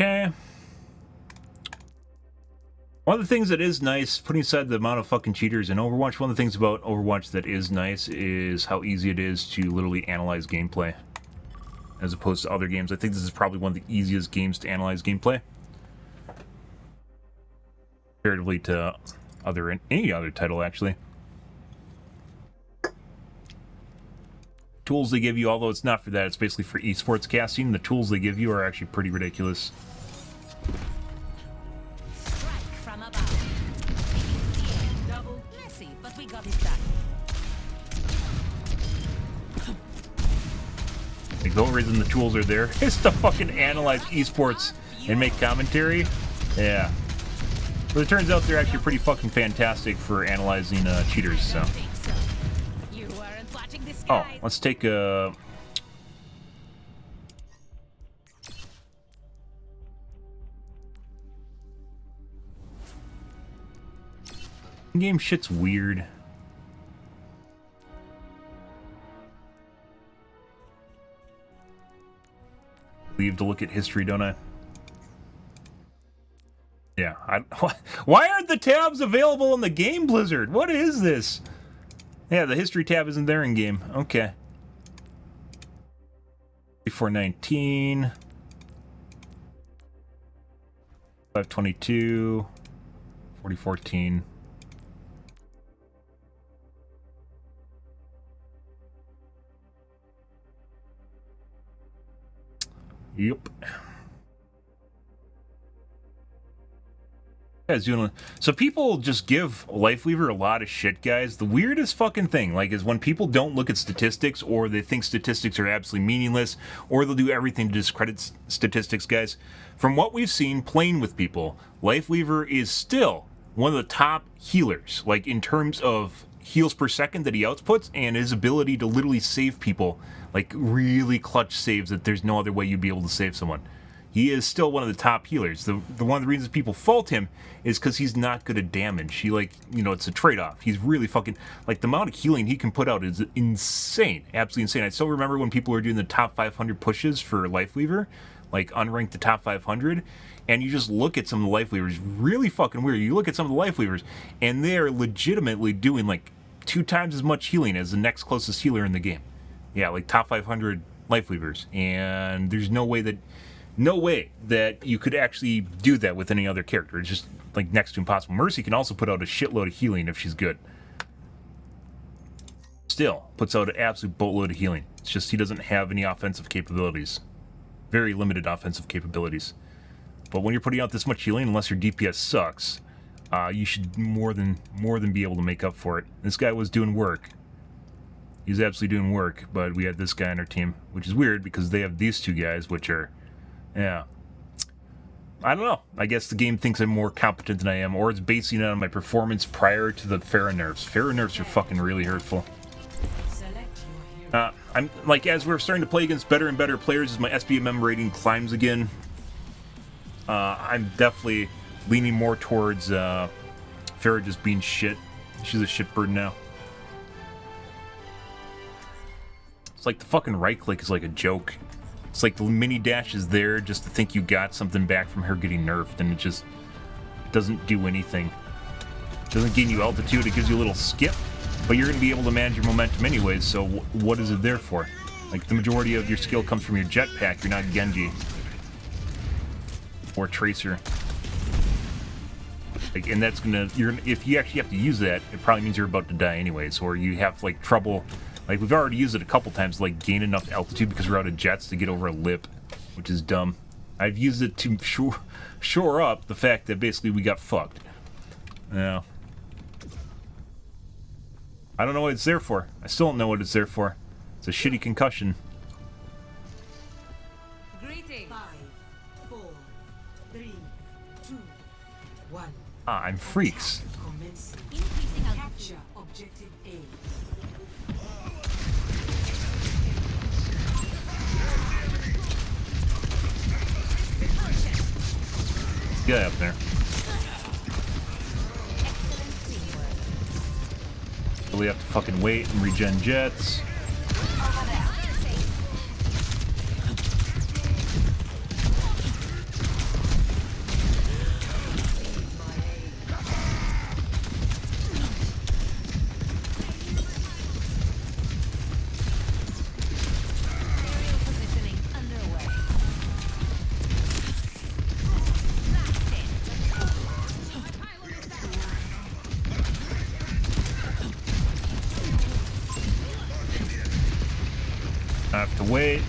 Okay. One of the things that is nice, putting aside the amount of fucking cheaters in Overwatch, one of the things about Overwatch that is nice is how easy it is to literally analyze gameplay. As opposed to other games. I think this is probably one of the easiest games to analyze gameplay. Comparatively to any other title, actually. Tools they give you, although it's not for that, it's basically for esports casting, the tools they give you are actually pretty ridiculous. Like, the only reason the tools are there is to fucking analyze esports and make commentary. Yeah. But it turns out they're actually pretty fucking fantastic for analyzing cheaters, so. Oh, let's take a... Game shit's weird. Leave to look at history, don't I? Why aren't the tabs available in the game, Blizzard? What is this? Yeah, the history tab isn't there in game. Okay. 419. 522. 4014. Yep. Guys doing so people just give Lifeweaver a lot of shit, guys. The weirdest fucking thing, like, is when people don't look at statistics, or they think statistics are absolutely meaningless, or they'll do everything to discredit statistics, guys. From what we've seen playing with people, Lifeweaver is still one of the top healers, like in terms of heals per second that he outputs, and his ability to literally save people, like really clutch saves that there's no other way you'd be able to save someone. He is still one of the top healers. The one of the reasons people fault him is because he's not good at damage. He, like, you know, it's a trade-off. He's really fucking, like, the amount of healing he can put out is insane. Absolutely insane. I still remember when people were doing the top 500 pushes for Lifeweaver, like, unranked the top 500, and you just look at some of the Lifeweavers, really fucking weird. You look at some of the Lifeweavers, and they're legitimately doing, like, 2 times as much healing as the next closest healer in the game. Yeah, like, top 500 Lifeweavers. And there's no way that you could actually do that with any other character. It's just, like, next to impossible. Mercy can also put out a shitload of healing if she's good. Still, puts out an absolute boatload of healing. It's just he doesn't have any offensive capabilities. Very limited offensive capabilities. But when you're putting out this much healing, unless your DPS sucks, you should more than be able to make up for it. This guy was doing work. He was absolutely doing work, but we had this guy on our team, which is weird because they have these 2 guys, which are... Yeah. I don't know. I guess the game thinks I'm more competent than I am, or it's basing it on my performance prior to the Pharah nerfs. Pharah nerfs are fucking really hurtful. I'm, like, as we're starting to play against better and better players, as my SBMM rating climbs again, I'm definitely leaning more towards Pharah just being shit. She's a shitbird now. It's like the fucking right click is like a joke. It's like the mini dash is there just to think you got something back from her getting nerfed, and it just doesn't do anything. It doesn't gain you altitude, it gives you a little skip, but you're going to be able to manage your momentum anyways, so what is it there for? Like, the majority of your skill comes from your jetpack, you're not Genji. Or Tracer. Like, and that's gonna, if you actually have to use that, it probably means you're about to die anyways, or you have, like, trouble. Like, we've already used it a couple times, like, gain enough altitude because we're out of jets to get over a lip, which is dumb. I've used it to shore up the fact that basically we got fucked. Yeah. I don't know what it's there for. I still don't know what it's there for. It's a shitty concussion. Greetings. 5, 4, 3, 2, 1. Ah, I'm freaks. Capture objective A. Get up there. We have to fucking wait and regen jets. I have to wait.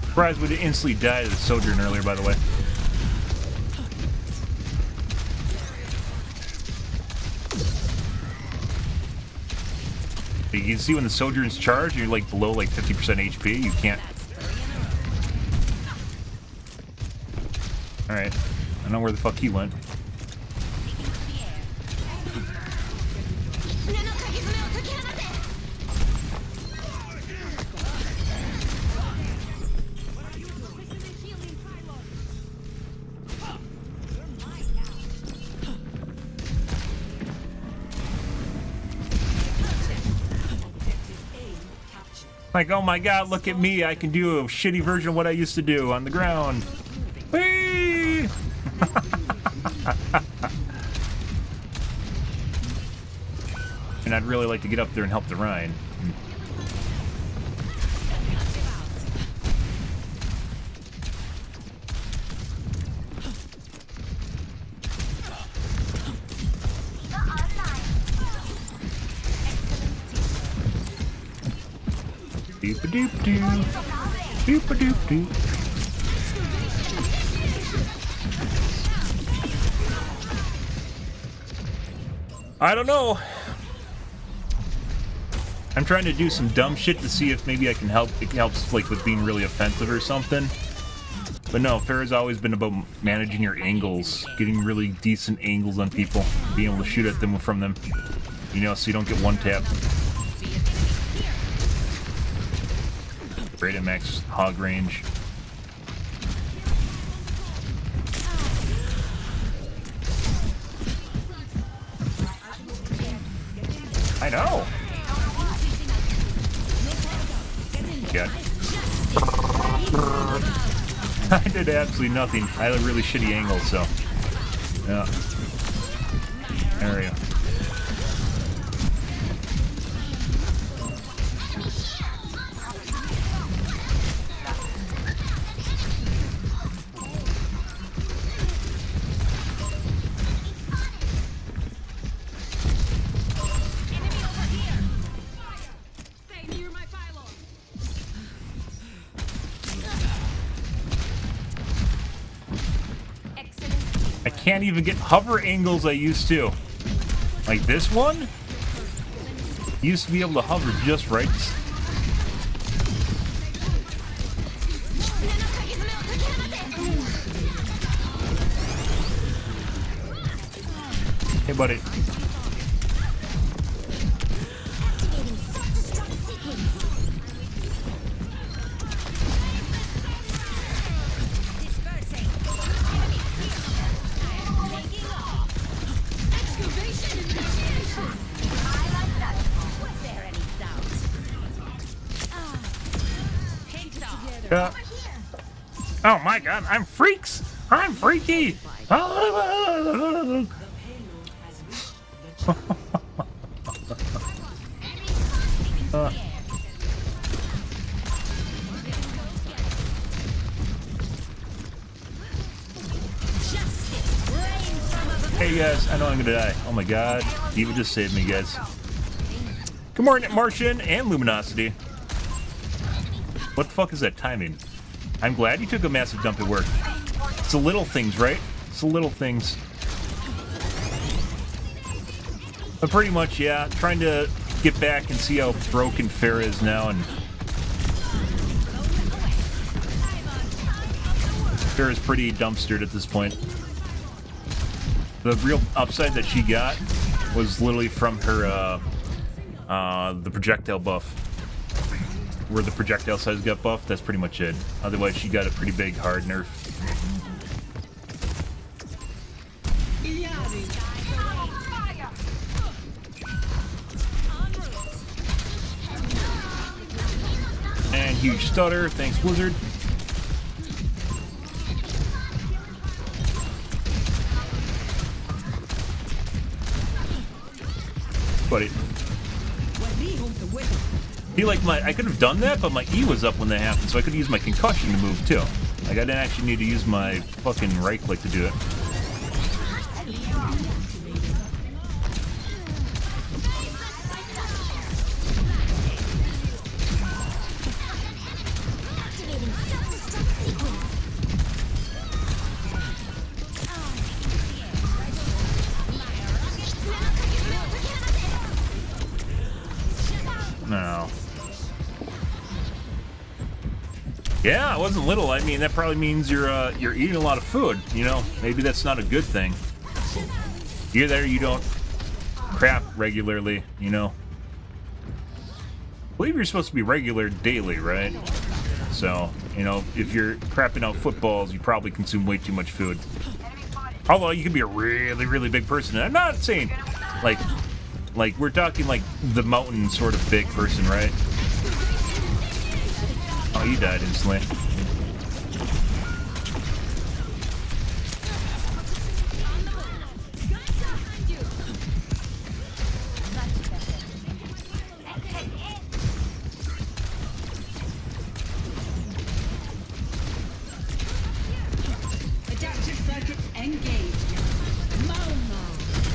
Surprised we didn't instantly die to the Sojourn earlier, by the way. You can see when the Sojourn's charged, you're like below like 50% HP. You can't. Alright. I know where the fuck he went. Like, oh my god, look at me. I can do a shitty version of what I used to do on the ground. Whee! And I'd really like to get up there and help the Rhine. Doop-a-doop-doo. Doop-a-doop-doo. I don't know. I'm trying to do some dumb shit to see if maybe I can help. It helps, like, with being really offensive or something. But no, Fair's always been about managing your angles, getting really decent angles on people, being able to shoot at them from them, you know, so you don't get one tap. Great at max hog range. I know. God. I did absolutely nothing. I had a really shitty angle, so yeah. There we go. Can't even get hover angles I used to. Like this one? Used to be able to hover just right. Hey, buddy. Oh my god, I'm freaks! I'm freaky! Hey guys, I know I'm gonna die. Oh my god, Diva just saved me, guys. Good morning, Martian and Luminosity. What the fuck is that timing? I'm glad you took a massive dump at work. It's the little things, right? It's the little things. But pretty much, yeah, trying to get back and see how broken Fair is now, and Fair is pretty dumpstered at this point. The real upside that she got was literally from her, the projectile buff. Where the projectile size got buffed, that's pretty much it. Otherwise, she got a pretty big hard nerf. And huge stutter, thanks Blizzard. Buddy. I could have done that, but my E was up when that happened, so I could use my concussion to move too. Like, I didn't actually need to use my fucking right click to do it. No. Yeah, it wasn't little. I mean, that probably means you're eating a lot of food. You know, maybe that's not a good thing. You're there, you don't crap regularly. You know, I believe you're supposed to be regular daily, right? So, you know, if you're crapping out footballs, you probably consume way too much food. Although you can be a really, really big person. And I'm not saying like we're talking like the mountain sort of big person, right? he died instantly.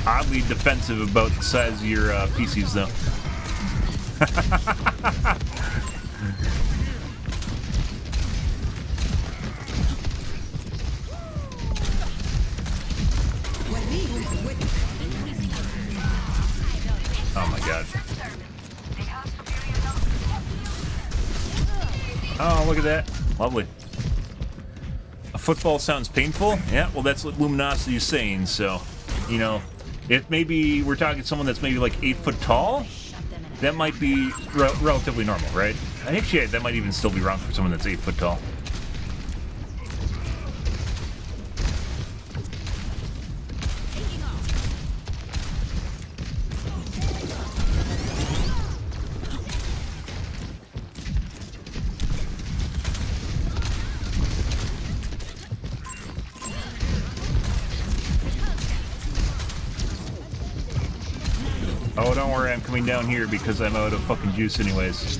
Oddly defensive about the size of your PCs, though. Oh my god. Oh, look at that. Lovely. A football sounds painful? Yeah, well, that's what Luminosity is saying, so, you know, if maybe we're talking someone that's maybe like 8 foot tall, that might be relatively normal, right? Actually, that might even still be wrong for someone that's 8 foot tall. Oh, don't worry, I'm coming down here because I'm out of fucking juice anyways.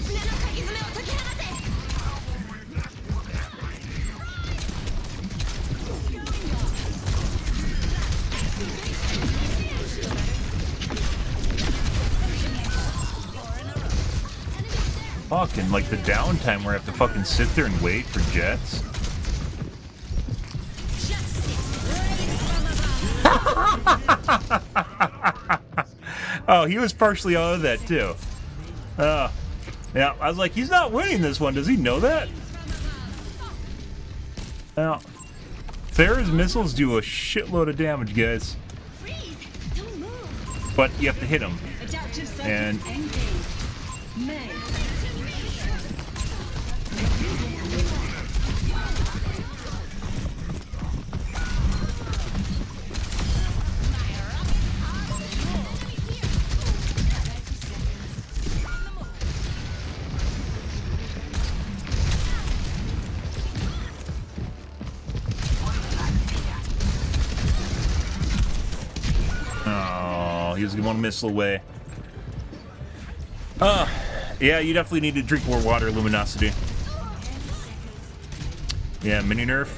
Fucking, like the downtime where I have to fucking sit there and wait for jets. Oh, he was partially out of that too. Yeah, I was like, he's not winning this one. Does he know that? Now, Thera's missiles do a shitload of damage, guys. But you have to hit them. And he was one missile away. Yeah, you definitely need to drink more water, Luminosity. Yeah, mini nerf.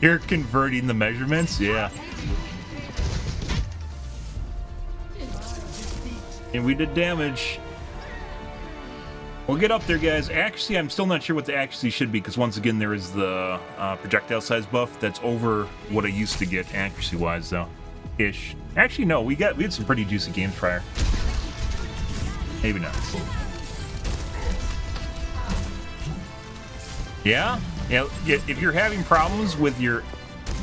You're converting the measurements, yeah. And we did damage. We'll get up there, guys. Actually, I'm still not sure what the accuracy should be, because once again, there is the projectile size buff that's over what I used to get accuracy-wise, though. Ish. Actually, no, we had some pretty juicy games prior. Maybe not. Yeah? Yeah, if you're having problems with your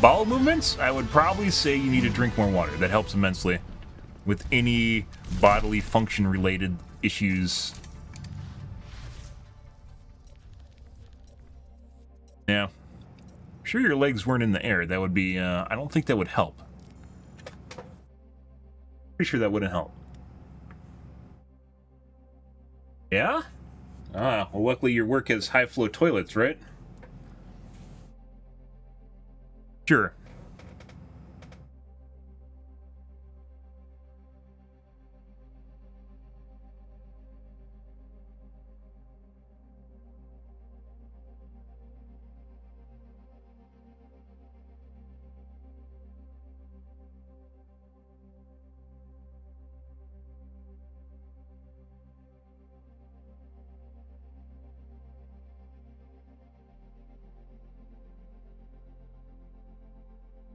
bowel movements, I would probably say you need to drink more water. That helps immensely with any bodily function-related issues. Yeah. I'm sure your legs weren't in the air. That would be, I don't think that would help. Pretty sure that wouldn't help. Yeah? Well, luckily your work has high-flow toilets, right? Sure.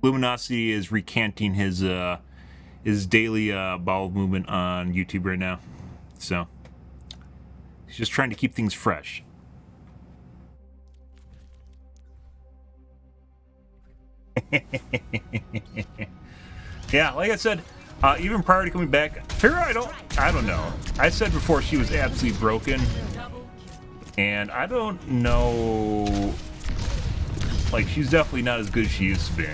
Luminosity is recanting his daily bowel movement on YouTube right now, so he's just trying to keep things fresh. Yeah, like I said, even prior to coming back, Farrah, I don't know. I said before she was absolutely broken, and I don't know. Like, she's definitely not as good as she used to be.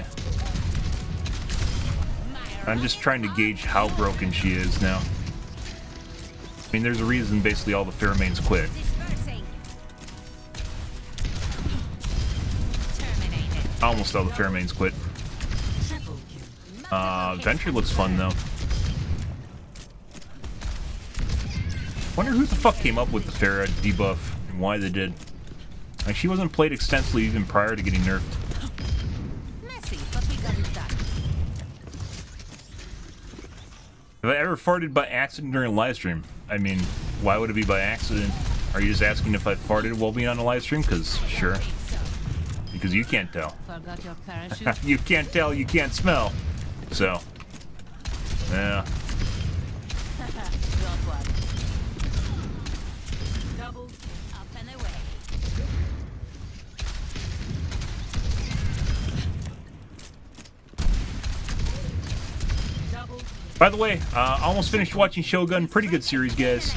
I'm just trying to gauge how broken she is now. mean, there's a reason basically all the pheromones quit. Almost all the pheromones quit. Venture looks fun though. Wonder who the fuck came up with the Pharah debuff and why they did. Like, she wasn't played extensively even prior to getting nerfed. Messy, but we got it done. Have I ever farted by accident during a live stream? I mean, why would it be by accident? Are you just asking if I farted while being on a live stream? Because, sure. Because you can't tell. Forgot your parachute? You can't tell, you can't smell. So, yeah. Got one. Double up and away. By the way, almost finished watching Shogun. Pretty good series, guys.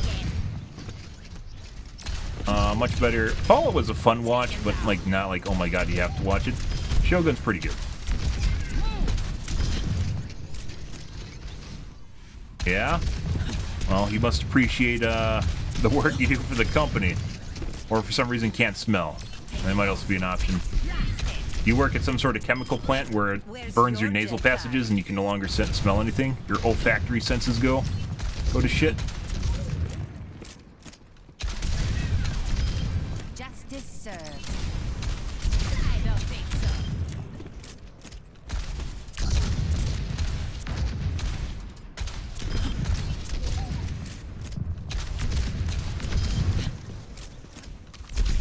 Much better. Fallout was a fun watch, but like not like, oh my god, you have to watch it. Shogun's pretty good. Yeah? Well, you must appreciate the work you do for the company. Or for some reason can't smell. That might also be an option. You work at some sort of chemical plant where it burns your nasal passages and you can no longer smell anything. Your olfactory senses go to shit. Justice served. I don't think so.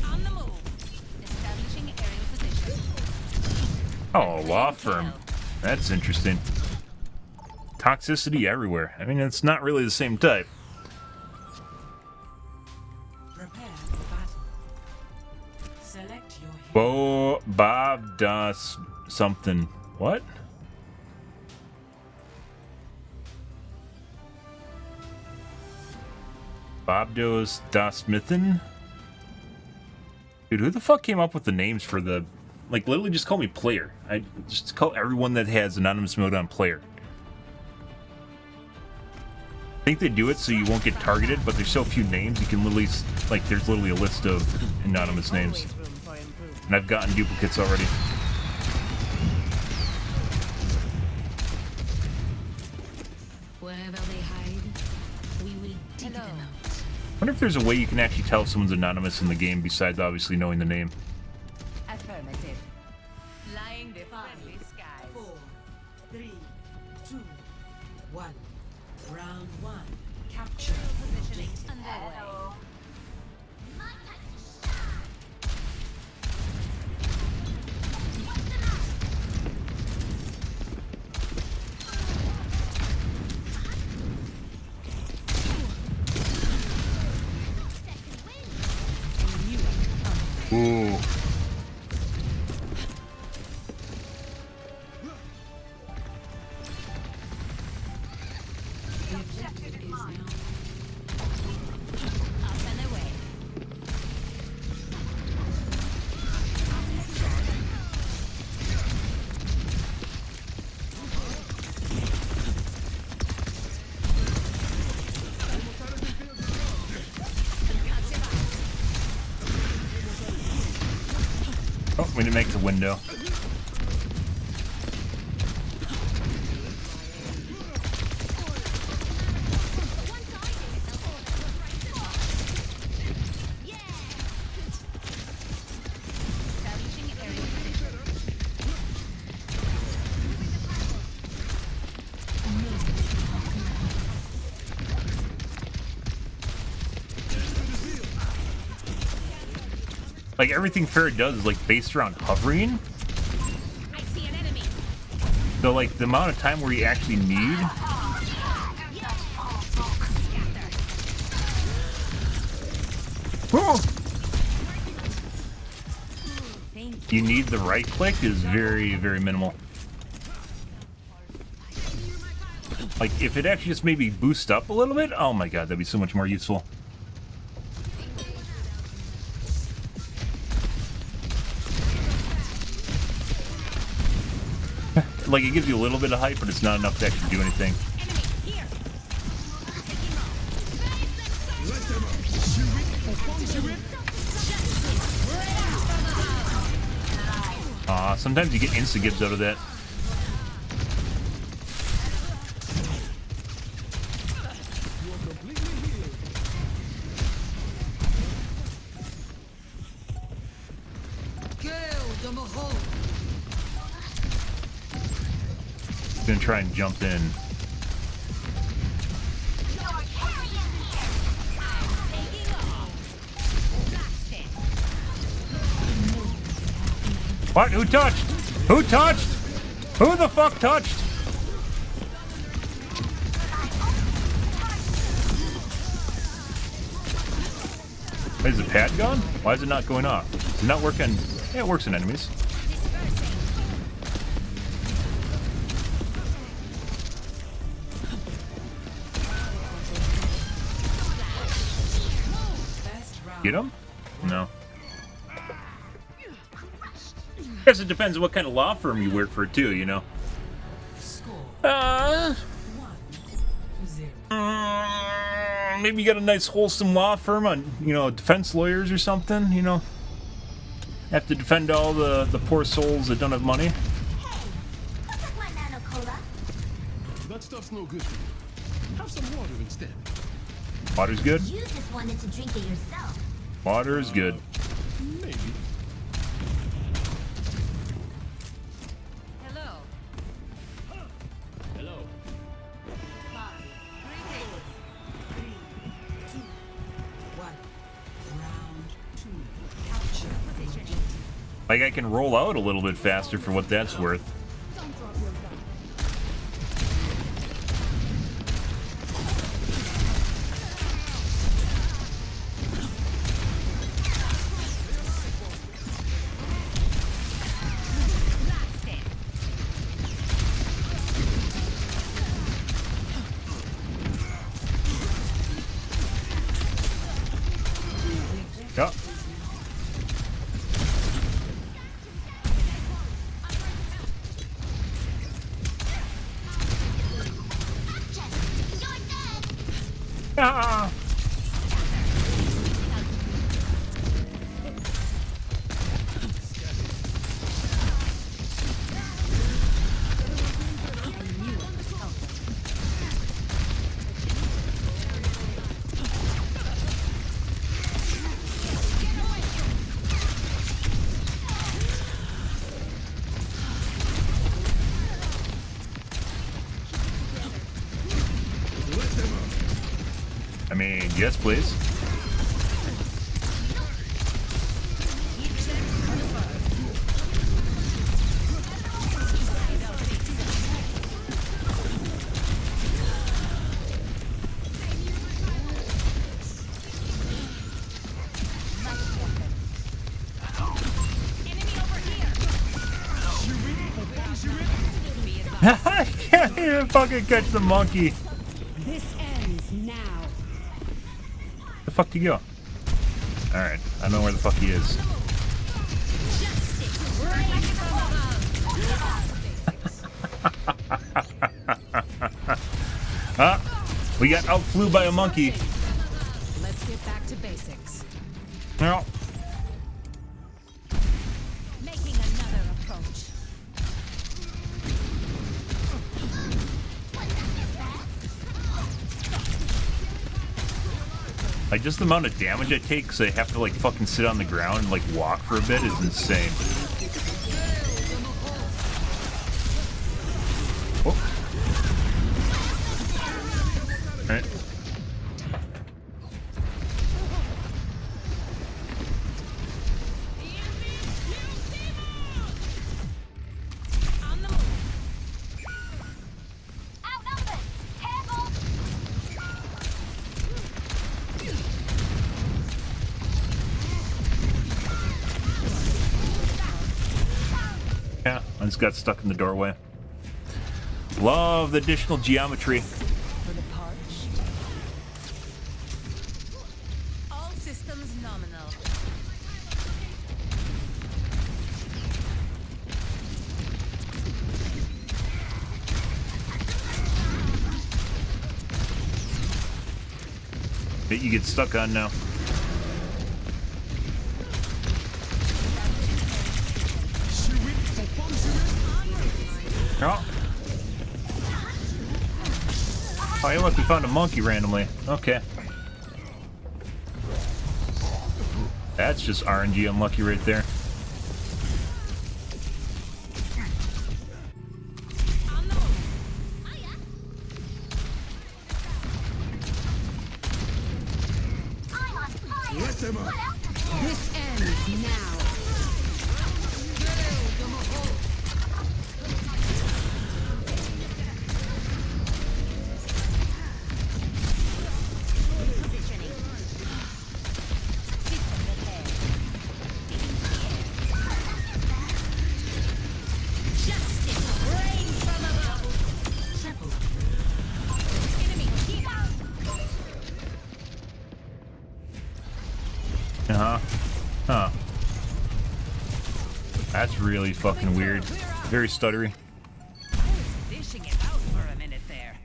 On the move. Establishing aerial position. Oh, law firm. That's interesting. Toxicity everywhere. I mean, it's not really the same type. Prepare for battle. Select your hero. Bob das something. What? Bobdos das Smithen? Dude, who the fuck came up with the names for the... Like, literally just call me player. I just call everyone that has anonymous mode on player. I think they do it so you won't get targeted, but there's so few names, you can literally... Like, there's literally a list of anonymous names. And I've gotten duplicates already. Wherever they hide, we will dig them out. I wonder if there's a way you can actually tell if someone's anonymous in the game besides obviously knowing the name. Affirmative. Flying the friendly skies. 4, 3, 2, 1. Round 1. Capture. Positioning underway. Ooh. The objective is now. Up and away. Oh, we didn't make the window. Establishing aerial position. Like, everything Farrah does is, like, based around hovering. I see an enemy. So, like, the amount of time where you actually need... Oh! You need the right click is very, very minimal. Like, if it actually just maybe boosts up a little bit, oh my god, that'd be so much more useful. Like, it gives you a little bit of hype, but it's not enough to actually do anything. Enemy here. Taking off. Sometimes you get insta-gibbs out of that. Gonna try and jump in. What? Who touched? Who touched? Who the fuck touched? Is the pad gone? Why is it not going off? Does it not work on... Yeah, it works in enemies. Get him? No. Guess it depends on what kind of law firm you work for too, you know. Maybe you got a nice wholesome law firm on, you know, defense lawyers or something, you know. Have to defend all the poor souls that don't have money. That stuff's no good for you. Have some water instead. Water's good? You just wanted to drink it yourself. Water is good. Maybe. Hello. Hello. 5, 4, 3, 2, 1. Round 2. Capture position. Like I can roll out a little bit faster for what that's worth. Yep. Ah. I mean, yes, please. I can't even fucking catch the monkey. This ends now. Where the fuck did he go? Alright, I don't know where the fuck he is. We got outflew by a monkey. Let's get back to basics. No. Making another approach. Like, just the amount of damage it takes, I have to, like, fucking sit on the ground and, like, walk for a bit is insane. Oh. Alright. Outnumbered! Careful! Yeah, I just got stuck in the doorway. Love the additional geometry. For the parch. All systems nominal. That you get stuck on now. Oh. Oh, hey, look, we found a monkey randomly. Okay. That's just RNG unlucky right there. Let them up. This ends now. Huh. That's really fucking weird. Very stuttery. Dishing it out for a minute there.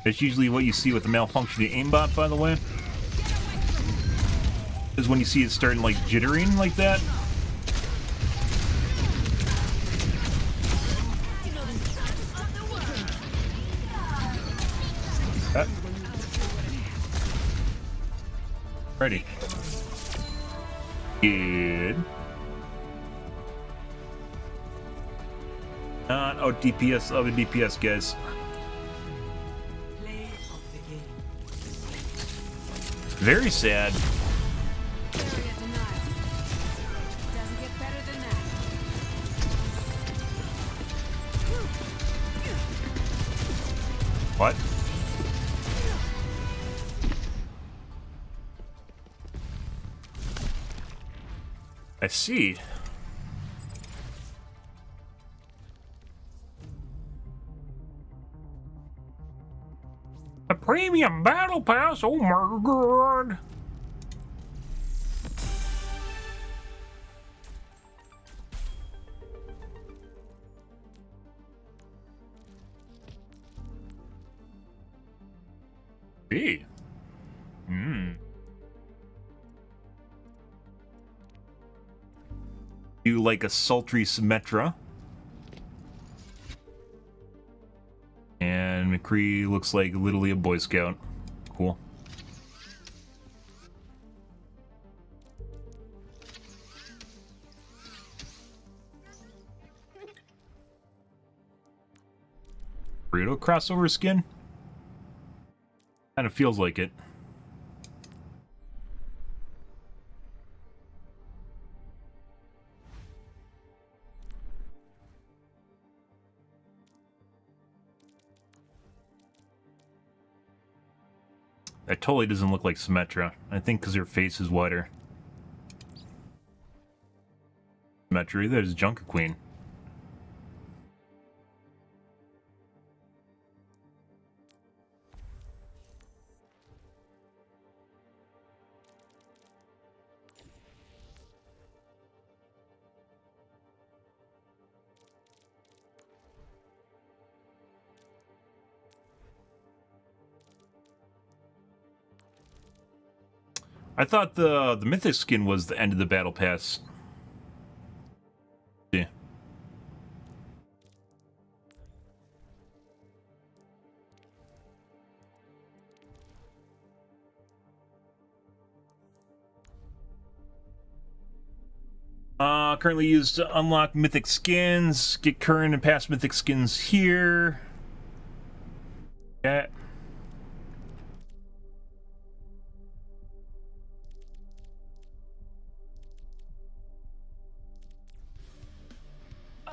That's usually what you see with the malfunctioning aimbot, by the way. Is when you see it starting like jittering like that. Ready. Good. Not out DPS of a DPS, guys. Play of the game. Very sad. Doesn't get better than that. What? I see. A premium battle pass? Oh my god. Hey. You like a sultry Symmetra. And McCree looks like literally a Boy Scout. Cool. Burrito crossover skin? Kind of feels like it. That totally doesn't look like Symmetra. I think because her face is wider. Symmetra, there's Junker Queen. I thought the mythic skin was the end of the battle pass. Yeah. Currently used to unlock mythic skins. Get current and past mythic skins here. Yeah.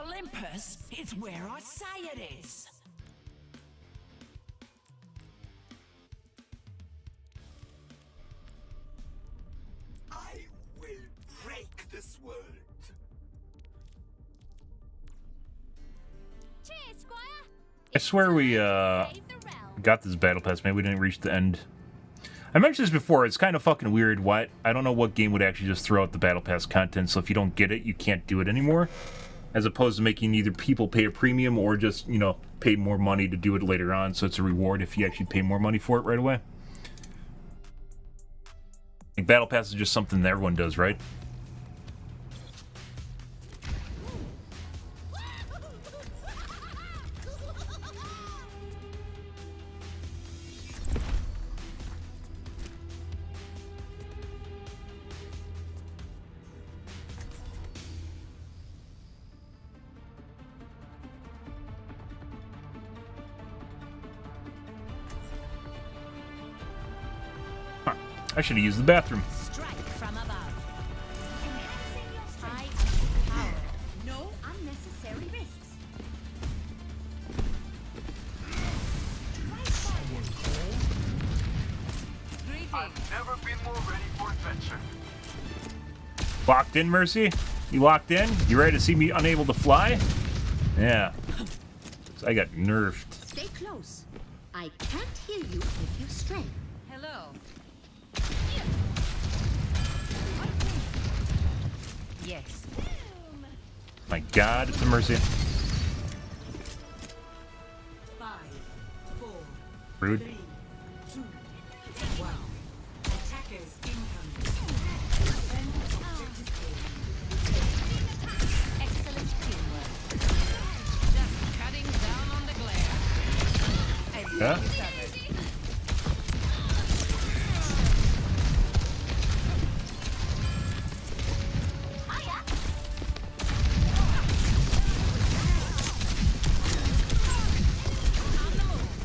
Olympus is where I say it is. I will break this world. Cheers, Squire. I swear we got this battle pass. Maybe we didn't reach the end. I mentioned this before. It's kind of fucking weird. I don't know what game would actually just throw out the battle pass content. So if you don't get it, you can't do it anymore. As opposed to making either people pay a premium or just, you know, pay more money to do it later on. So it's a reward if you actually pay more money for it right away. Like battle pass is just something that everyone does, right? I should have used the bathroom. Strike from above. Enhancing your strength. Power. No unnecessary risks. I've never been more ready for adventure. Locked in, Mercy? You locked in? You ready to see me unable to fly? Yeah. I got nerfed. Stay close. I can't hear you if you stray. Hello. Yes. My God, it's a Mercy. 5, 4, Rude. 3, 2, 1. Attackers incoming. Defend objective Excellent teamwork. Just cutting down on the glare. I've got Yeah. you covered.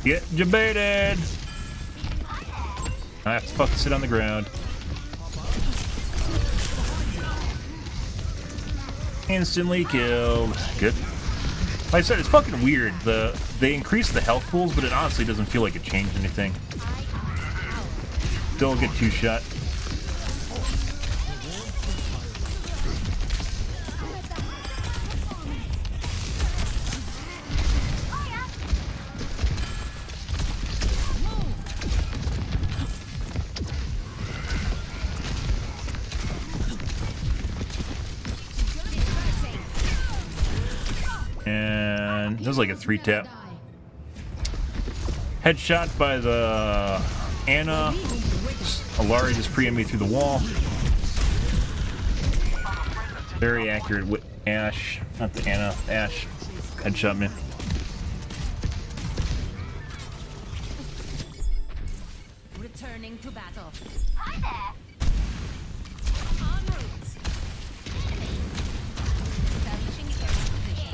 Get debated. I have to fucking sit on the ground. Instantly killed. Good. Like I said, it's fucking weird. They increase the health pools, but it honestly doesn't feel like it changed anything. Still get 2 shot. And this is like a 3-tap. Headshot by the Anna. Alari just pre-aimed me through the wall. Very accurate with Ash. Not the Anna, Ash. Headshot me. Returning to battle. Hi there. En route. Establishing air position.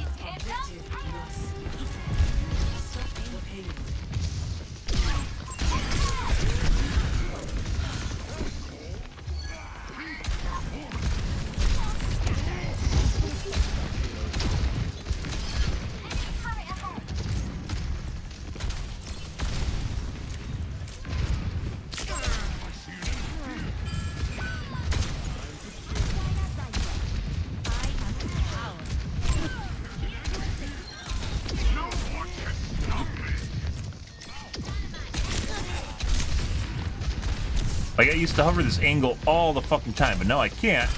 Like, I used to hover this angle all the fucking time, but now I can't.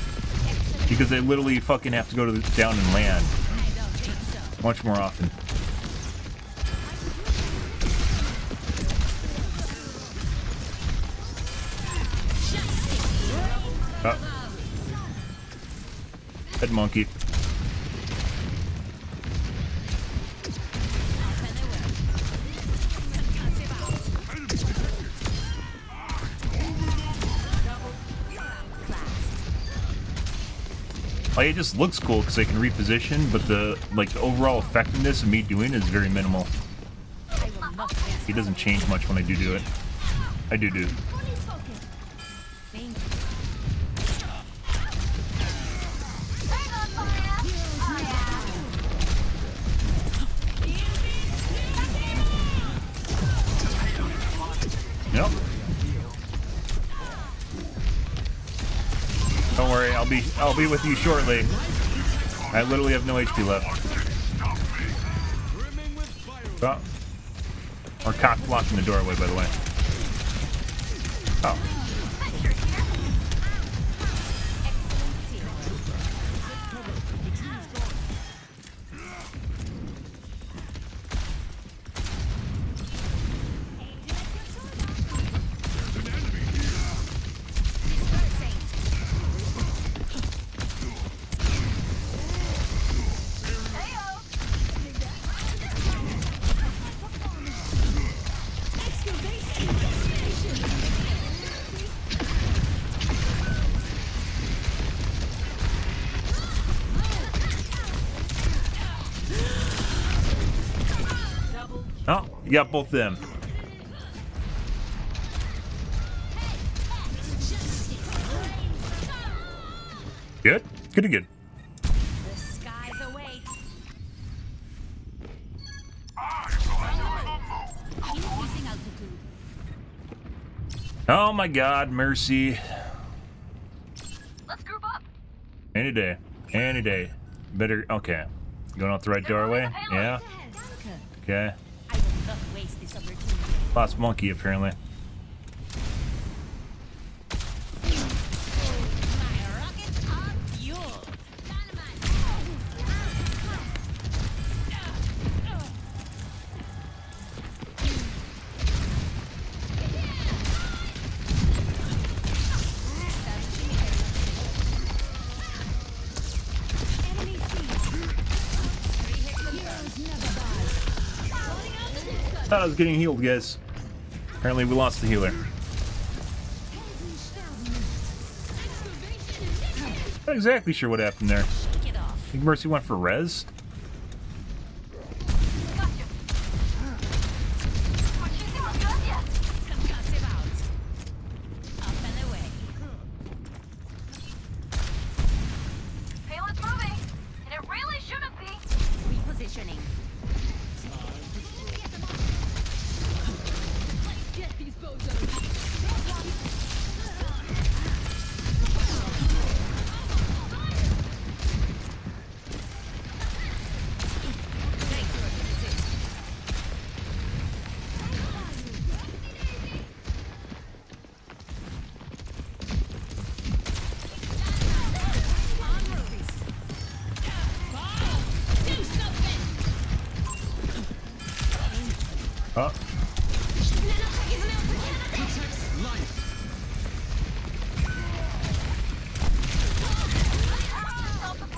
Because I literally fucking have to go to the down and land. Much more often. Oh. Head monkey. Like, it just looks cool because I can reposition, but the overall effectiveness of me doing it is very minimal. It doesn't change much when I do it. I do. Yep. Don't worry, I'll be with you shortly. I literally have no HP left. Oh. Or cock blocking the doorway, by the way. Oh. Oh, you got both them. Good? Good again. The skies await. Increasing altitude. Oh my god, mercy. Let's group up. Any day. Any day. Better, okay. Going out the right doorway? Yeah. Okay. I will not waste this opportunity. Last monkey, apparently. My rockets are fueled. Thought I was getting healed, guys. Apparently we lost the healer. Not exactly sure what happened there. I think Mercy went for res. Concussive out. Up and away. Payload's moving, and it really shouldn't be. Repositioning. Get these bozos. Oh.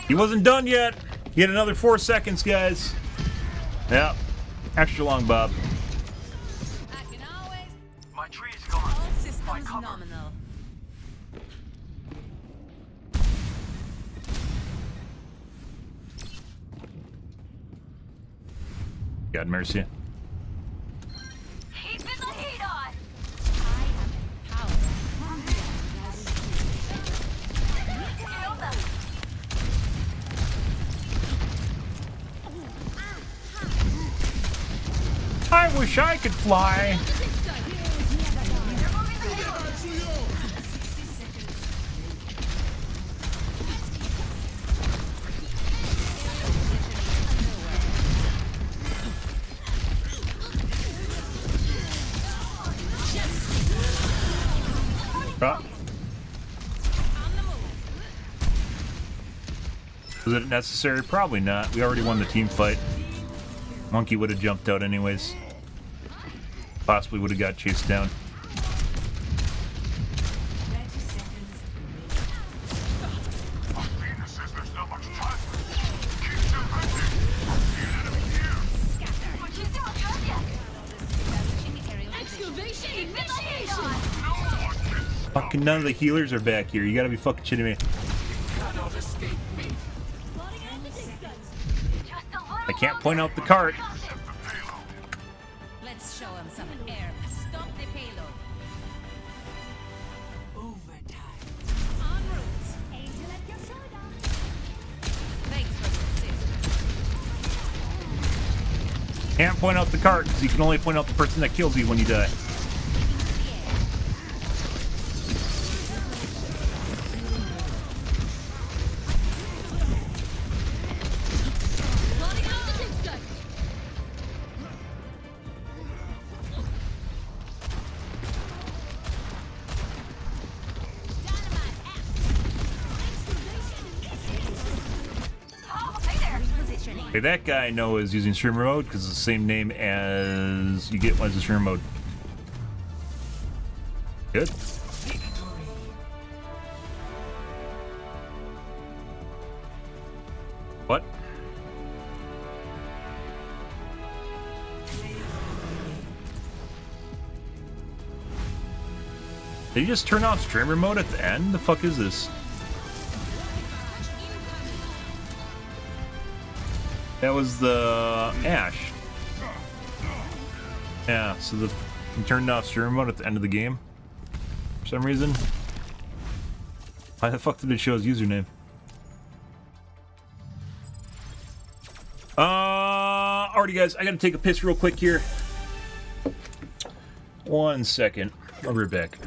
He wasn't done yet. He had another 4 seconds, guys. Yeah. Extra long, Bob. I can always. My tree is gone. All systems nominal. God mercy. Keeping the heat on. I have power. Kill them. I wish I could fly. Was it necessary? Probably not. We already won the team fight. Monkey would have jumped out anyways. Possibly would have got chased down. Fucking none of the healers are back here. You gotta be fucking shitting me. I can't point out the cart. Let's show him some air. Stop the payload. Overtime. En route. Angel at your shoulder. Thanks for the assist. Can't point out the cart because you can only point out the person that kills you when you die. Okay, that guy I know is using streamer mode because it's the same name as you get when it's streamer mode. Good. What? Did you just turn off streamer mode at the end? The fuck is this? That was the Ash. Yeah, so you turned off streamer mode at the end of the game for some reason. Why the fuck did it show his username? Alrighty, guys, I gotta take a piss real quick here. 1 second. I'll be right back.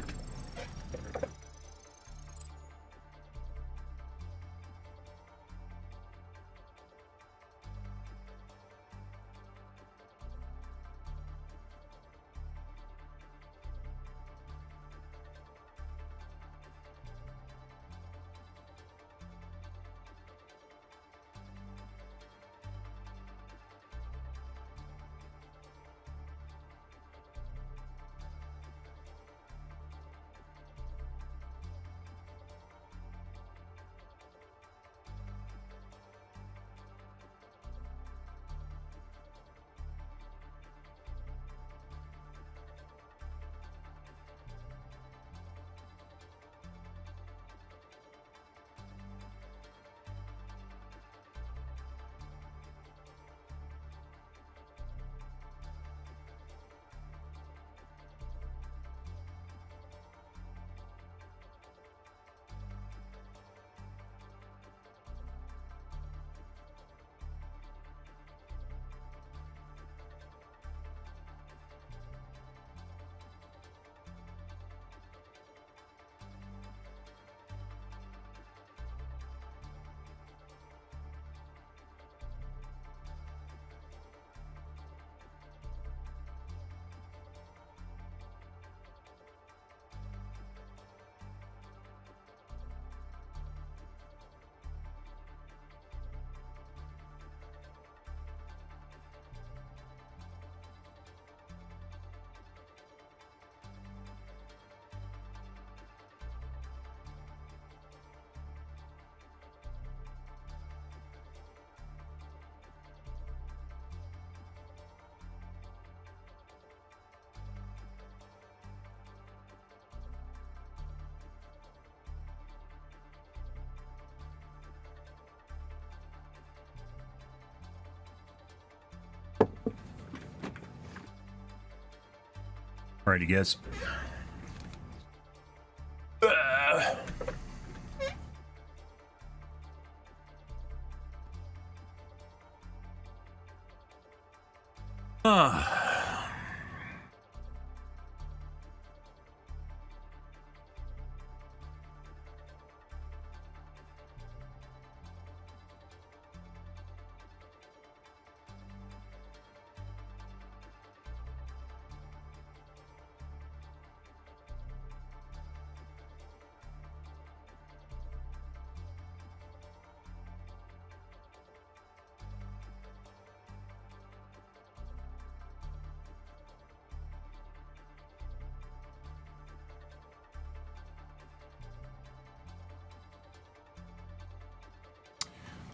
Alrighty, guys.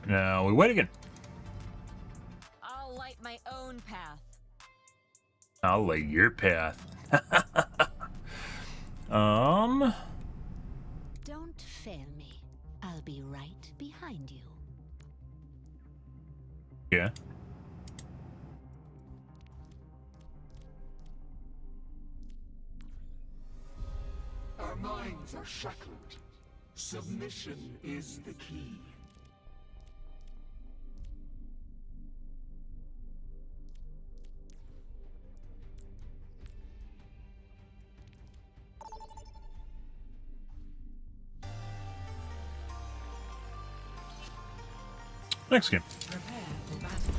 Now we wait again. I'll light my own path. I'll light your path. Don't fail me. I'll be right behind you. Yeah. Our minds are shackled. Submission is the key. Next game. Prepare for battle.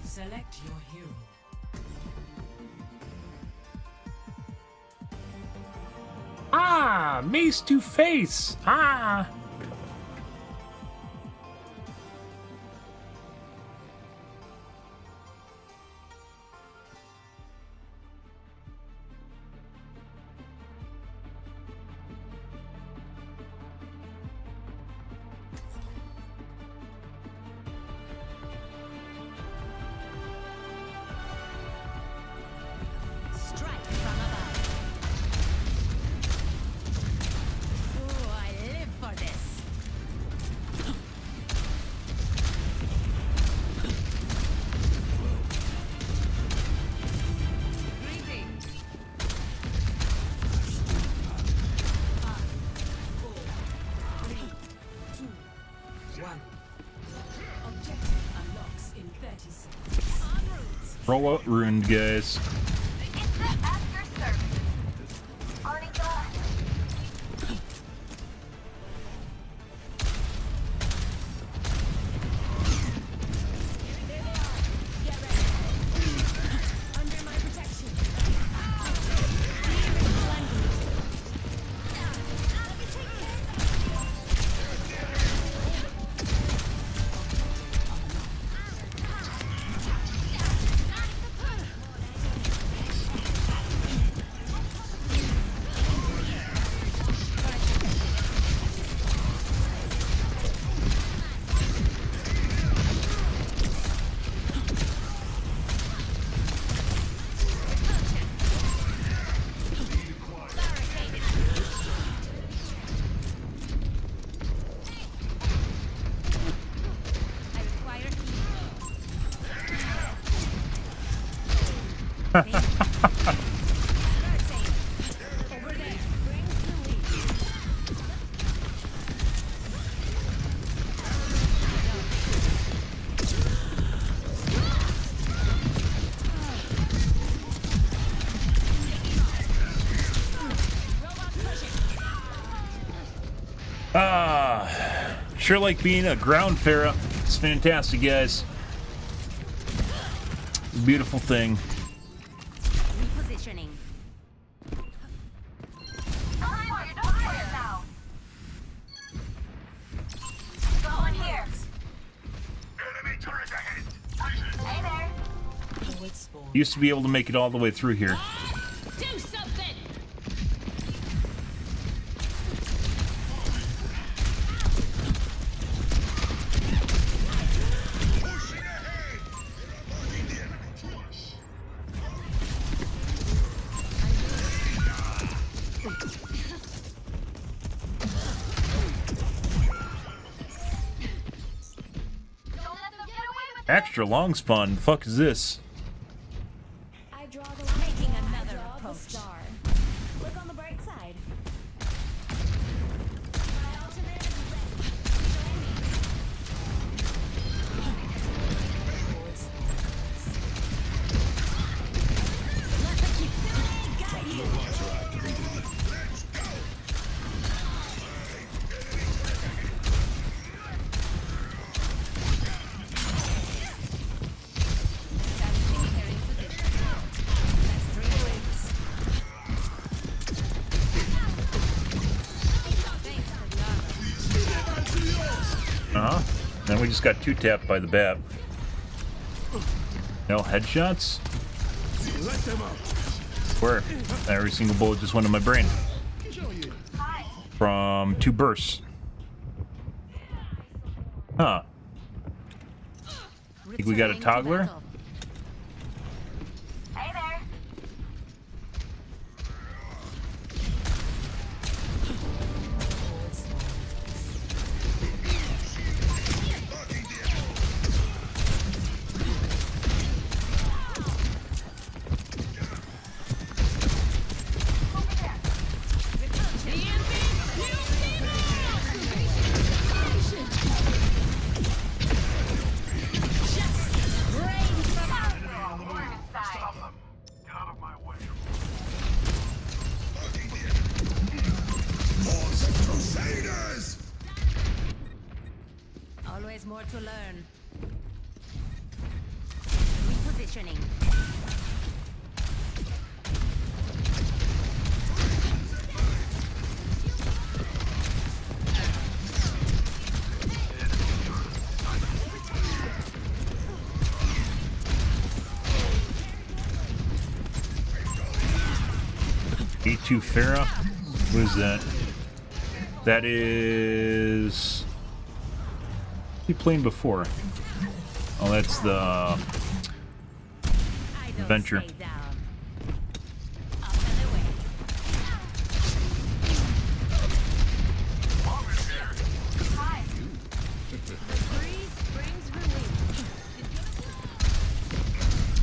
Select your hero. Ah, mace to face. Ah. Strike from above. Ooh, I live for this. rollout ruined, guys. It's the after service. Already done. Under my protection. Sure like being a ground Pharaoh. It's fantastic, guys. Beautiful thing. Repositioning. Now. Go in here. Enemy turret ahead. Hey there. Used to be able to make it all the way through here. Do something. Extra long spawn. The fuck is this? I draw the line. Making another approach. Star. Look on the bright side. My ultimate is ready. Let the Kitsune guide you. Then we just got two tapped by the bat. No headshots? Where? Every single bullet just went in my brain. From 2 bursts. Huh. Think we got a toggler? Hey there. Always more to learn. Repositioning. E2 Pharaoh? What is that? That is... What he playing before? Oh, that's the... Venture.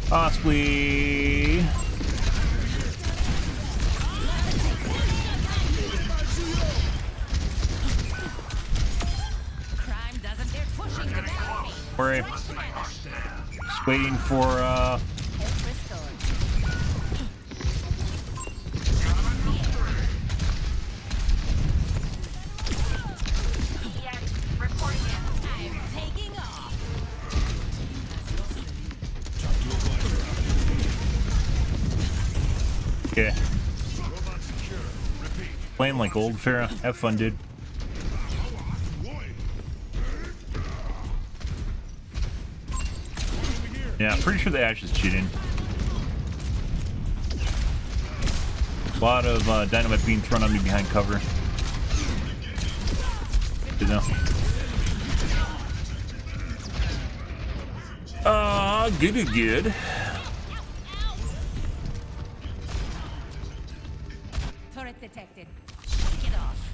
Possibly... Crime doesn't dare pushing the boundary. Worry. Just waiting for Okay. Playing like old Farrah. Have fun, dude. Yeah, I'm pretty sure the Ashe is cheating. A lot of dynamite being thrown on me behind cover. You know. Good. Turret detected. Get off.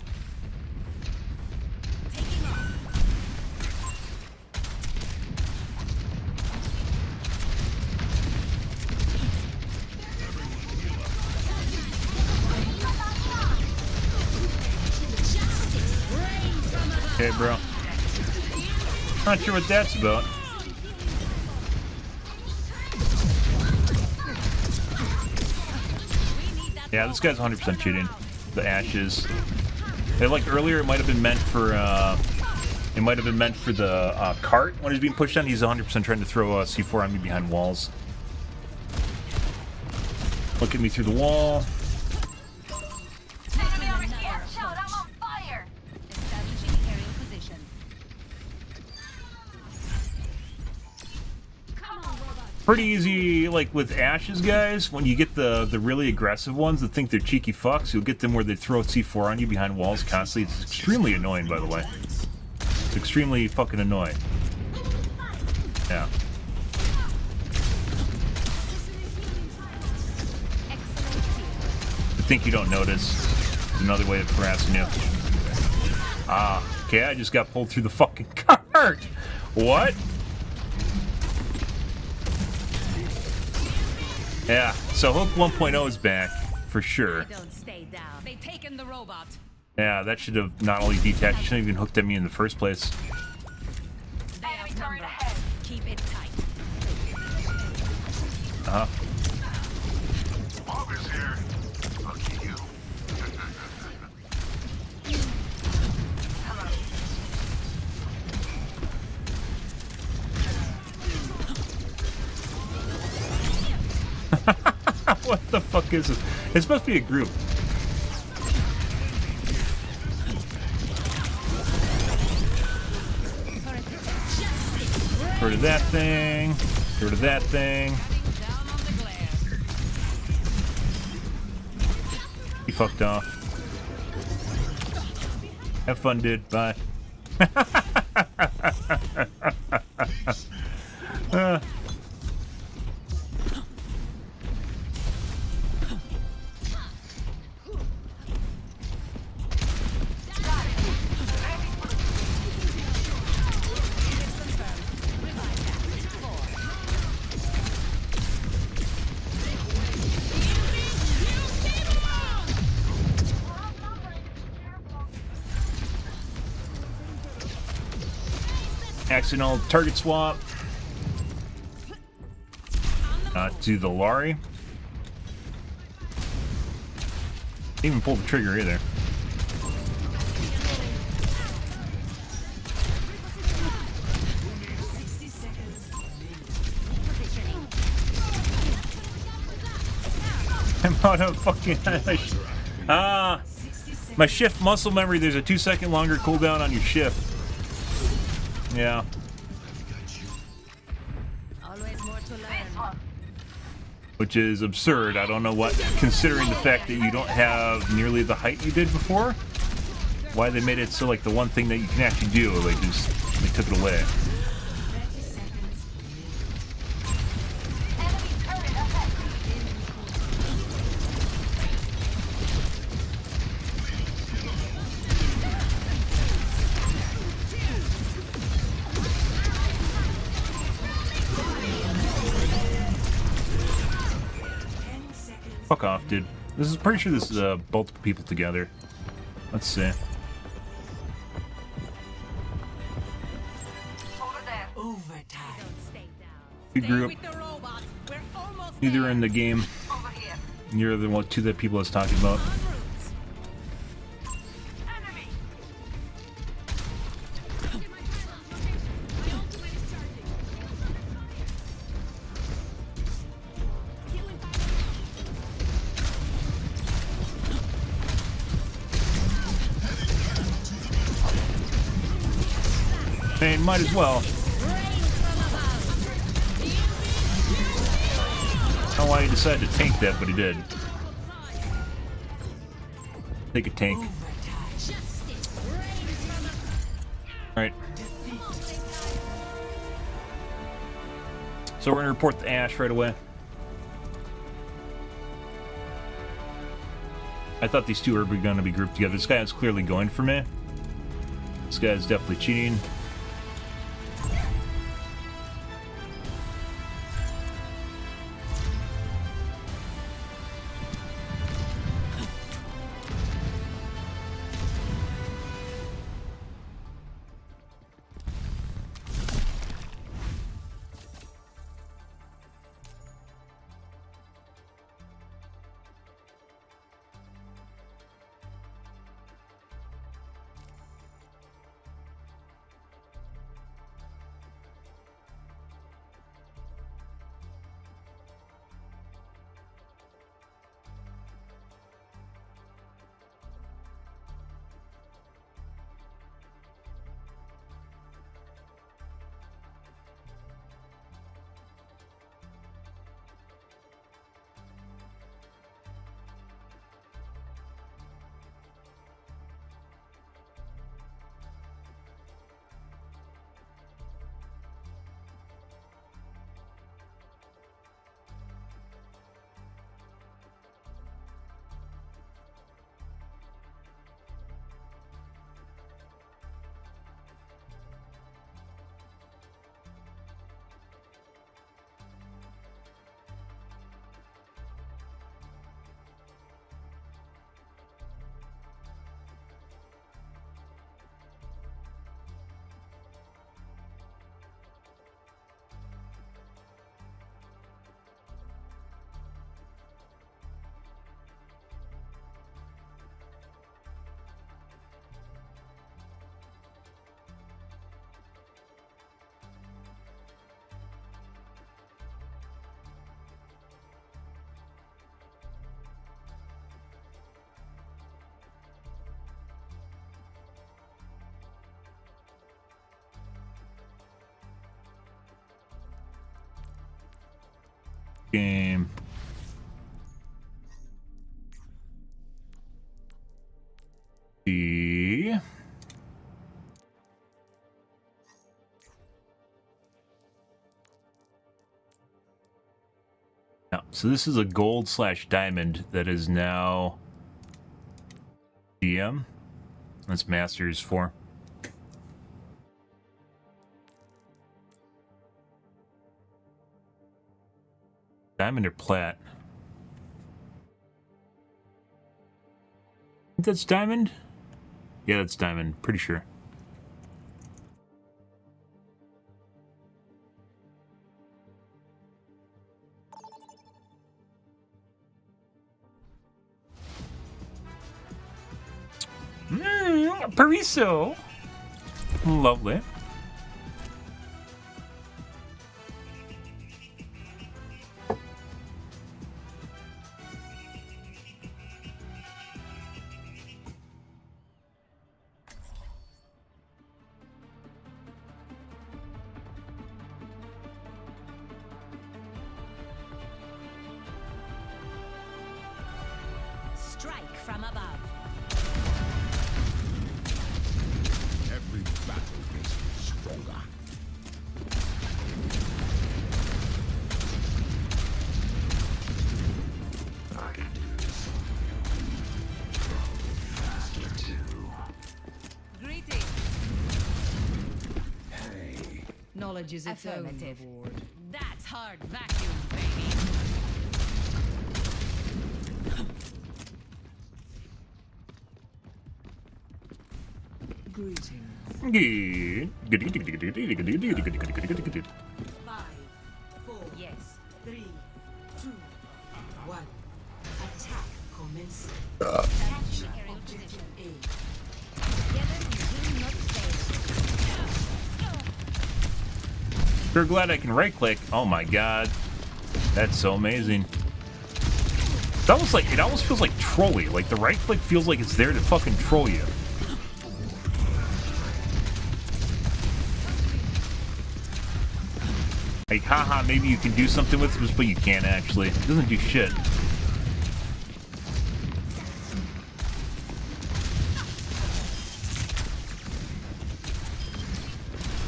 Taking off. Okay, bro. Not sure what that's about. Yeah, this guy's 100% cheating. The Ashes. Hey, like earlier, it might have been meant for the cart when he's being pushed down. He's 100% trying to throw C4 on me behind walls. Look at me through the wall. Enemy over here! Shout, I'm on fire! Establishing aerial position. Come on, robot. Pretty easy, like with Ashes, guys. When you get the really aggressive ones that think they're cheeky fucks, you'll get them where they throw C4 on you behind walls constantly. It's extremely annoying, by the way. It's extremely fucking annoying. Yeah. I think you don't notice. There's another way of harassing you. Okay, I just got pulled through the fucking cart. What? Yeah, so Hook 1.0 is back, for sure. Don't stay down. They taken the robot. Yeah, that should have not only detached, shouldn't have even hooked at me in the first place. They have numbers. Keep it tight. Bob is here. Lucky you. What the fuck is this? It's supposed to be a group. Go to that thing. Go to that thing. He fucked off. Have fun, dude. Bye. Accidental target swap. To the Lari. Didn't even pull the trigger either. I'm out of fucking my shift muscle memory, there's a 2-second longer cooldown on your shift. Yeah. Always more to learn. Which is absurd. I don't know what, considering the fact that you don't have nearly the height you did before, why they made it so like the one thing that you can actually do, like just they took it away. Fuck off, dude. This is pretty sure this is multiple people together. Let's see. Good group. Neither in the game. Neither the two that people I was talking about. mean, might as well. I don't know why he decided to tank that, but he did. Take a tank. Alright. So we're gonna report the Ash right away. I thought these two were gonna be grouped together. This guy is clearly going for me. This guy is definitely cheating. Game. The now, so this is a gold/diamond that is now DM. That's Masters 4. Diamond or plat? I think that's diamond? Yeah, that's diamond. Pretty sure. Pariso! Lovely. Strike from above. Every battle makes me stronger. I can do this on you. Faster too. Greetings. Hey. Knowledge is its own Affirmative. reward. That's hard vacuum, baby. Greetings. Good. 5, 4, Yes. 3, 2, 1. Attack commence. Capture objective A. Together we will not fail. Sure glad I can right click. Oh my god. That's so amazing. It's almost like, it almost feels like trolly. Like the right click feels like it's there to fucking troll you. Like, haha, maybe you can do something with this, but you can't actually. It doesn't do shit.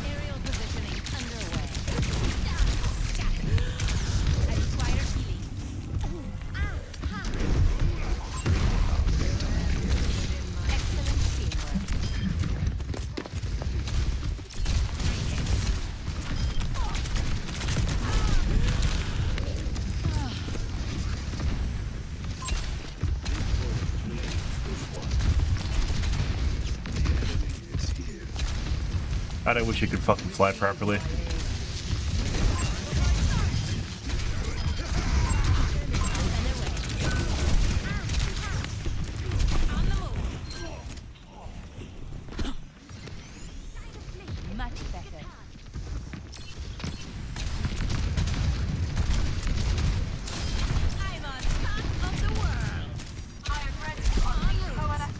Aerial positioning underway. I require healing. Excellent teamwork. God, I wish I could fucking fly properly. Much better. I'm on top of the world. I am ready on the coalescence.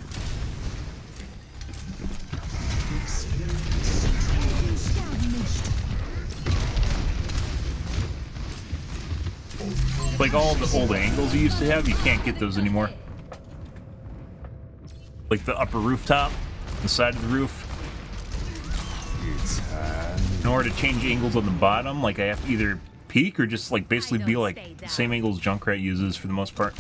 Like all the old angles you used to have, you can't get those anymore. Like the upper rooftop, the side of the roof. In order to change angles on the bottom, like I have to either peek or just like basically be like the same angles Junkrat uses for the most part.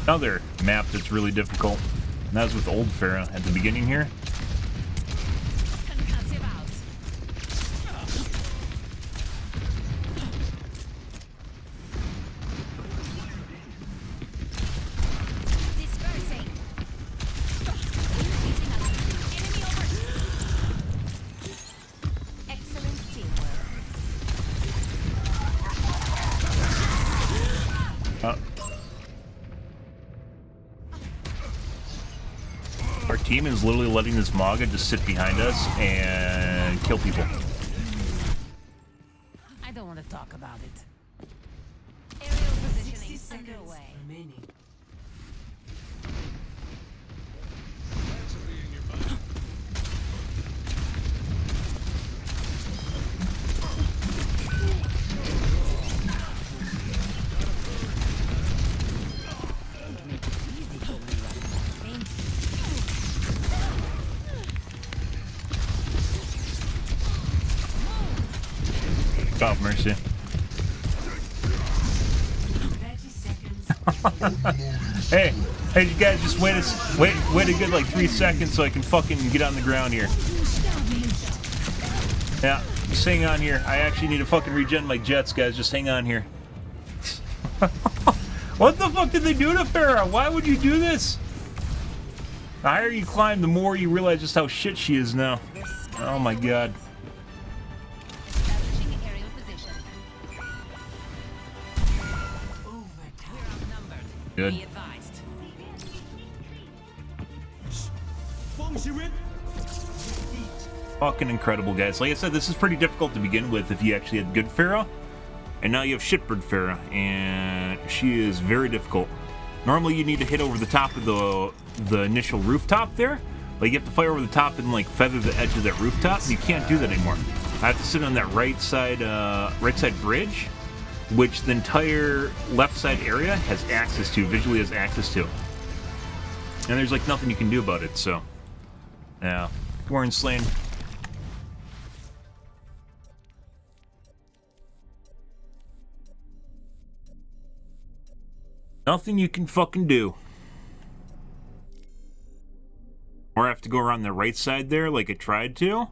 Another map that's really difficult, and that was with Old Farah at the beginning here. Concussive out. Dispersing. Enemy over. Excellent teamwork. Our team is literally letting this Maga just sit behind us and kill people. I don't want to talk about it. Aerial positioning underway. Remaining. God mercy. 30 seconds. Hey, you guys just wait a good like 3 seconds so I can fucking get on the ground here. Yeah, just hang on here. I actually need to fucking regen my jets, guys. Just hang on here. What the fuck did they do to Farah? Why would you do this? The higher you climb, the more you realize just how shit she is now. Oh my god. Establishing aerial position. Good. Be advised. Fucking incredible, guys. Like I said, this is pretty difficult to begin with if you actually had good Farah. And now you have shitbird Farah, and she is very difficult. Normally you need to hit over the top of the initial rooftop there. Like you have to fly over the top and like feather the edge of that rooftop. You can't do that anymore. I have to sit on that right side bridge, which the entire left side area has access to, visually has access to. And there's like nothing you can do about it, so. Yeah. Warren slain. Nothing you can fucking do. Or I have to go around the right side there like I tried to.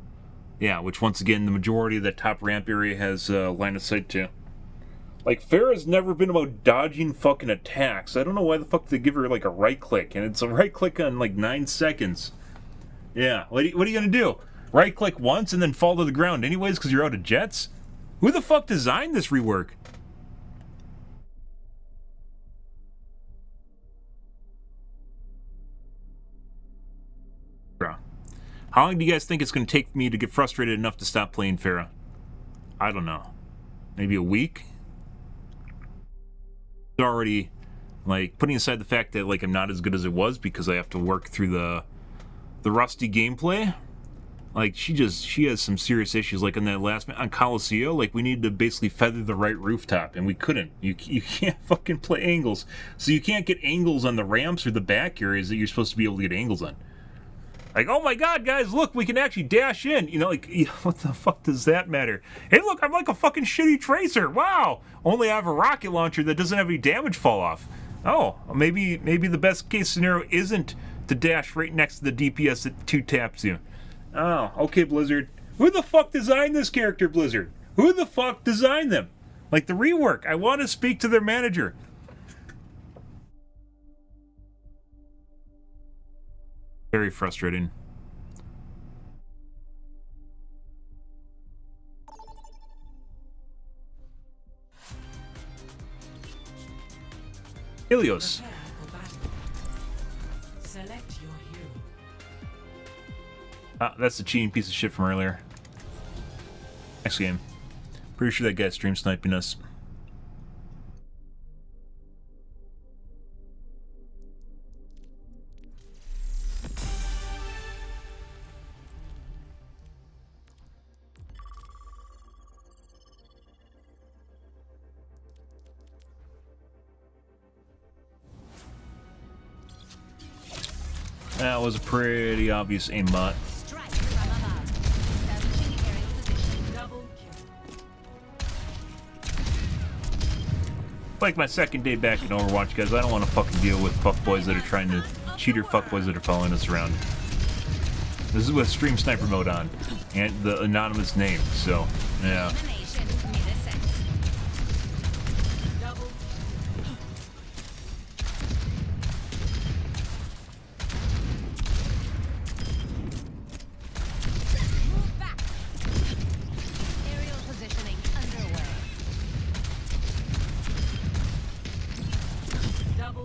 Yeah, which once again, the majority of that top ramp area has line of sight to. Like, Farah's never been about dodging fucking attacks. I don't know why the fuck they give her like a right click, and it's a right click on like 9 seconds. Yeah, what are you gonna do? Right click once and then fall to the ground anyways because you're out of jets? Who the fuck designed this rework? How long do you guys think it's going to take me to get frustrated enough to stop playing Pharah? I don't know. Maybe a week? It's already, like, putting aside the fact that, like, I'm not as good as it was because I have to work through the rusty gameplay. Like, she has some serious issues. Like, on that last, on Coliseum, like, we needed to basically feather the right rooftop, and we couldn't. You can't fucking play angles. So you can't get angles on the ramps or the back areas that you're supposed to be able to get angles on. Like, oh my god, guys, look, we can actually dash in. You know, like, what the fuck does that matter? Hey, look, I'm like a fucking shitty tracer. Wow. Only I have a rocket launcher that doesn't have any damage fall off. Oh, maybe the best case scenario isn't to dash right next to the DPS that 2 taps you. Oh, okay, Blizzard. Who the fuck designed this character, Blizzard? Who the fuck designed them? Like, the rework. I want to speak to their manager. Very frustrating. Helios. Select your hero. Ah, that's the cheating piece of shit from earlier. Next game. Pretty sure that guy's stream sniping us. That was a pretty obvious aimbot. Like my second day back in Overwatch, guys. I don't want to fucking deal with fuckboys that are trying to cheater fuckboys that are following us around. This is with Stream Sniper mode on, and the anonymous name, so, yeah.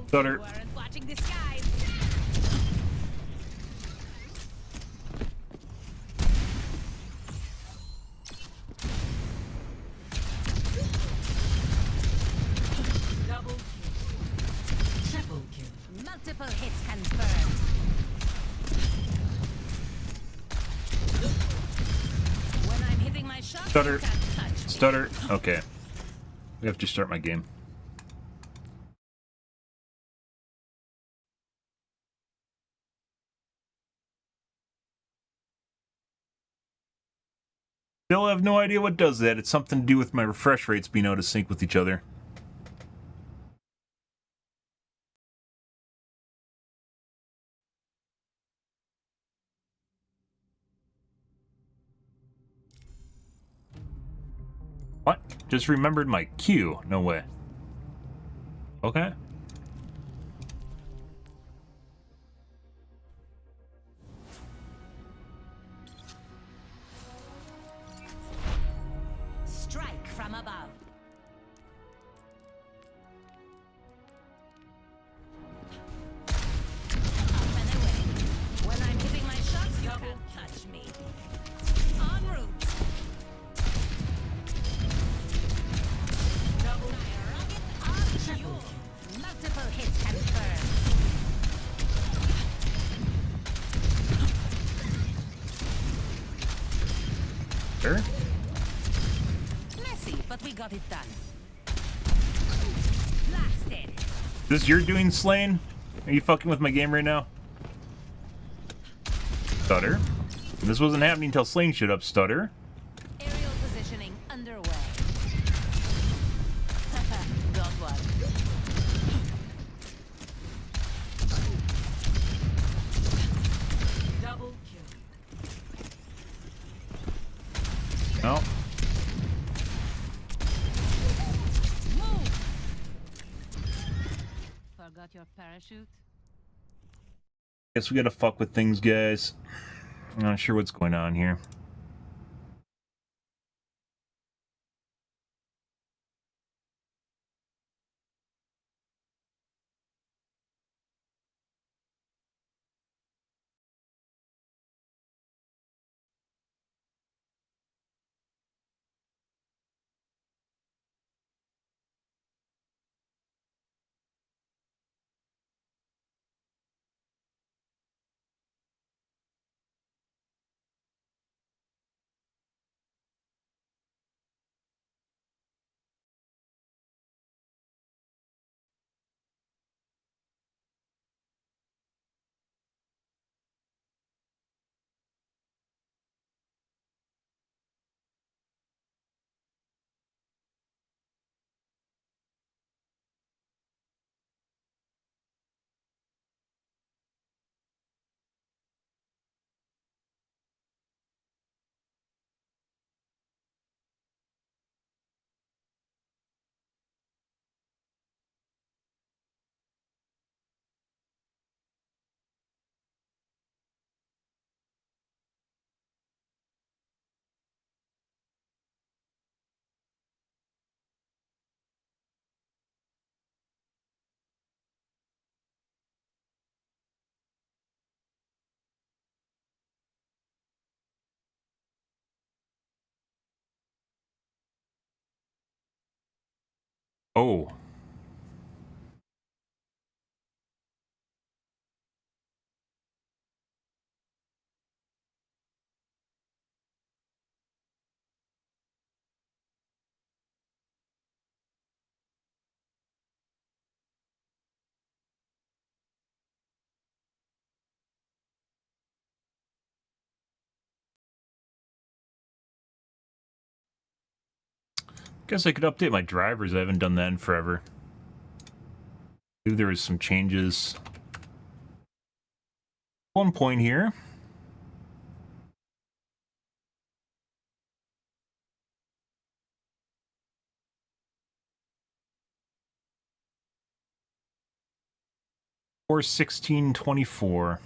Stutter. Multiple hits confirmed. When I'm hitting my shot, Stutter. you can't touch me. Stutter. Okay. We have to start my game. Still have no idea what does that. It's something to do with my refresh rates being out of sync with each other. What? Just remembered my Q. No way. Okay. Strike from above. Up and away. When I'm hitting my shots, you can't touch me. En route. Double rocket on you. Multiple hits confirmed. Sure. Messy, but we got it done. Blasted. Is this your doing, Slane? Are you fucking with my game right now? Stutter. This wasn't happening until Slane showed up, Stutter. Aerial positioning underway. Got one. Double kill. No. Move. Forgot your parachute? Guess we gotta fuck with things, guys. I'm not sure what's going on here. Oh. Guess I could update my drivers. I haven't done that in forever. Maybe there was some changes. One point here. Or 1624.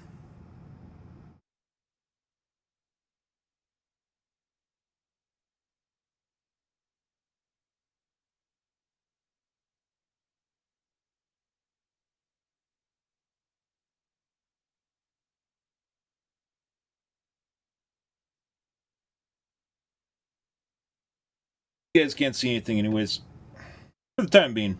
You guys can't see anything anyways. For the time being.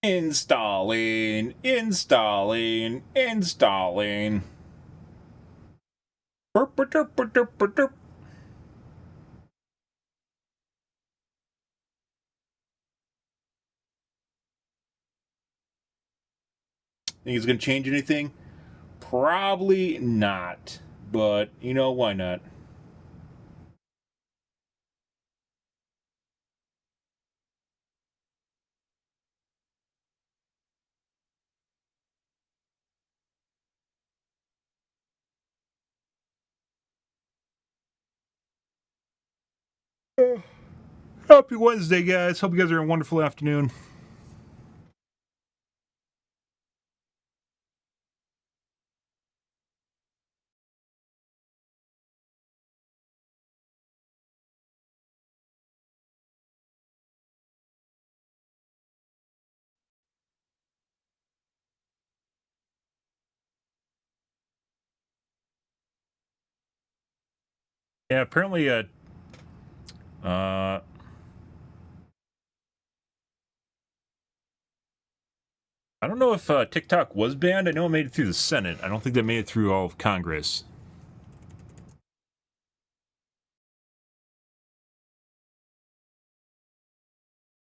Installing. Burp, burp, burp, burp, burp, burp. Think it's gonna change anything? Probably not. But, you know, why not? Happy Wednesday, guys. Hope you guys are having a wonderful afternoon. Yeah, apparently, I don't know if TikTok was banned. I know it made it through the Senate. I don't think they made it through all of Congress.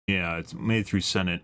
Yeah, it's made it through Senate.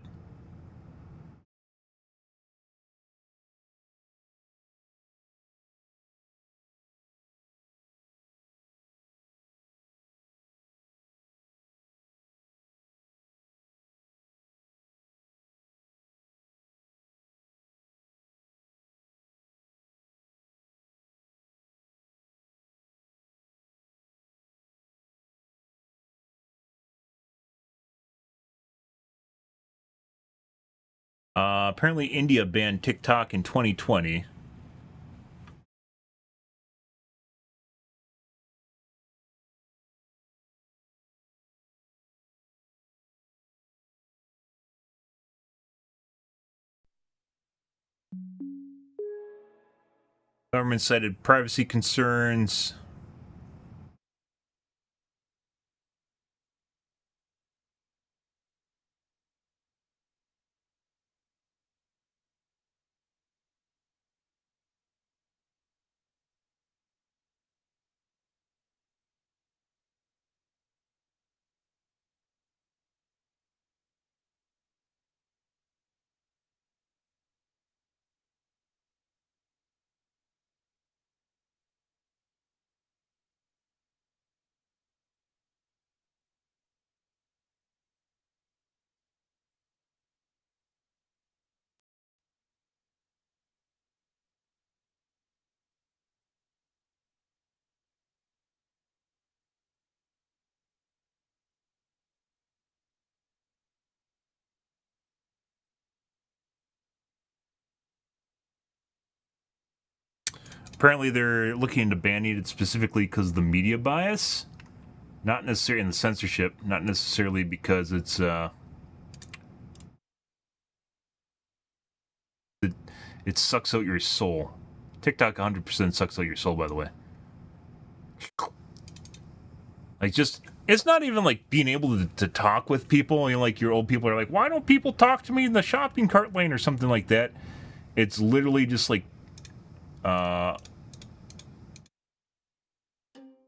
Apparently, India banned TikTok in 2020. Government cited privacy concerns. Apparently they're looking into banning it specifically because of the media bias. Not necessarily in the censorship, not necessarily because it's it sucks out your soul. TikTok 100% sucks out your soul, by the way. Like, just, it's not even like being able to talk with people. You know, like your old people are like, why don't people talk to me in the shopping cart lane or something like that? It's literally just like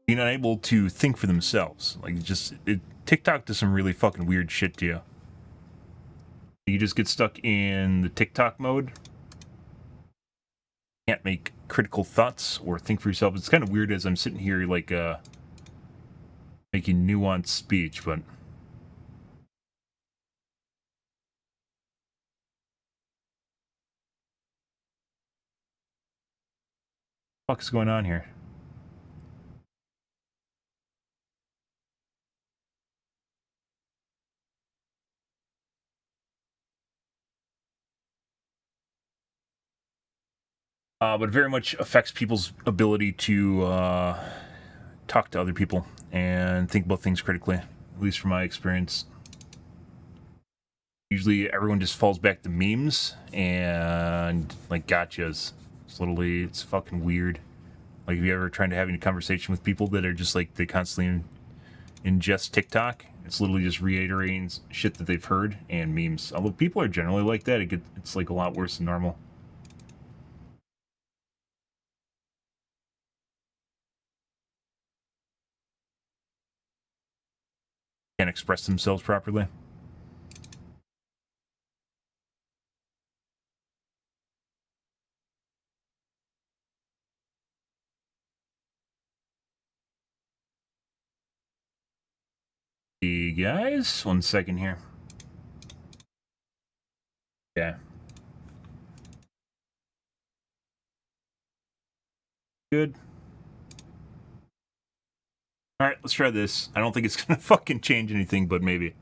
being unable to think for themselves. Like, TikTok does some really fucking weird shit to you. You just get stuck in the TikTok mode. Can't make critical thoughts or think for yourself. It's kind of weird as I'm sitting here, like, making nuanced speech, but... What the fuck is going on here? But it very much affects people's ability to talk to other people and think about things critically, at least from my experience. Usually everyone just falls back to memes and, like, gotchas. It's fucking weird. Like, if you ever tried to have a conversation with people that are just, like, they constantly ingest TikTok, it's literally just reiterating shit that they've heard and memes. Although people are generally like that, it's, like, a lot worse than normal. Can't express themselves properly. Hey guys, 1 second here. Yeah. Good. Alright, let's try this. I don't think it's gonna fucking change anything, but maybe.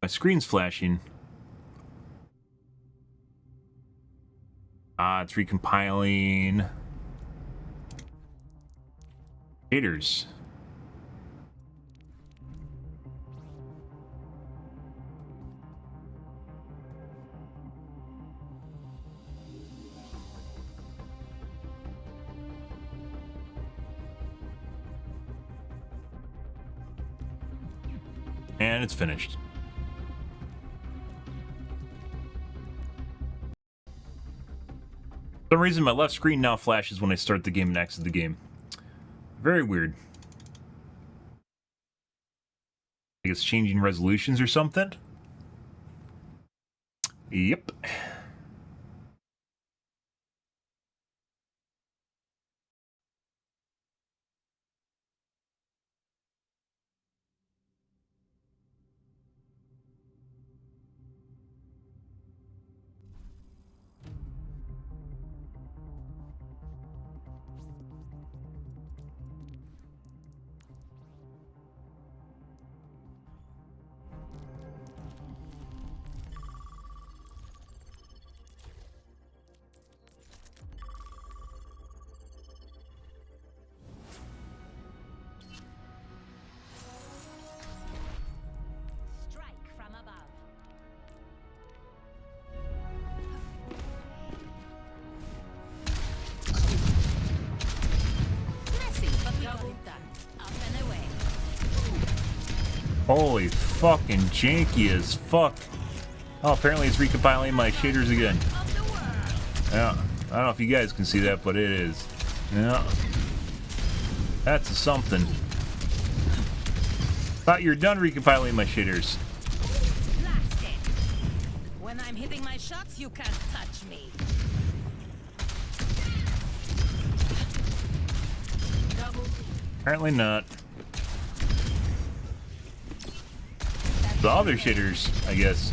My screen's flashing. It's recompiling. Haters. And it's finished. For some reason, my left screen now flashes when I start the game and exit the game. Very weird. I think it's changing resolutions or something. Yep. Holy fucking janky as fuck. Oh, apparently it's recompiling my shaders again. Yeah, I don't know if you guys can see that, but it is. Yeah. That's a something. Thought you were done recompiling my shaders. When I'm hitting my shots, you can't touch me. Apparently not. The other shaders, I guess.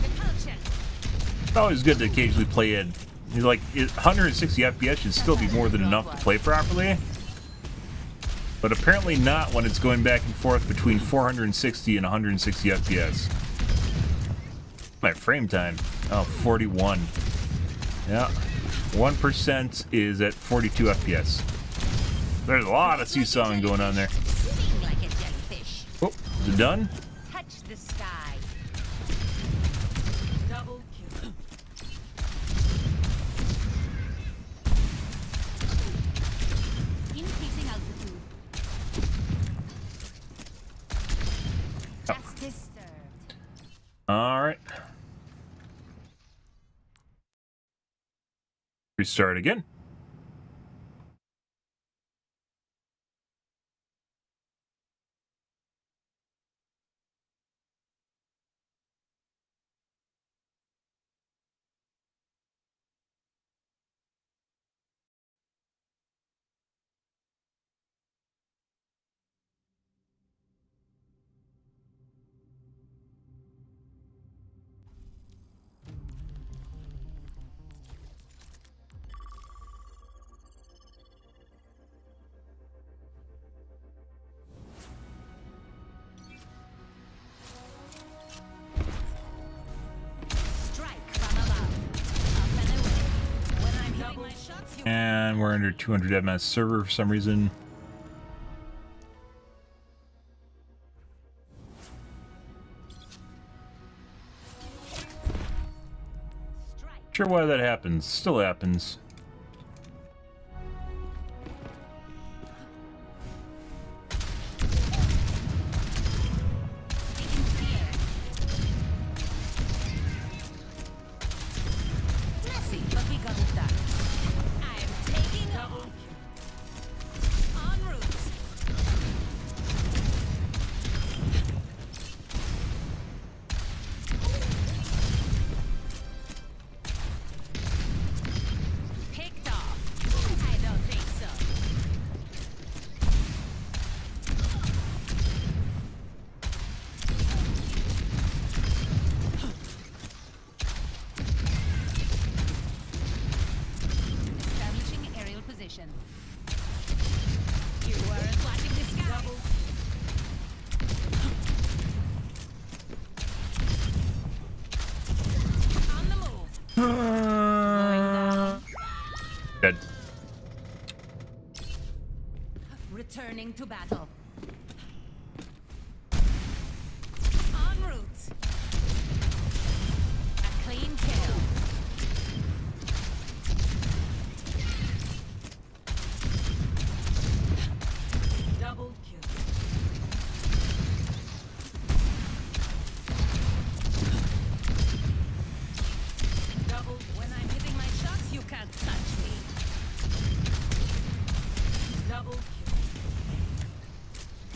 It's always good to occasionally play it. Like, 160 FPS should still be more than enough to play properly. But apparently not when it's going back and forth between 460 and 160 FPS. My frame time. Oh, 41. Yeah. 1% is at 42 FPS. There's a lot of seesawing going on there. Sing like a jellyfish. Oh, is it done? Touch the sky. Double kill. Increasing altitude. Justice served. Alright. Restart again. Strike from above. Up and away. When I'm hitting my shots, you And we're under 200 MS server for some reason. strike. Sure why that happens. Still happens. Taking to the air. Messy, but we got it done. I'm taking off. En route. Picked off. I don't think so. Establishing aerial position. You weren't watching the sky. On the move. Going down. Dead. Returning to battle. En route. A clean kill. Double kill. Double. When I'm hitting my shots, you can't touch me. Double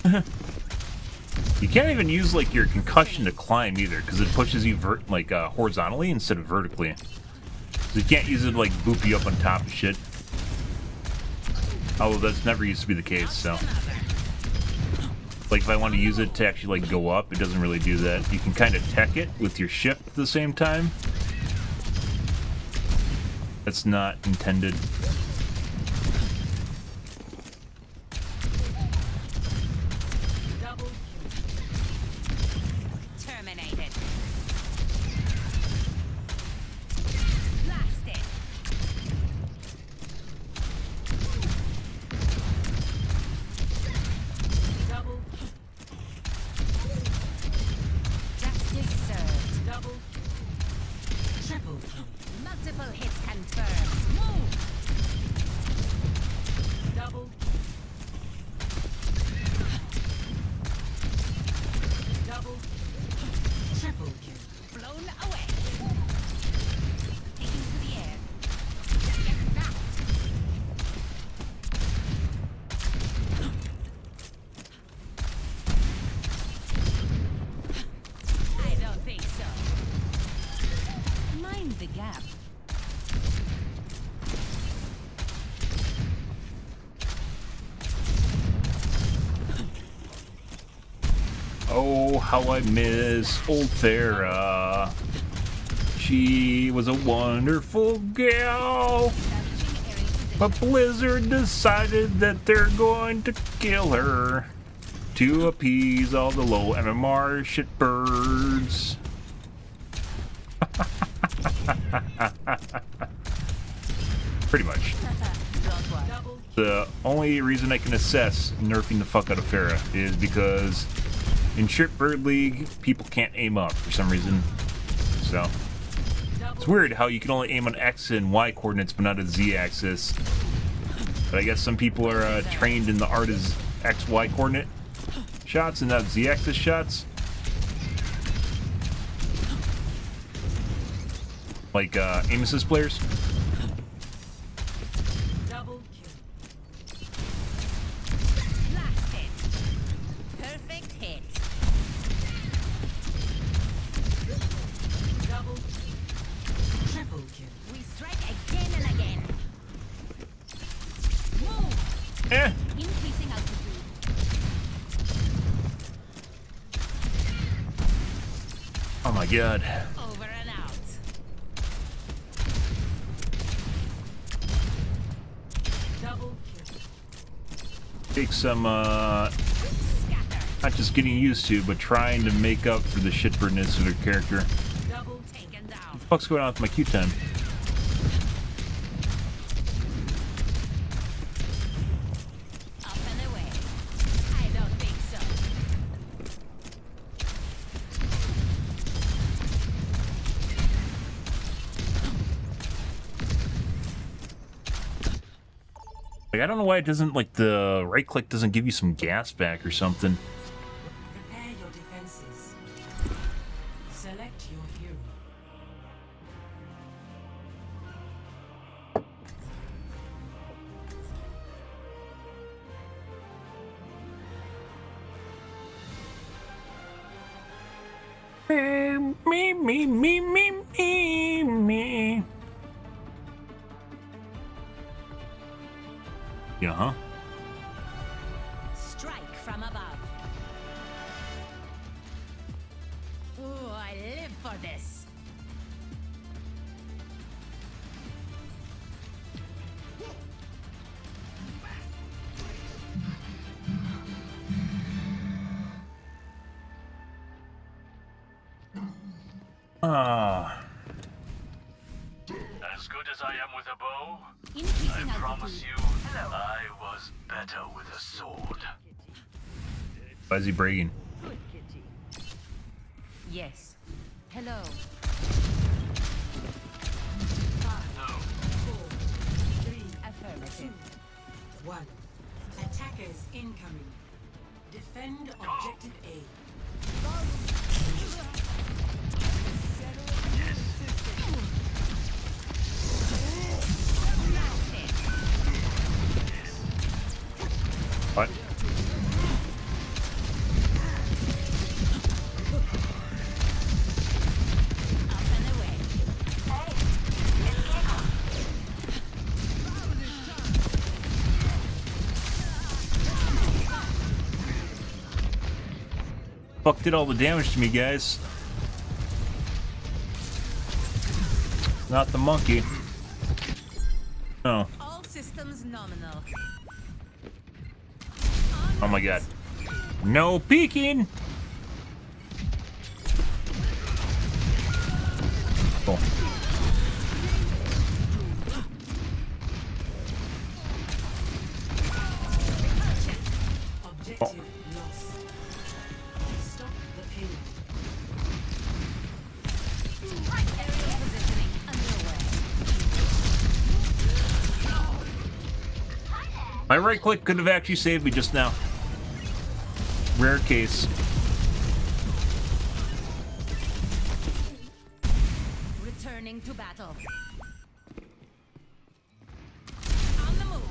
kill. You can't even use like your concussion to climb either, because it pushes you horizontally instead of vertically. So you can't use it to like boop you up on top of shit. Although that's never used to be the case, so. Like if I want to use it to actually like go up, it doesn't really do that. You can kind of tech it with your shift at the same time. That's not intended. Double kill. Terminated. Blasted. Double kill. Justice served. Double kill. Triple kill. Multiple hits confirmed. Move. Double kill. Double kill. Triple kill. Blown away. Taking to the air. Get back. I don't think so. Mind the gap. Oh, how I miss old Farah. She was a wonderful gal. Establishing area But Blizzard decided that they're going to kill her to appease all the low MMR shitbirds. Pretty much. The only reason I can assess nerfing the fuck out of Pharah is because in Shitbird League, people can't aim up for some reason. So it's weird how you can only aim on X and Y coordinates but not a Z axis. But I guess some people are trained in the art of X-Y coordinate shots and not Z axis shots. Like aim assist players. Double kill. Blasted. Perfect hit. Double kill. Triple kill. We strike again and again. Move. Increasing altitude. Oh my god. Over and out. Double kill. Take some not just getting used to, but trying to make up for the shitbirdness of their character. Double taken down. What the fuck's going on with my Q time? Up and away. I don't think so. Like, I don't know why it doesn't, like, the right click doesn't give you some gas back or something. Prepare your defenses. Select your hero. Me. Yeah, huh? Strike from above. Ooh, I live for this. As good as I am with a bow, Increasing I promise altitude. you, I was better with a sword. Why is he bragging? Yes. Hello. 5, 4, 3, Affirmative. 1. Attackers incoming. Defend objective A. What? Up and away. Fuck did all the damage to me, guys. Not the monkey. Oh. All systems nominal. Oh my god. No peeking! Cool. Objective lost. Stop the payload. Aerial positioning underway. My right click could have actually saved me just now. Rare case. Returning to battle. On the move.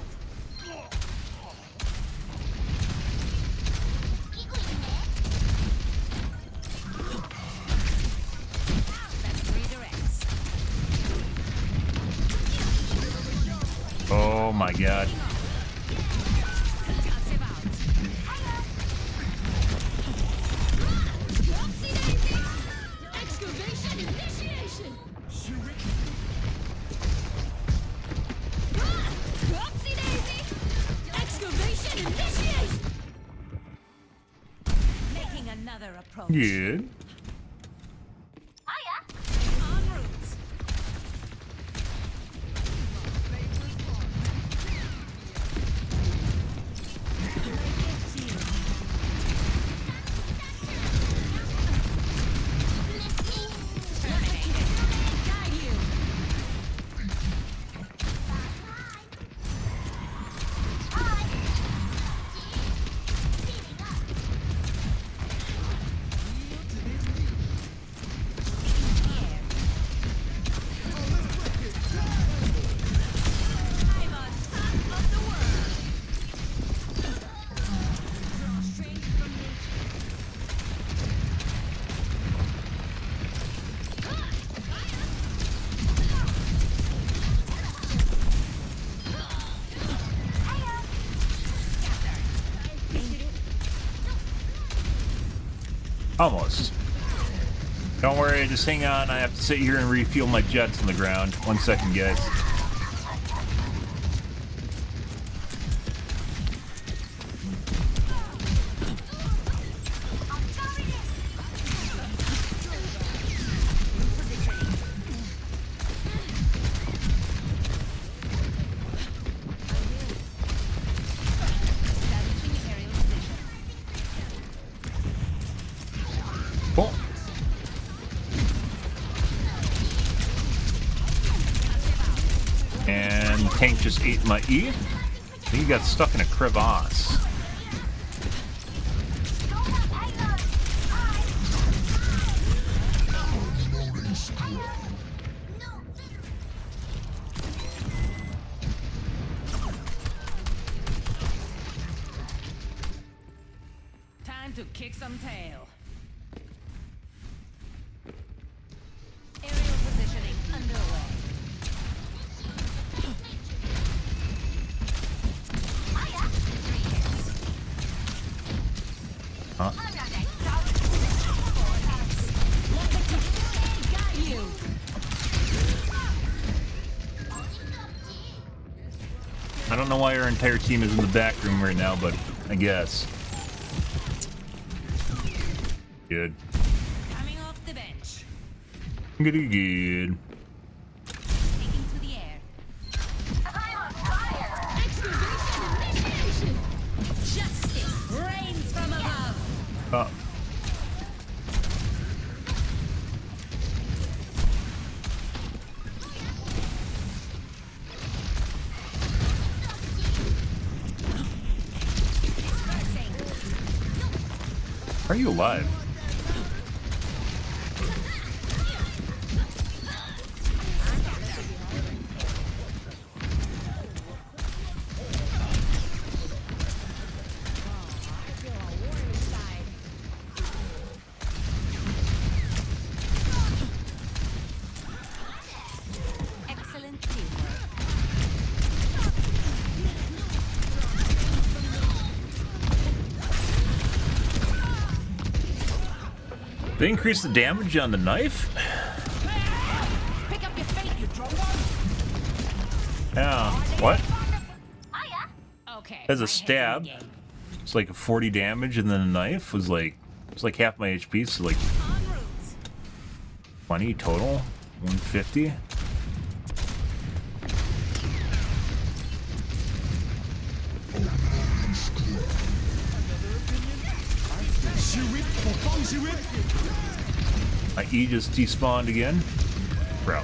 That's 3 directs. Oh my god. Concussive out. Excavation initiation! approach. Good. Hiya. En route. Guide you. I'm on top of the world. Draw strength from nature. Almost. Don't worry, just hang on. I have to sit here and refuel my jets on the ground. 1 second, guys. Establishing aerial position. Cool. And the tank just ate my E. I think he got stuck in a crevasse. Time to kick some tail. Aerial positioning underway. Huh? Got you. I don't know why our entire team is in the back room right now, but I guess. Good. Coming off the bench. Good. Sticking to the air. I'm on fire. Excavation initiation. Justice reigns from above. Oh. Dispersing. Are you alive? Excellent teamwork. They increase the damage on the knife? Pick up your fate, you trombone. Yeah. What? Hiya. Okay. As my a head's in the stab, game. it's like a 40 damage, and then the knife was like, it's like half my HP, so like En route. 20 total, 150. My E just despawned again. Bro.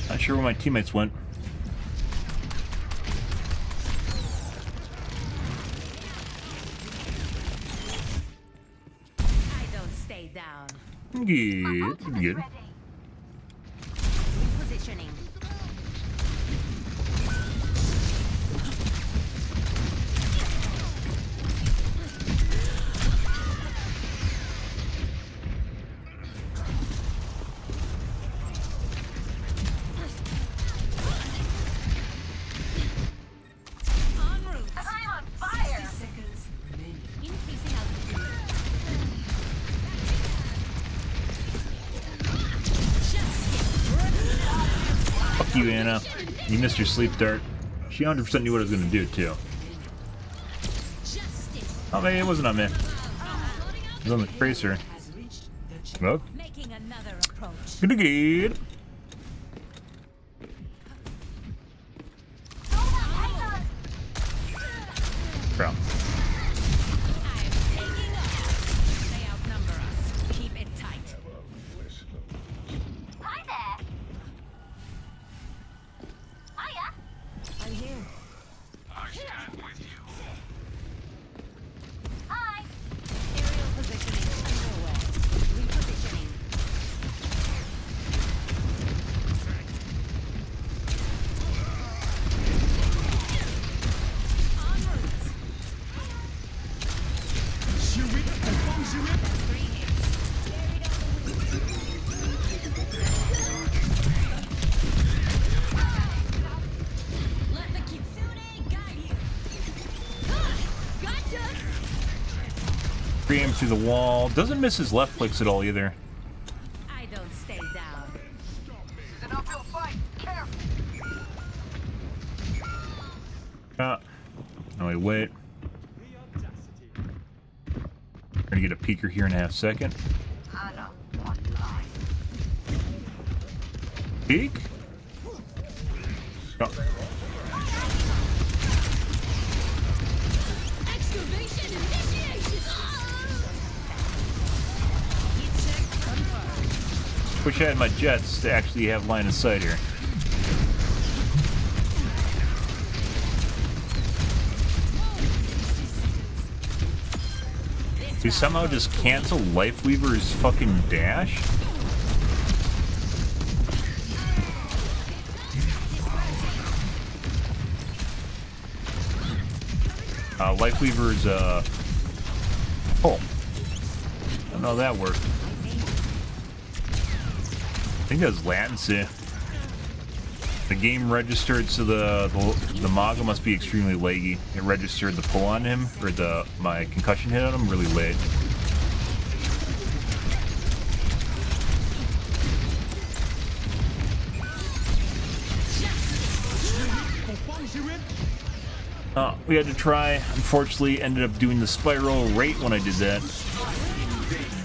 Not sure where my teammates went. I don't stay down. Good. Good. Positioning. En route. I'm on fire. Seconds remaining. Increasing altitude. you, Anna. You missed your sleep dart. She 100% knew what I was going to do, too. Oh, maybe it wasn't on me. It was on the tracer. Well, good again. Bro. Hi there. Hiya. I'm here. I stand with you. Hi. Aerial positioning underway. Repositioning. En route. That's 3 hits. Let the kitsune guide you. Gotcha. Free him through the wall. Doesn't miss his left clicks at all either. I don't stay down. It's an uphill fight. Careful. Oh, wait. Gonna get a peeker here in a half second. I know. One line. Peek? Oh. Excavation initiation. Heat check confirmed. Wish I had my jets to actually have line of sight here. Do you somehow just cancel Lifeweaver's fucking dash? Lifeweaver's, oh. I don't know how that worked. I think that's latency. The game registered, so the Maga must be extremely laggy. It registered the pull on him, or my concussion hit on him really late. We had to try. Unfortunately, ended up doing the spiral right when I did that.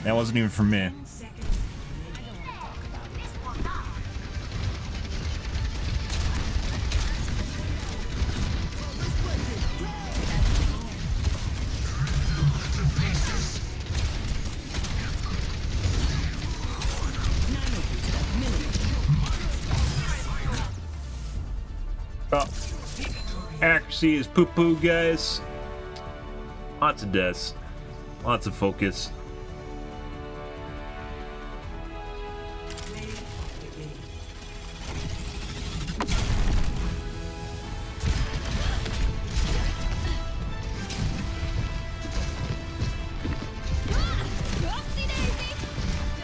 That wasn't even for me. Accuracy is poo-poo, guys. Lots of deaths. Lots of focus.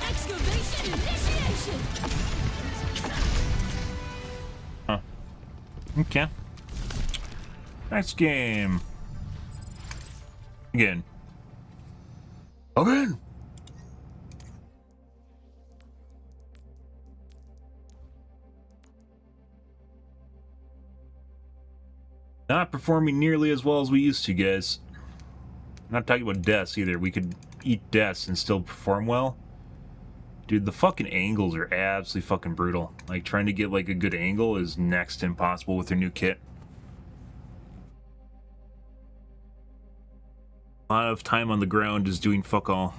Excavation initiation. Huh. Okay. Next game. Again. Again. Not performing nearly as well as we used to, guys. I'm not talking about deaths either. We could eat deaths and still perform well. Dude, the fucking angles are absolutely fucking brutal. Like, trying to get, like, a good angle is next to impossible with their new kit. A lot of time on the ground just doing fuck all.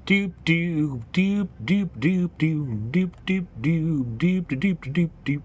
Doop doop doop doop doop doop doop doop doop doop doop doop doop.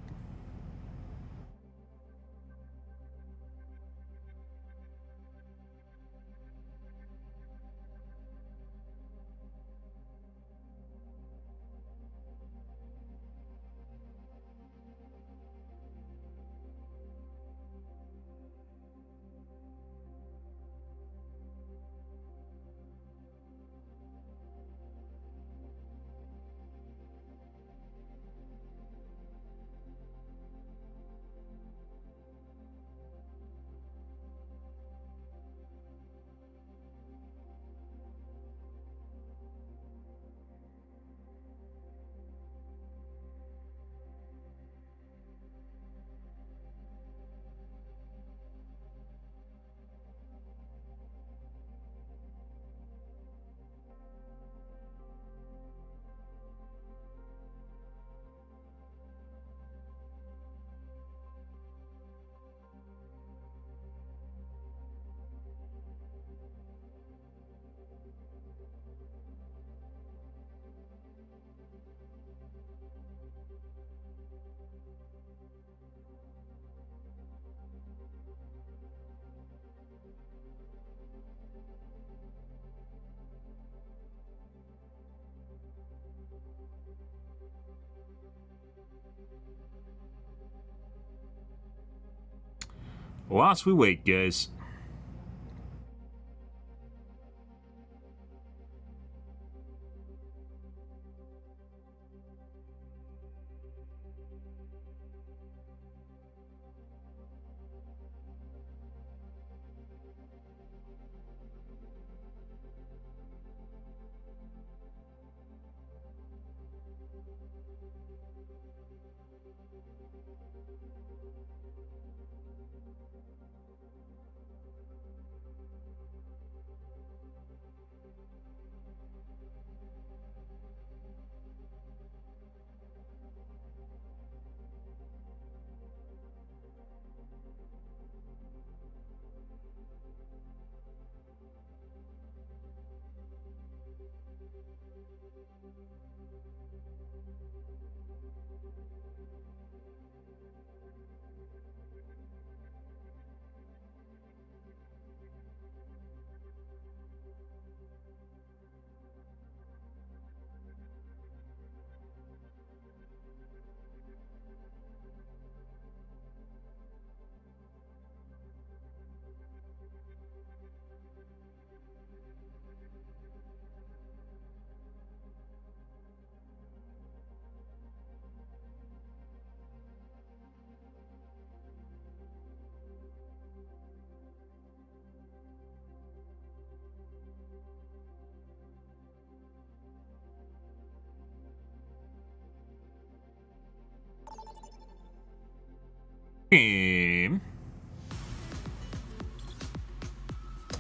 Whilst we wait, guys.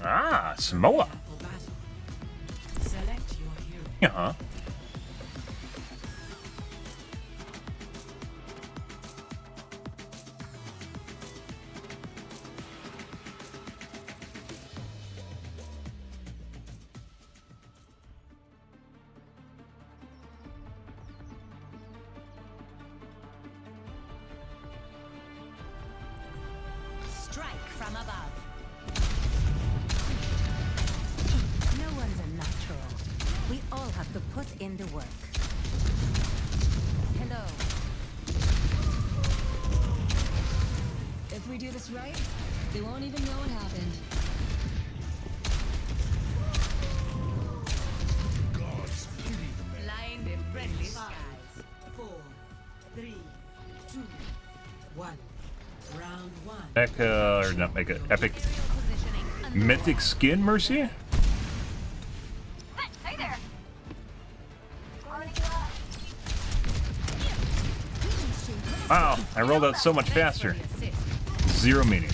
Ah, Samoa. Select your hero. Uh-huh. Strike from above. No one's a natural. We all have to put in the work. Hello. If we do this right, they won't even know what happened. Flying the friendly 5, skies. 4, 3, 2, 1. Round 1. Mecha, or not Mecha, Epic Mythic Skin, Mercy? Hey there. Wow, I rolled out so much faster. Zero meaning.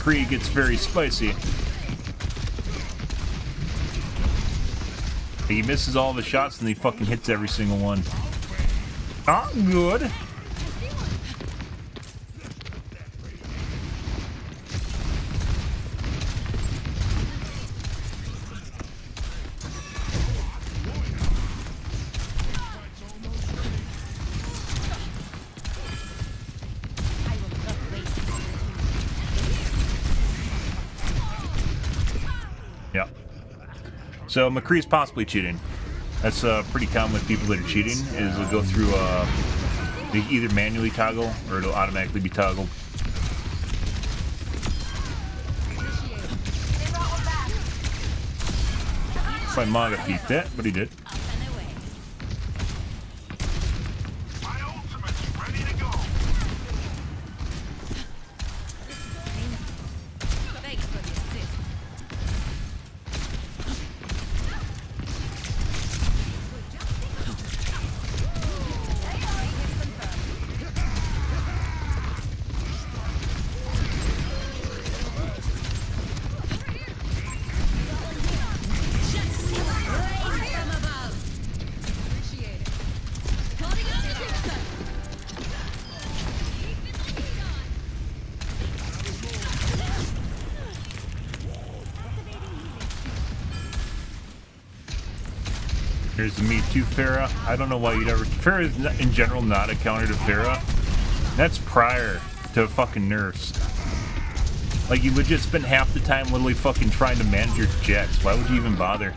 McCree gets very spicy. He misses all the shots and he fucking hits every single one. Not good. Yeah. So McCree's possibly cheating. That's pretty common with people that are cheating, is they'll go through, they either manually toggle or it'll automatically be toggled. My manga peeped that, but he did. Here's the Me Too Pharah. I don't know why you'd ever... Pharah is in general not a counter to Pharah. That's prior to fucking nerfs. Like, you legit spend half the time literally fucking trying to manage your jets. Why would you even bother?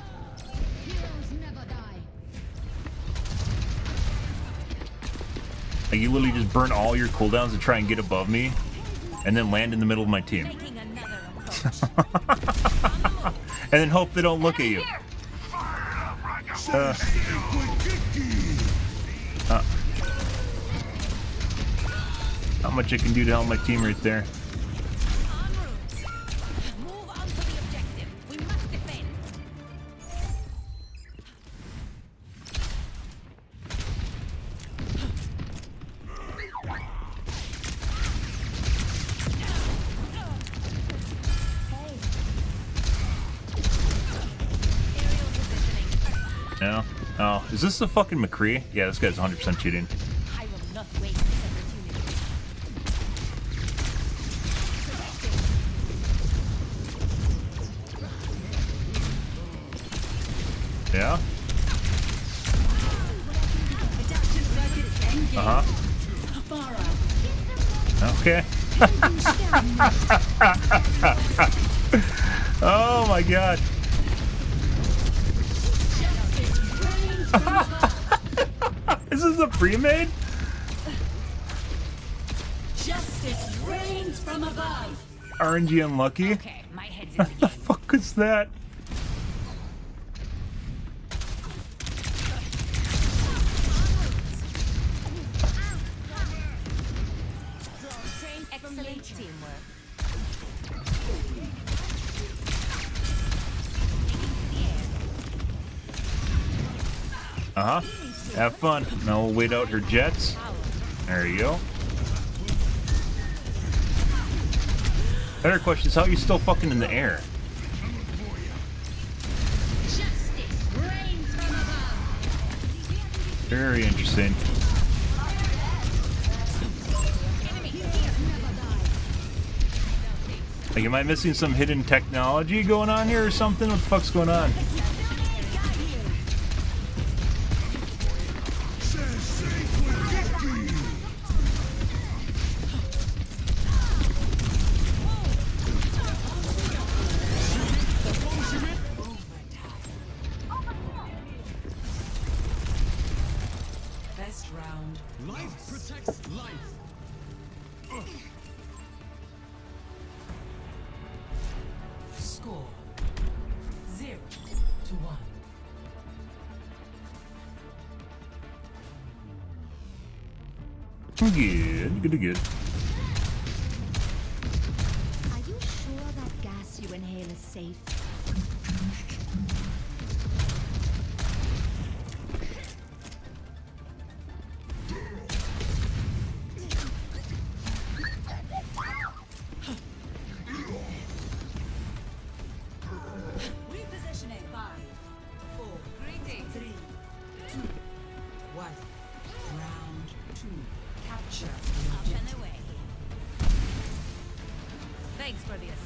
Like, you literally just burn all your cooldowns to try and get above me, and then land in the middle of my team. And then hope they don't look at you. Not much I can do to help my team right there. No? Oh, is this the fucking McCree? Yeah, this guy's 100% cheating. I will not waste this opportunity. Yeah? Okay. Oh my god. Is this a pre-made? Justice reigns from above. RNG unlucky? Okay, my head's in What the fuck is that? excellent teamwork. Uh-huh. Have fun. Now we'll wait out her jets. There you go. Better question is, how are you still fucking in the air? Justice reigns from above. Very interesting. Like, am I missing some hidden technology going on here or something? What the fuck's going on? Best round. Life protects life. Score 0-1. Good. Are you sure that gas you inhale is safe?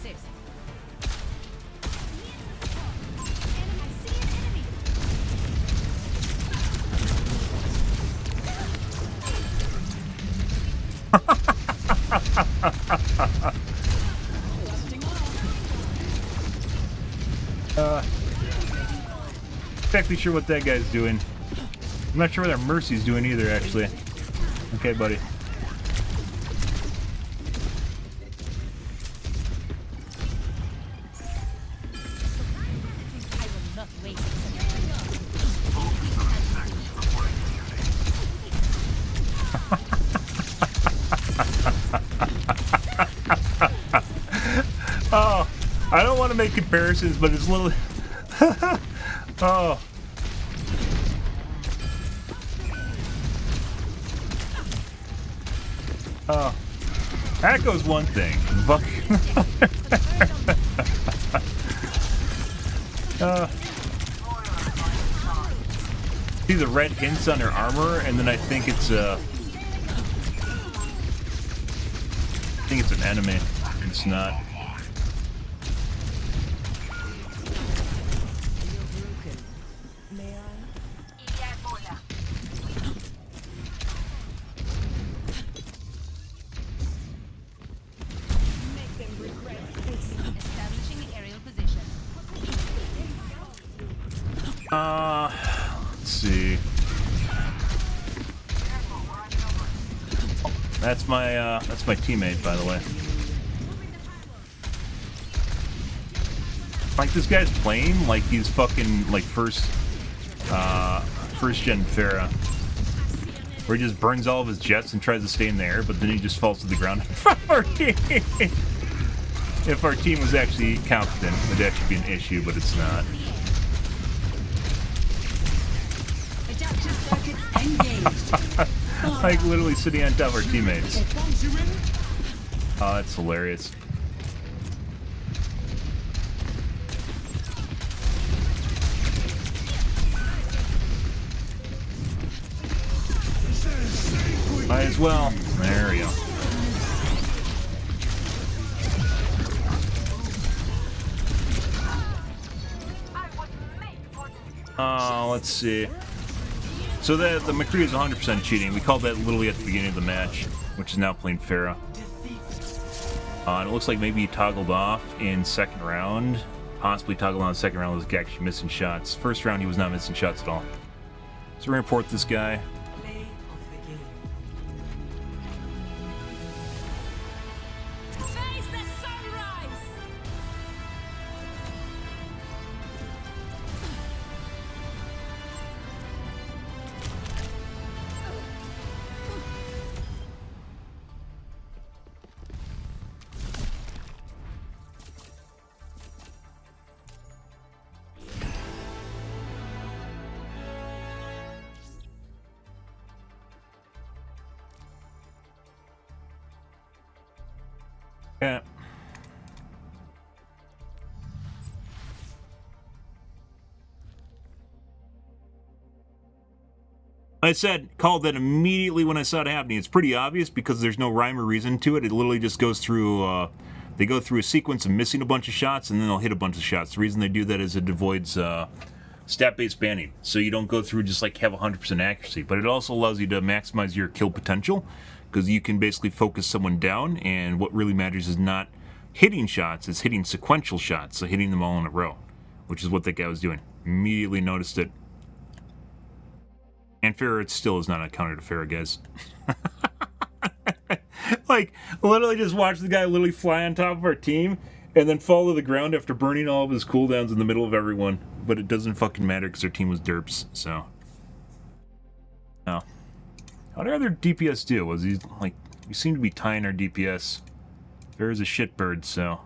assist. Exactly sure what that guy's doing. I'm not sure what our Mercy's doing either, actually. Okay, buddy. I will not waste Oh, I don't want to make comparisons, but it's a little... Oh. Oh. That goes one thing. Fuck. See the red hints on their armor, and then I think it's an enemy. It's not. establishing aerial position. Let's see. That's my teammate, by the way. Like, this guy's playing like he's fucking like first gen Pharah, where he just burns all of his jets and tries to stay in the air, but then he just falls to the ground. If our team was actually competent, it would actually be an issue, but it's not. Like, literally sitting on top of our teammates. Oh, that's hilarious. Might as well. There we go. Let's see. So the McCree is 100% cheating. We called that literally at the beginning of the match, which is now playing Pharah. And it looks like maybe he toggled off in second round. Possibly toggled on the second round, was actually missing shots. First round, he was not missing shots at all. So we're gonna report this guy. Face the sunrise! Yeah. I said, called that immediately when I saw it happening. It's pretty obvious because there's no rhyme or reason to it. It literally just goes through, they go through a sequence of missing a bunch of shots and then they'll hit a bunch of shots. The reason they do that is it avoids stat-based banning. So you don't go through just like have 100% accuracy. But it also allows you to maximize your kill potential because you can basically focus someone down, and what really matters is not hitting shots, it's hitting sequential shots, so hitting them all in a row, which is what that guy was doing. Immediately noticed it. And Pharah, it still is not a counter to Pharah, guys. Like, literally just watch the guy literally fly on top of our team and then fall to the ground after burning all of his cooldowns in the middle of everyone. But it doesn't fucking matter because our team was derps, so. No. How did our other DPS do? Was he, like, we seem to be tying our DPS. Pharah's a shitbird, so.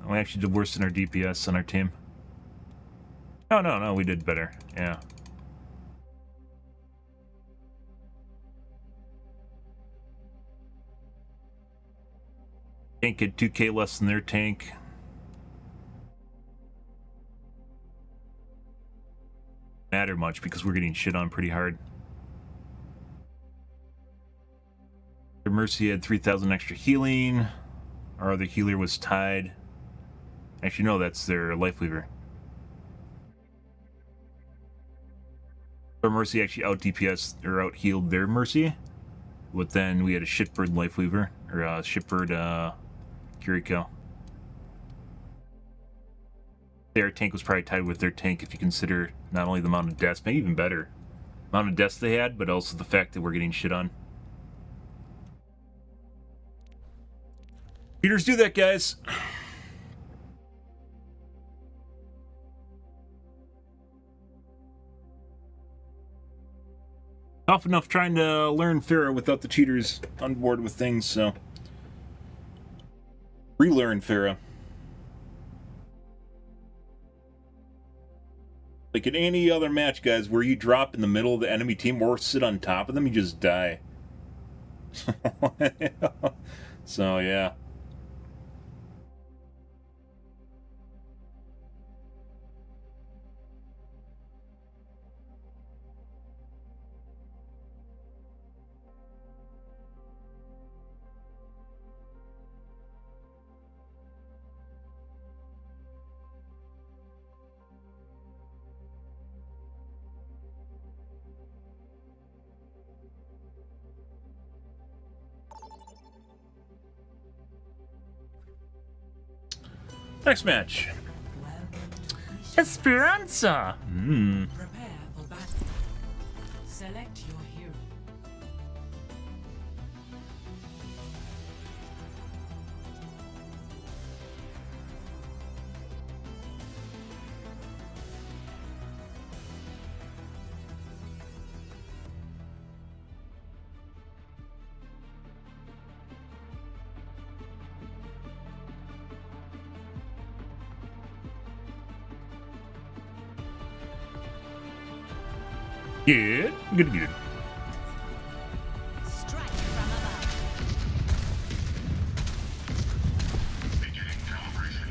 We actually did worse than our DPS on our team. Oh, no, we did better. Yeah. Tank had 2k less than their tank. Matter much because we're getting shit on pretty hard. Their Mercy had 3,000 extra healing. Our other healer was tied. Actually, no, that's their life weaver. Their Mercy actually out DPS or out healed their Mercy, but then we had a shitbird life weaver or shitbird Kiriko. Their tank was probably tied with their tank if you consider not only the amount of deaths, maybe even better, amount of deaths they had, but also the fact that we're getting shit on. Peters do that, guys. Tough enough trying to learn Pharah without the cheaters on board with things, so relearn Pharah. Like in any other match, guys, where you drop in the middle of the enemy team or sit on top of them, you just die. So, yeah. Next match. Esperanza. Prepare for battle. Select your hero. Good. Good. Strike from above. Beginning calibration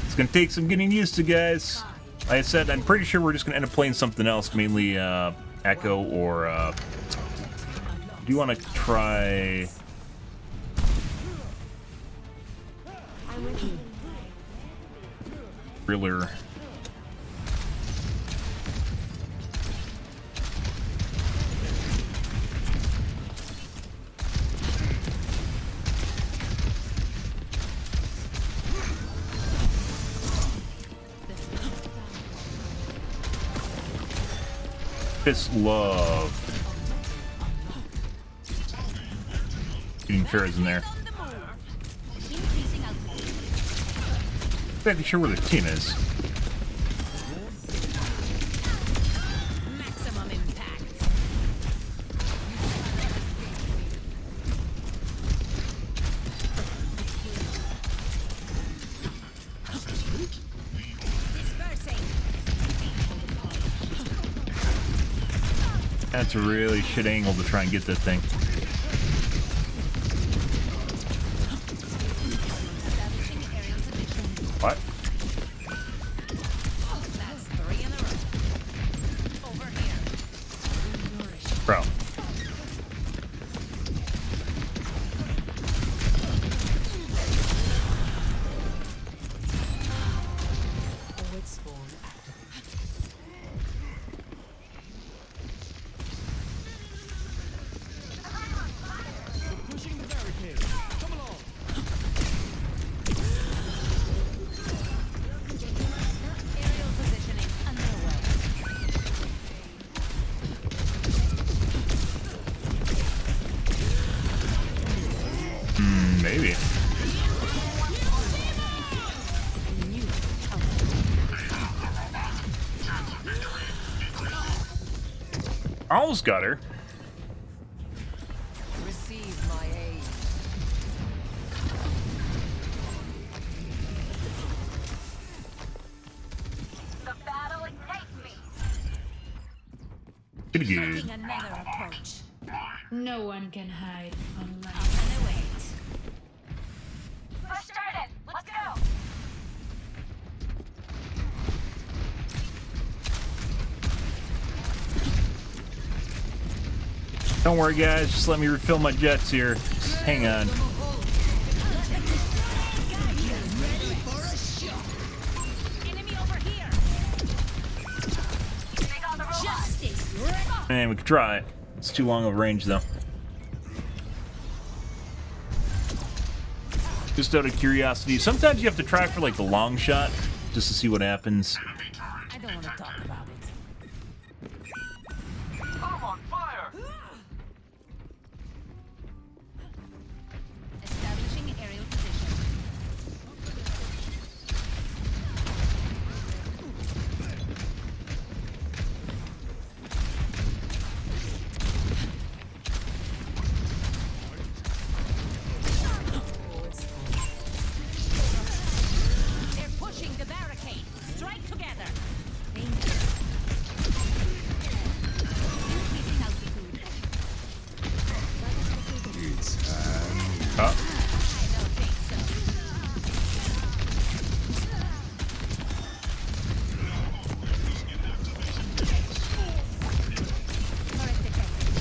It's gonna take some getting used to, guys. Like I said, I'm pretty sure we're just gonna end up playing something else, mainly Echo or do you want to try Thriller? Just love getting Pharah's in there. Not exactly sure where the team is. Maximum impact. Dispersing. That's a really shit angle to try and get that thing. What? That's 3 in a row. Over here. Bro. Forward spawn pushing the barricade. Come along. Aerial positioning underway. Maybe. Almost got her. receive my aid. The battle ignites me. Pretty good. Taking another approach. No one can hide from Up light. and await. Push started. Let's go. Don't worry, guys. Just let me refill my jets here. Just hang on. Man, we could try it. It's too long of a range, though. Just out of curiosity, sometimes you have to try for, like, the long shot, just to see what happens. I don't want to talk about it. I'm on fire! Establishing aerial position. They're pushing the barricade. Strike together. Increasing altitude. I don't think so. Turret detected.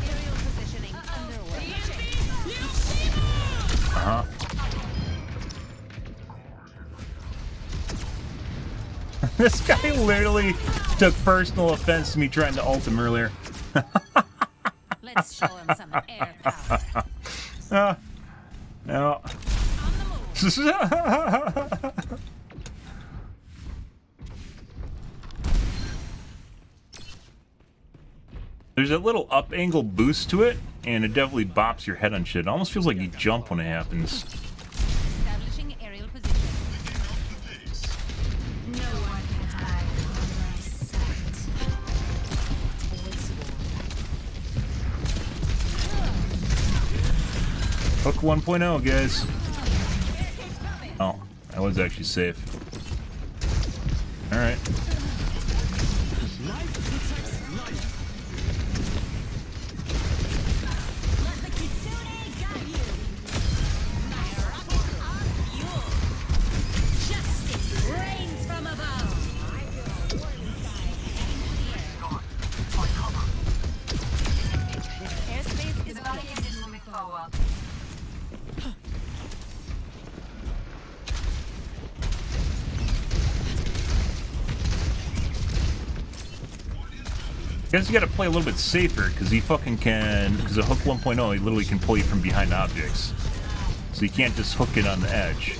Aerial positioning underway. Uh-huh. This guy literally took personal offense to me trying to ult him earlier. Let's show him some air power. No. On the move. There's a little up angle boost to it, and it definitely bops your head on shit. It almost feels like you jump when it happens. Establishing aerial position. No one can hide from my sight. Hook 1.0, guys. Oh, that was actually safe. Alright. Let the kitsune guide you. My rocket on fuel. Justice reigns from above. I feel a warm inside. Heading to the air. Airspace is allocated. Moving forward. Guess you gotta play a little bit safer, because he fucking can, because a hook 1.0, he literally can pull you from behind objects. So you can't just hook it on the edge.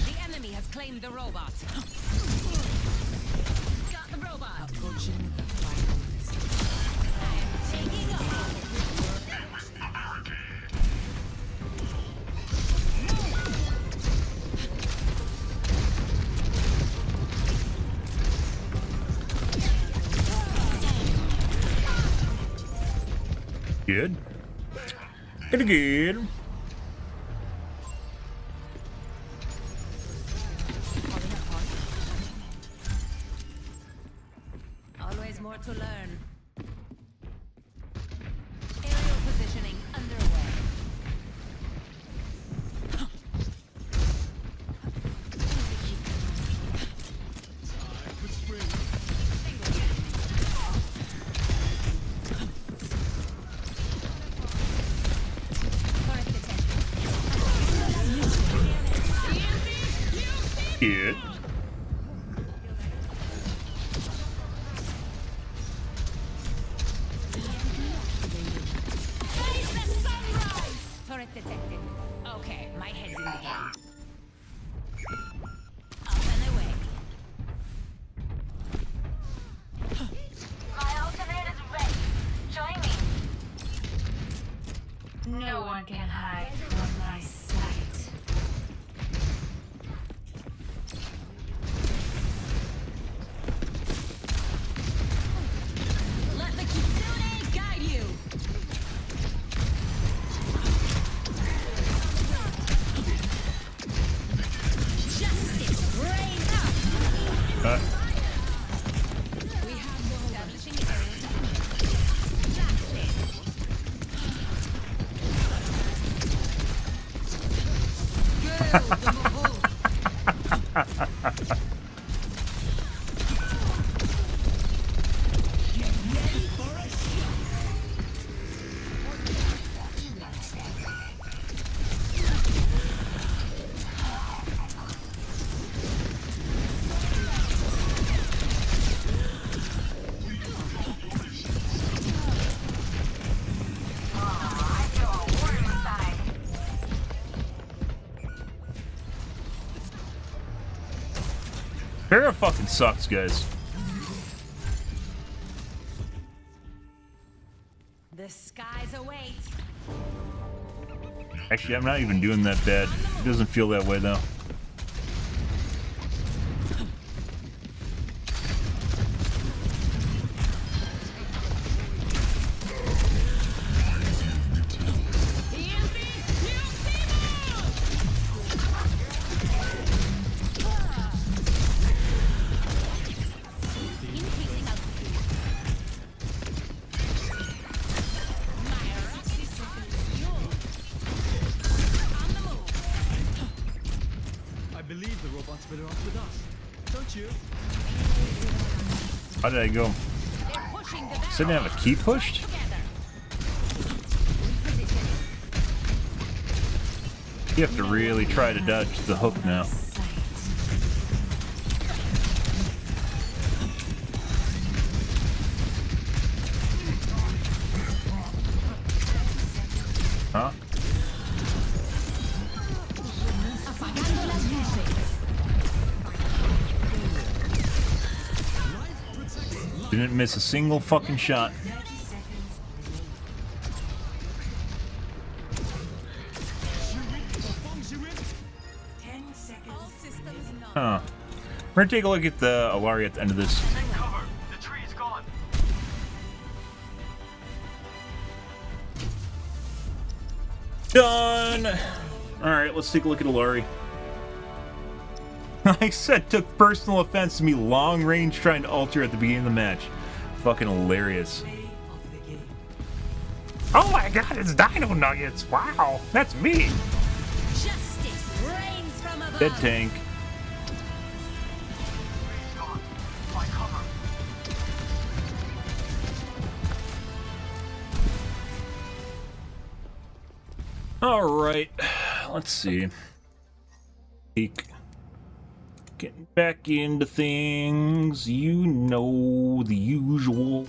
The enemy has claimed the robot. Got the robot. I am taking off. Good. Good. Always more to learn. Aerial positioning underway. Turret detected. Good. Face the sunrise! Turret detected. Okay, my head's in the game. Up and away. My ultimate is ready. Join me. No one can hide from my sight. Let the kitsune guide you. Para fucking sucks, guys. The skies await. Actually, I'm not even doing that bad. It doesn't feel that way, though. How did I go? So didn't have a key pushed? You have to really try to dodge the hook now. Huh? Didn't miss a single fucking shot. Huh. We're gonna take a look at the Alaria at the end of this. Take cover. The tree's gone. Done! Alright, let's take a look at Alari. I said took personal offense to me long range trying to alter at the beginning of the match. Fucking hilarious. Oh my god, it's Dino Nuggets! Wow, that's me! Justice reigns from above. Dead tank. Alright, let's see. Peek. Getting back into things, you know, the usual.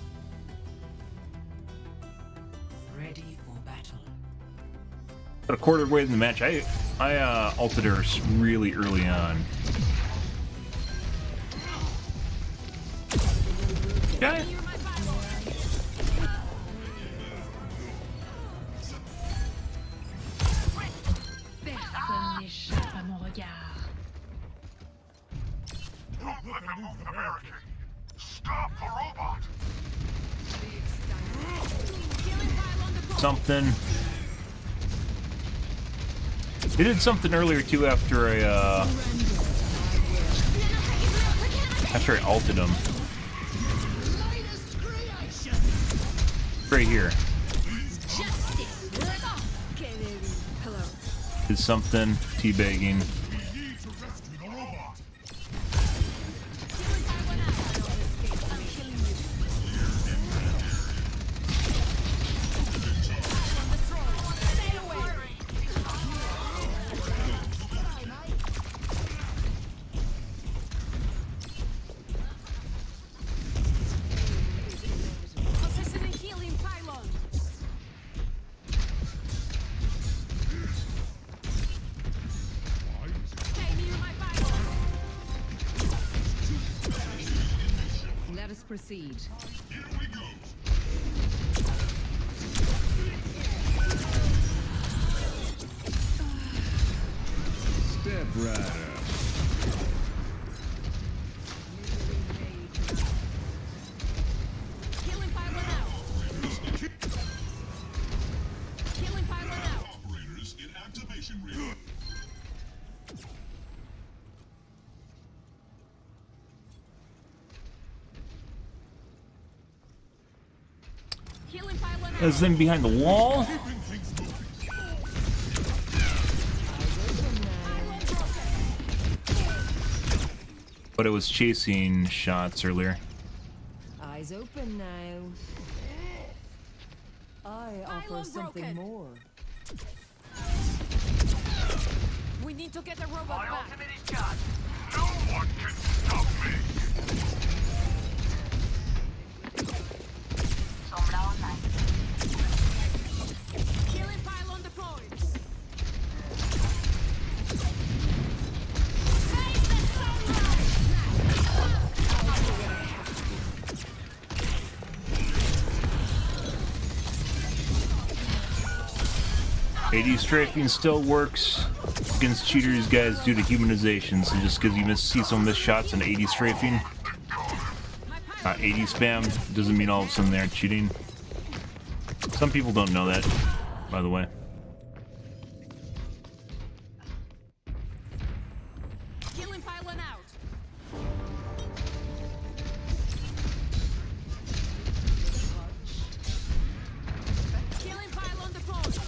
Ready for battle. About a quarter of the way in the match, I ulted her really early on. Okay. Personne n'échappe à mon regard. Don't let them move the barricade. Stop the robot. Something. They did something earlier too after I ulted him. Right here. Did something. Teabagging. Let us proceed. Step right up. Killing pylon out. Killing pylon out. Operators in activation ring. Killing pylon out. There's them behind the wall. But it was chasing shots earlier. Eyes open now. I offer something more. We need to get the robot back. My ultimate is charged. No one can stop me. Sombra online. Killing pylon deployed. Save the sunrise! 80 strafing still works against cheaters, guys, due to humanization. So just because you see some missed shots in 80 strafing, 80 spam, doesn't mean all of a sudden they're cheating. Some people don't know that, by the way. Killing pylon out. Killing pylon deployed.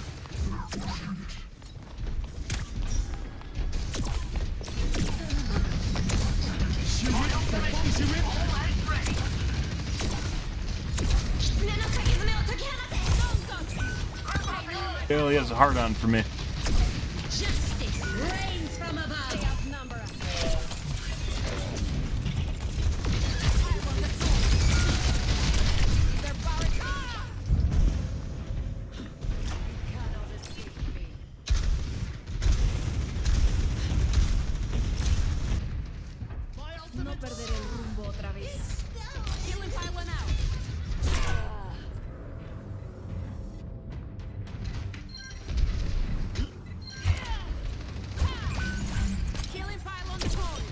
He only has a hard on for me. Justice reigns from above. Outnumber us. They're barring. You cannot escape me. No perderé el rumbo otra vez. Killing pylon out. Killing pylon deployed.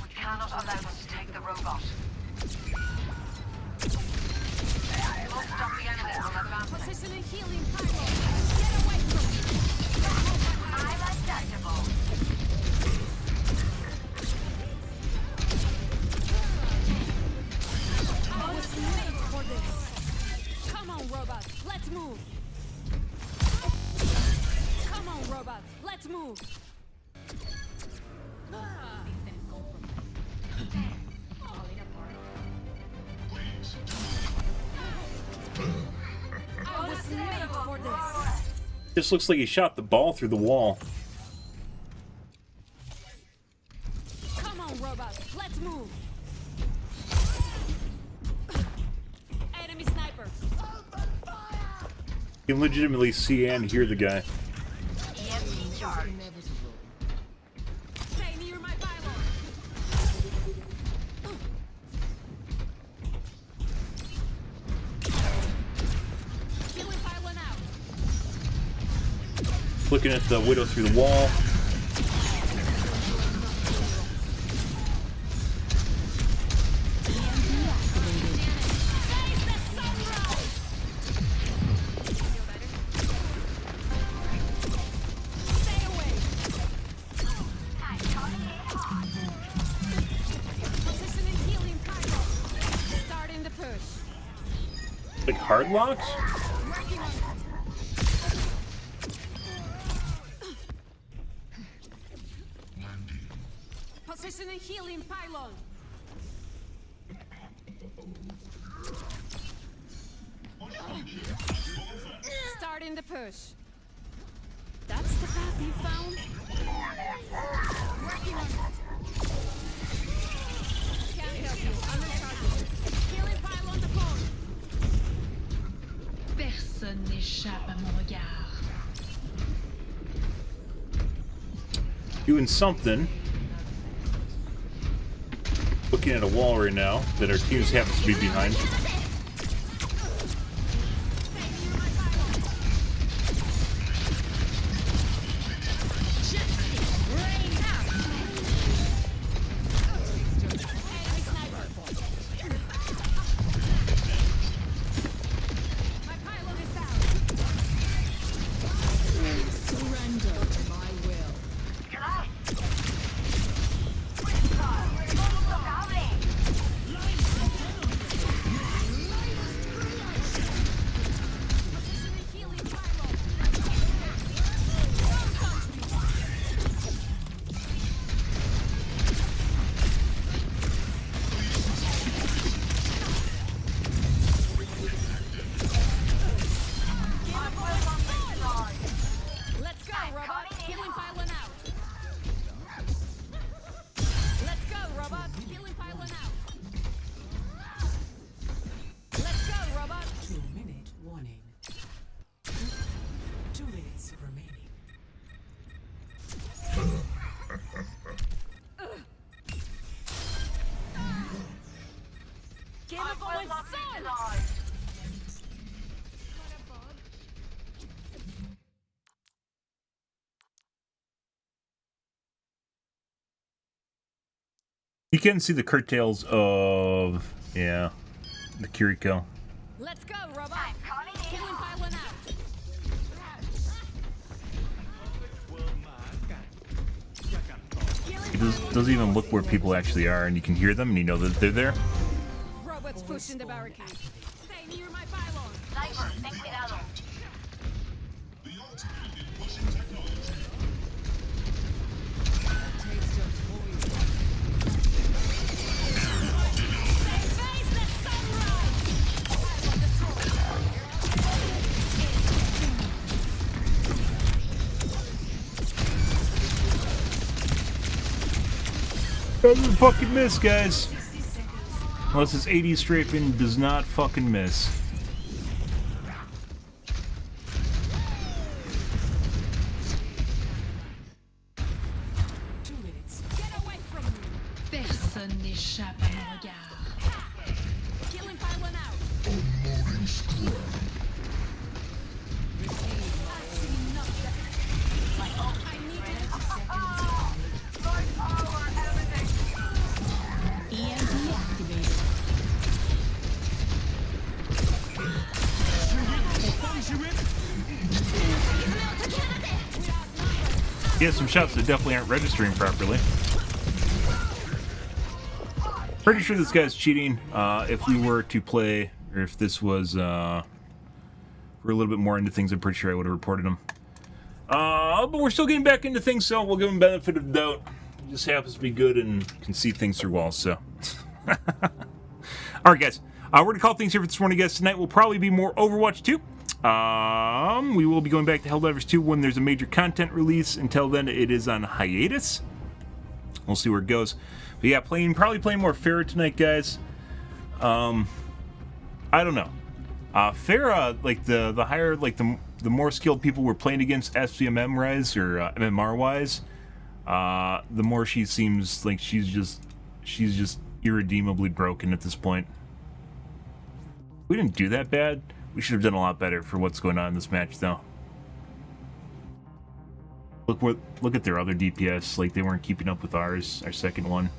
We cannot allow us to take the robot. We'll stop the enemy from advancing. Positioning healing pylon. Get away from me. I'm untouchable. I was made for this. Come on, robot. Let's move. Come on, robot. Let's move. I was made for this. Just looks like he shot the ball through the wall. Come on, robot. Let's move. Enemy sniper. You can legitimately see and hear the guy. EMP charge. Stay near my pylon. Killing pylon out. Looking at the Widow through the wall. Save the sunrise. Stay away. Positioning healing pylon. Starting the push. Like hard locks? Working on it. Positioning healing pylon. Starting the push. That's the path you found? Working on it. Can't help you. I'm recharging. Healing pylon deployed. Personne n'échappe à mon regard. Doing something. Looking at a wall right now that our teams happens to be behind. My pylon is down. Surrender to my will. my son! You can see the curtails of, yeah, the Kiriko. Let's go, robot! Killing pylon out! It doesn't even look where people actually are, and you can hear them, and you know that they're there. Robots pushing the barricade. Stay near my pylon. Sniper, ten cuidado. Face the sunrise! Doesn't fucking miss, guys. Unless this 80s strafing does not fucking miss. Get away from me! Personne n'échappe à mon regard. Killing pylon out! I need EMP activated. He has some shots that definitely aren't registering properly. Pretty sure this guy's cheating. If we were to play, or if this was, we're a little bit more into things, I'm pretty sure I would have reported him. But we're still getting back into things, so we'll give him benefit of the doubt. He just happens to be good and can see things through walls, so. Alright, guys. We're going to call things here for this morning, guys. Tonight will probably be more Overwatch 2. We will be going back to Helldivers 2 when there's a major content release. Until then, it is on hiatus. We'll see where it goes. But yeah, probably playing more Pharah tonight, guys. I don't know. Pharah, like the higher, like the more skilled people we're playing against, SVMM wise or MMR wise, the more she seems like she's just irredeemably broken at this point. We didn't do that bad. We should have done a lot better for what's going on in this match, though. Look at their other DPS. Like, they weren't keeping up with ours. Our second one.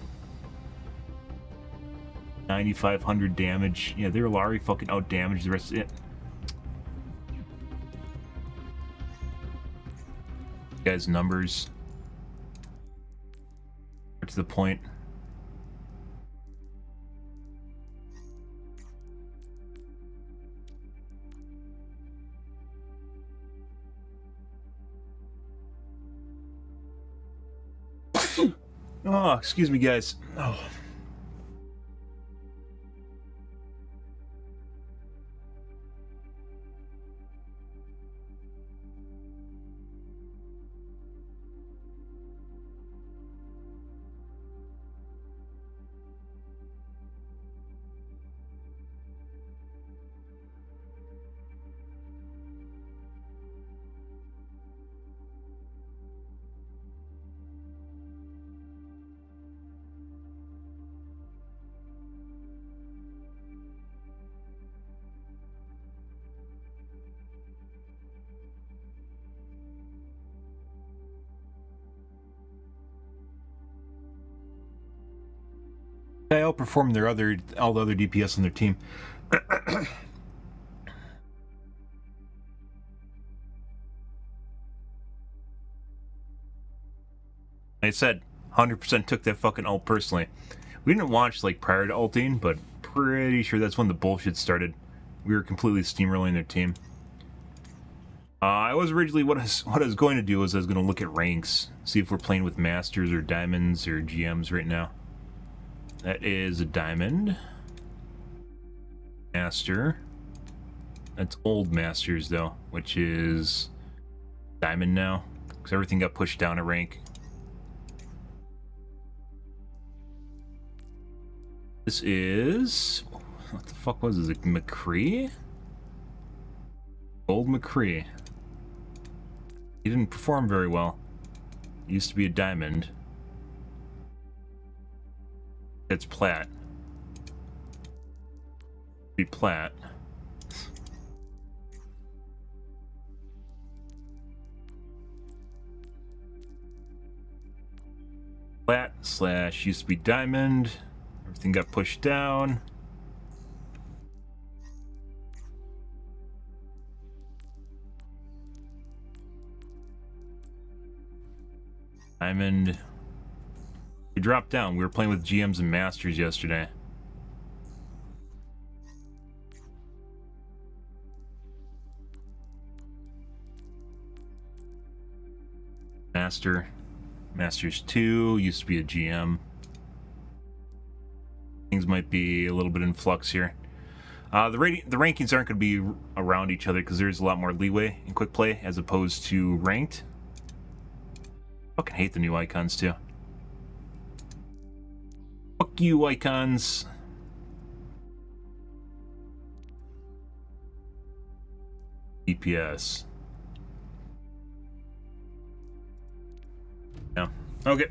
9,500 damage. Yeah, they were already fucking out damaged the rest of it. Guys, numbers. To the point. Oh, excuse me, guys. Oh. They outperformed all the other DPS on their team. I said 100% took that fucking ult personally. We didn't watch like prior to ulting, but pretty sure that's when the bullshit started. We were completely steamrolling their team. I was originally what I was going to do is I was going to look at ranks, see if we're playing with masters or diamonds or GMs right now. That is a diamond. Master. That's old masters though, which is diamond now, because everything got pushed down a rank. This is, what the fuck was this? McCree? Old McCree. He didn't perform very well. He used to be a diamond. It's plat. Be plat. Plat slash used to be diamond. Everything got pushed down. Diamond. We dropped down. We were playing with GMs and Masters yesterday. Master. Masters 2. Used to be a GM. Things might be a little bit in flux here. The rankings aren't going to be around each other because there's a lot more leeway in quick play as opposed to ranked. Fucking hate the new icons too. Fuck you, icons. DPS. Yeah. Okay.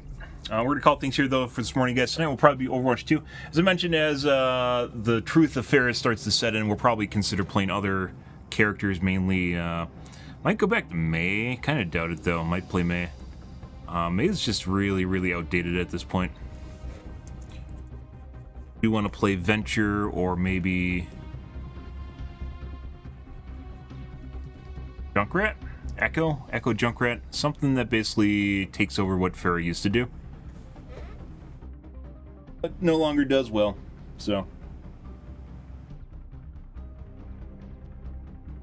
We're going to call things here, though, for this morning, guys. Tonight will probably be Overwatch 2. As I mentioned, as the truth of Ferris starts to set in, we'll probably consider playing other characters, mainly. Might go back to May. Kind of doubt it, though. Might play May. May is just really, really outdated at this point. Do want to play Venture or maybe Junkrat? Echo Junkrat. Something that basically takes over what Pharah used to do. But no longer does well, so.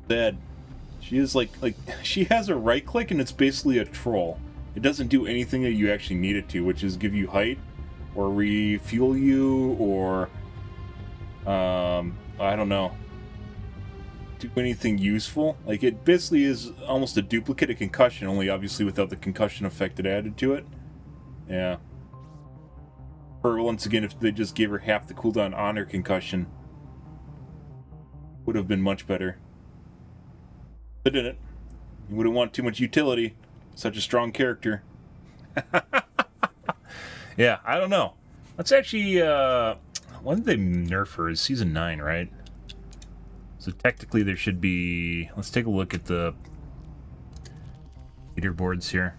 Sad. She is like she has a right click and it's basically a troll. It doesn't do anything that you actually need it to, which is give you height or refuel you or I don't know, do anything useful. Like, it basically is almost a duplicate of concussion, only obviously without the concussion effect that added to it. Yeah. Or once again, if they just gave her half the cooldown on her concussion, would have been much better. They didn't. You wouldn't want too much utility. Such a strong character. Yeah, I don't know. Let's actually, when did they nerf her? Is season 9, right? So technically there should be, let's take a look at the leaderboards here.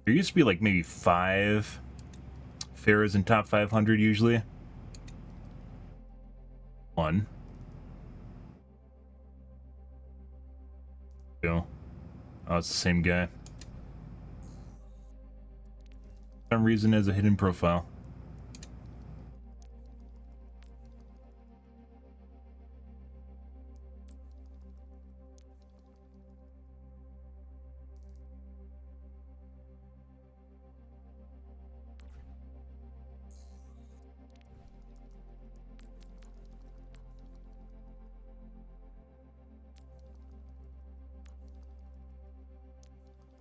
There used to be like maybe 5 Pharahs in top 500 usually. 1. 2. Oh, it's the same guy. For some reason as a hidden profile.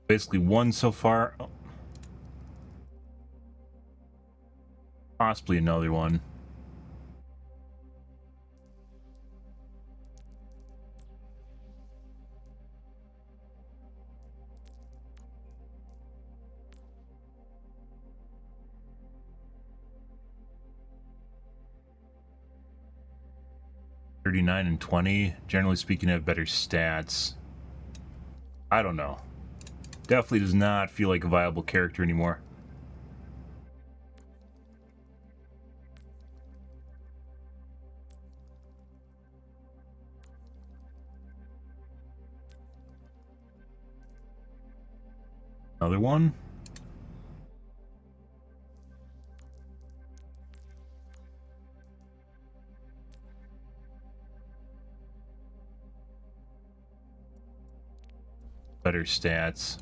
Basically 1 so far. Oh. Possibly another one. (39 and 20). Generally speaking, have better stats. I don't know. Definitely does not feel like a viable character anymore. Another one. Better stats.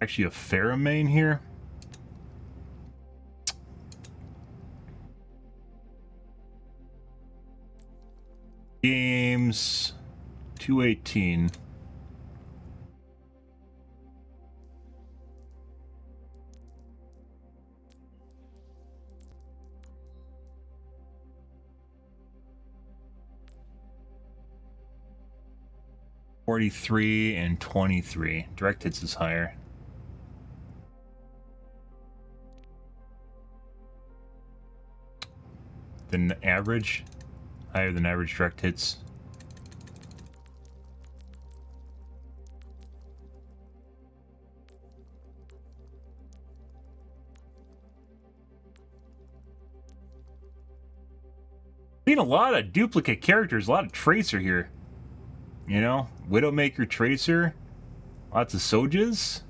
Actually a Pharah main here. Games 218. 43 and 23. Direct hits is higher. Than average? Higher than average direct hits. Seen a lot of duplicate characters, a lot of Tracer here. You know, Widowmaker, Tracer, lots of Sojas.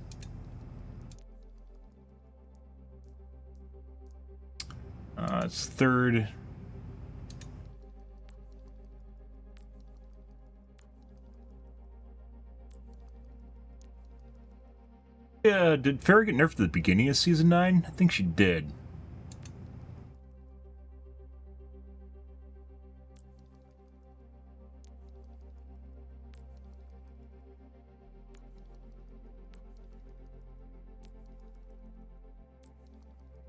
It's third. Yeah, did Pharah get nerfed at the beginning of Season 9? I think she did.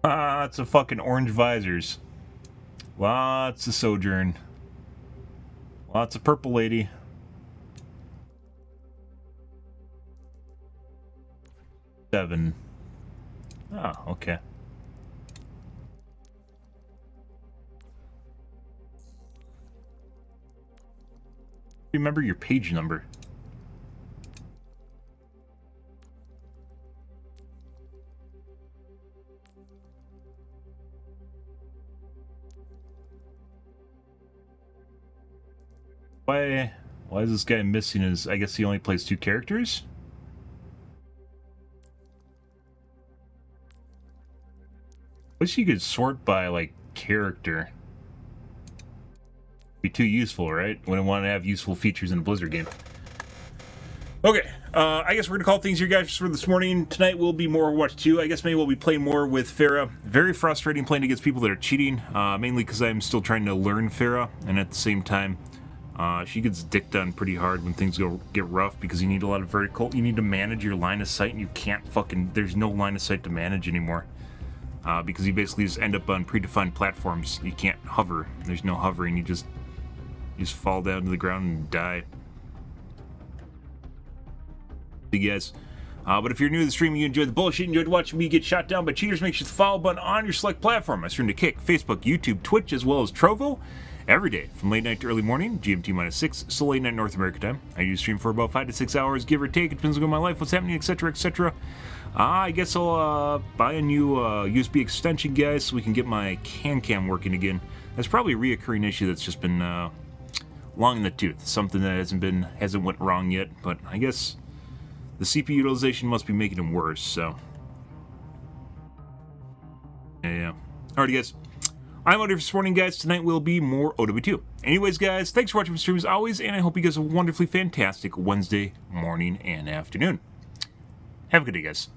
Lots of fucking orange visors. Lots of Sojourn. Lots of Purple Lady. Seven. Ah, okay. Remember your page number. Why is this guy missing his... I guess he only plays 2 characters? Wish you could sort by, like, character. Be too useful, right? Wouldn't want to have useful features in a Blizzard game. Okay, I guess we're gonna call things here, guys, for this morning. Tonight will be more Overwatch 2. I guess maybe we'll be playing more with Pharah. Very frustrating playing against people that are cheating, mainly because I'm still trying to learn Pharah, and at the same time, she gets dicked on pretty hard when things get rough because you need a lot of vertical. You need to manage your line of sight, and you can't fucking... There's no line of sight to manage anymore. Because you basically just end up on predefined platforms. You can't hover. There's no hovering. You just fall down to the ground and die. See you guys. But if you're new to the stream and you enjoy the bullshit, enjoyed watching me get shot down by cheaters, make sure to follow button on your select platform. I stream to Kick, Facebook, YouTube, Twitch, as well as Trovo. Every day, from late night to early morning, GMT-6, so late night North America time. I do stream for about 5 to 6 hours, give or take. It depends on my life, what's happening, etc., etc. I guess I'll buy a new USB extension, guys, so we can get my CanCam working again. That's probably a reoccurring issue that's just been long in the tooth. Something that hasn't went wrong yet, but I guess the CPU utilization must be making it worse, so. Yeah. Alrighty, guys. I'm out here for this morning, guys. Tonight will be more OW2. Anyways, guys, thanks for watching my stream as always, and I hope you guys have a wonderfully fantastic Wednesday morning and afternoon. Have a good day, guys.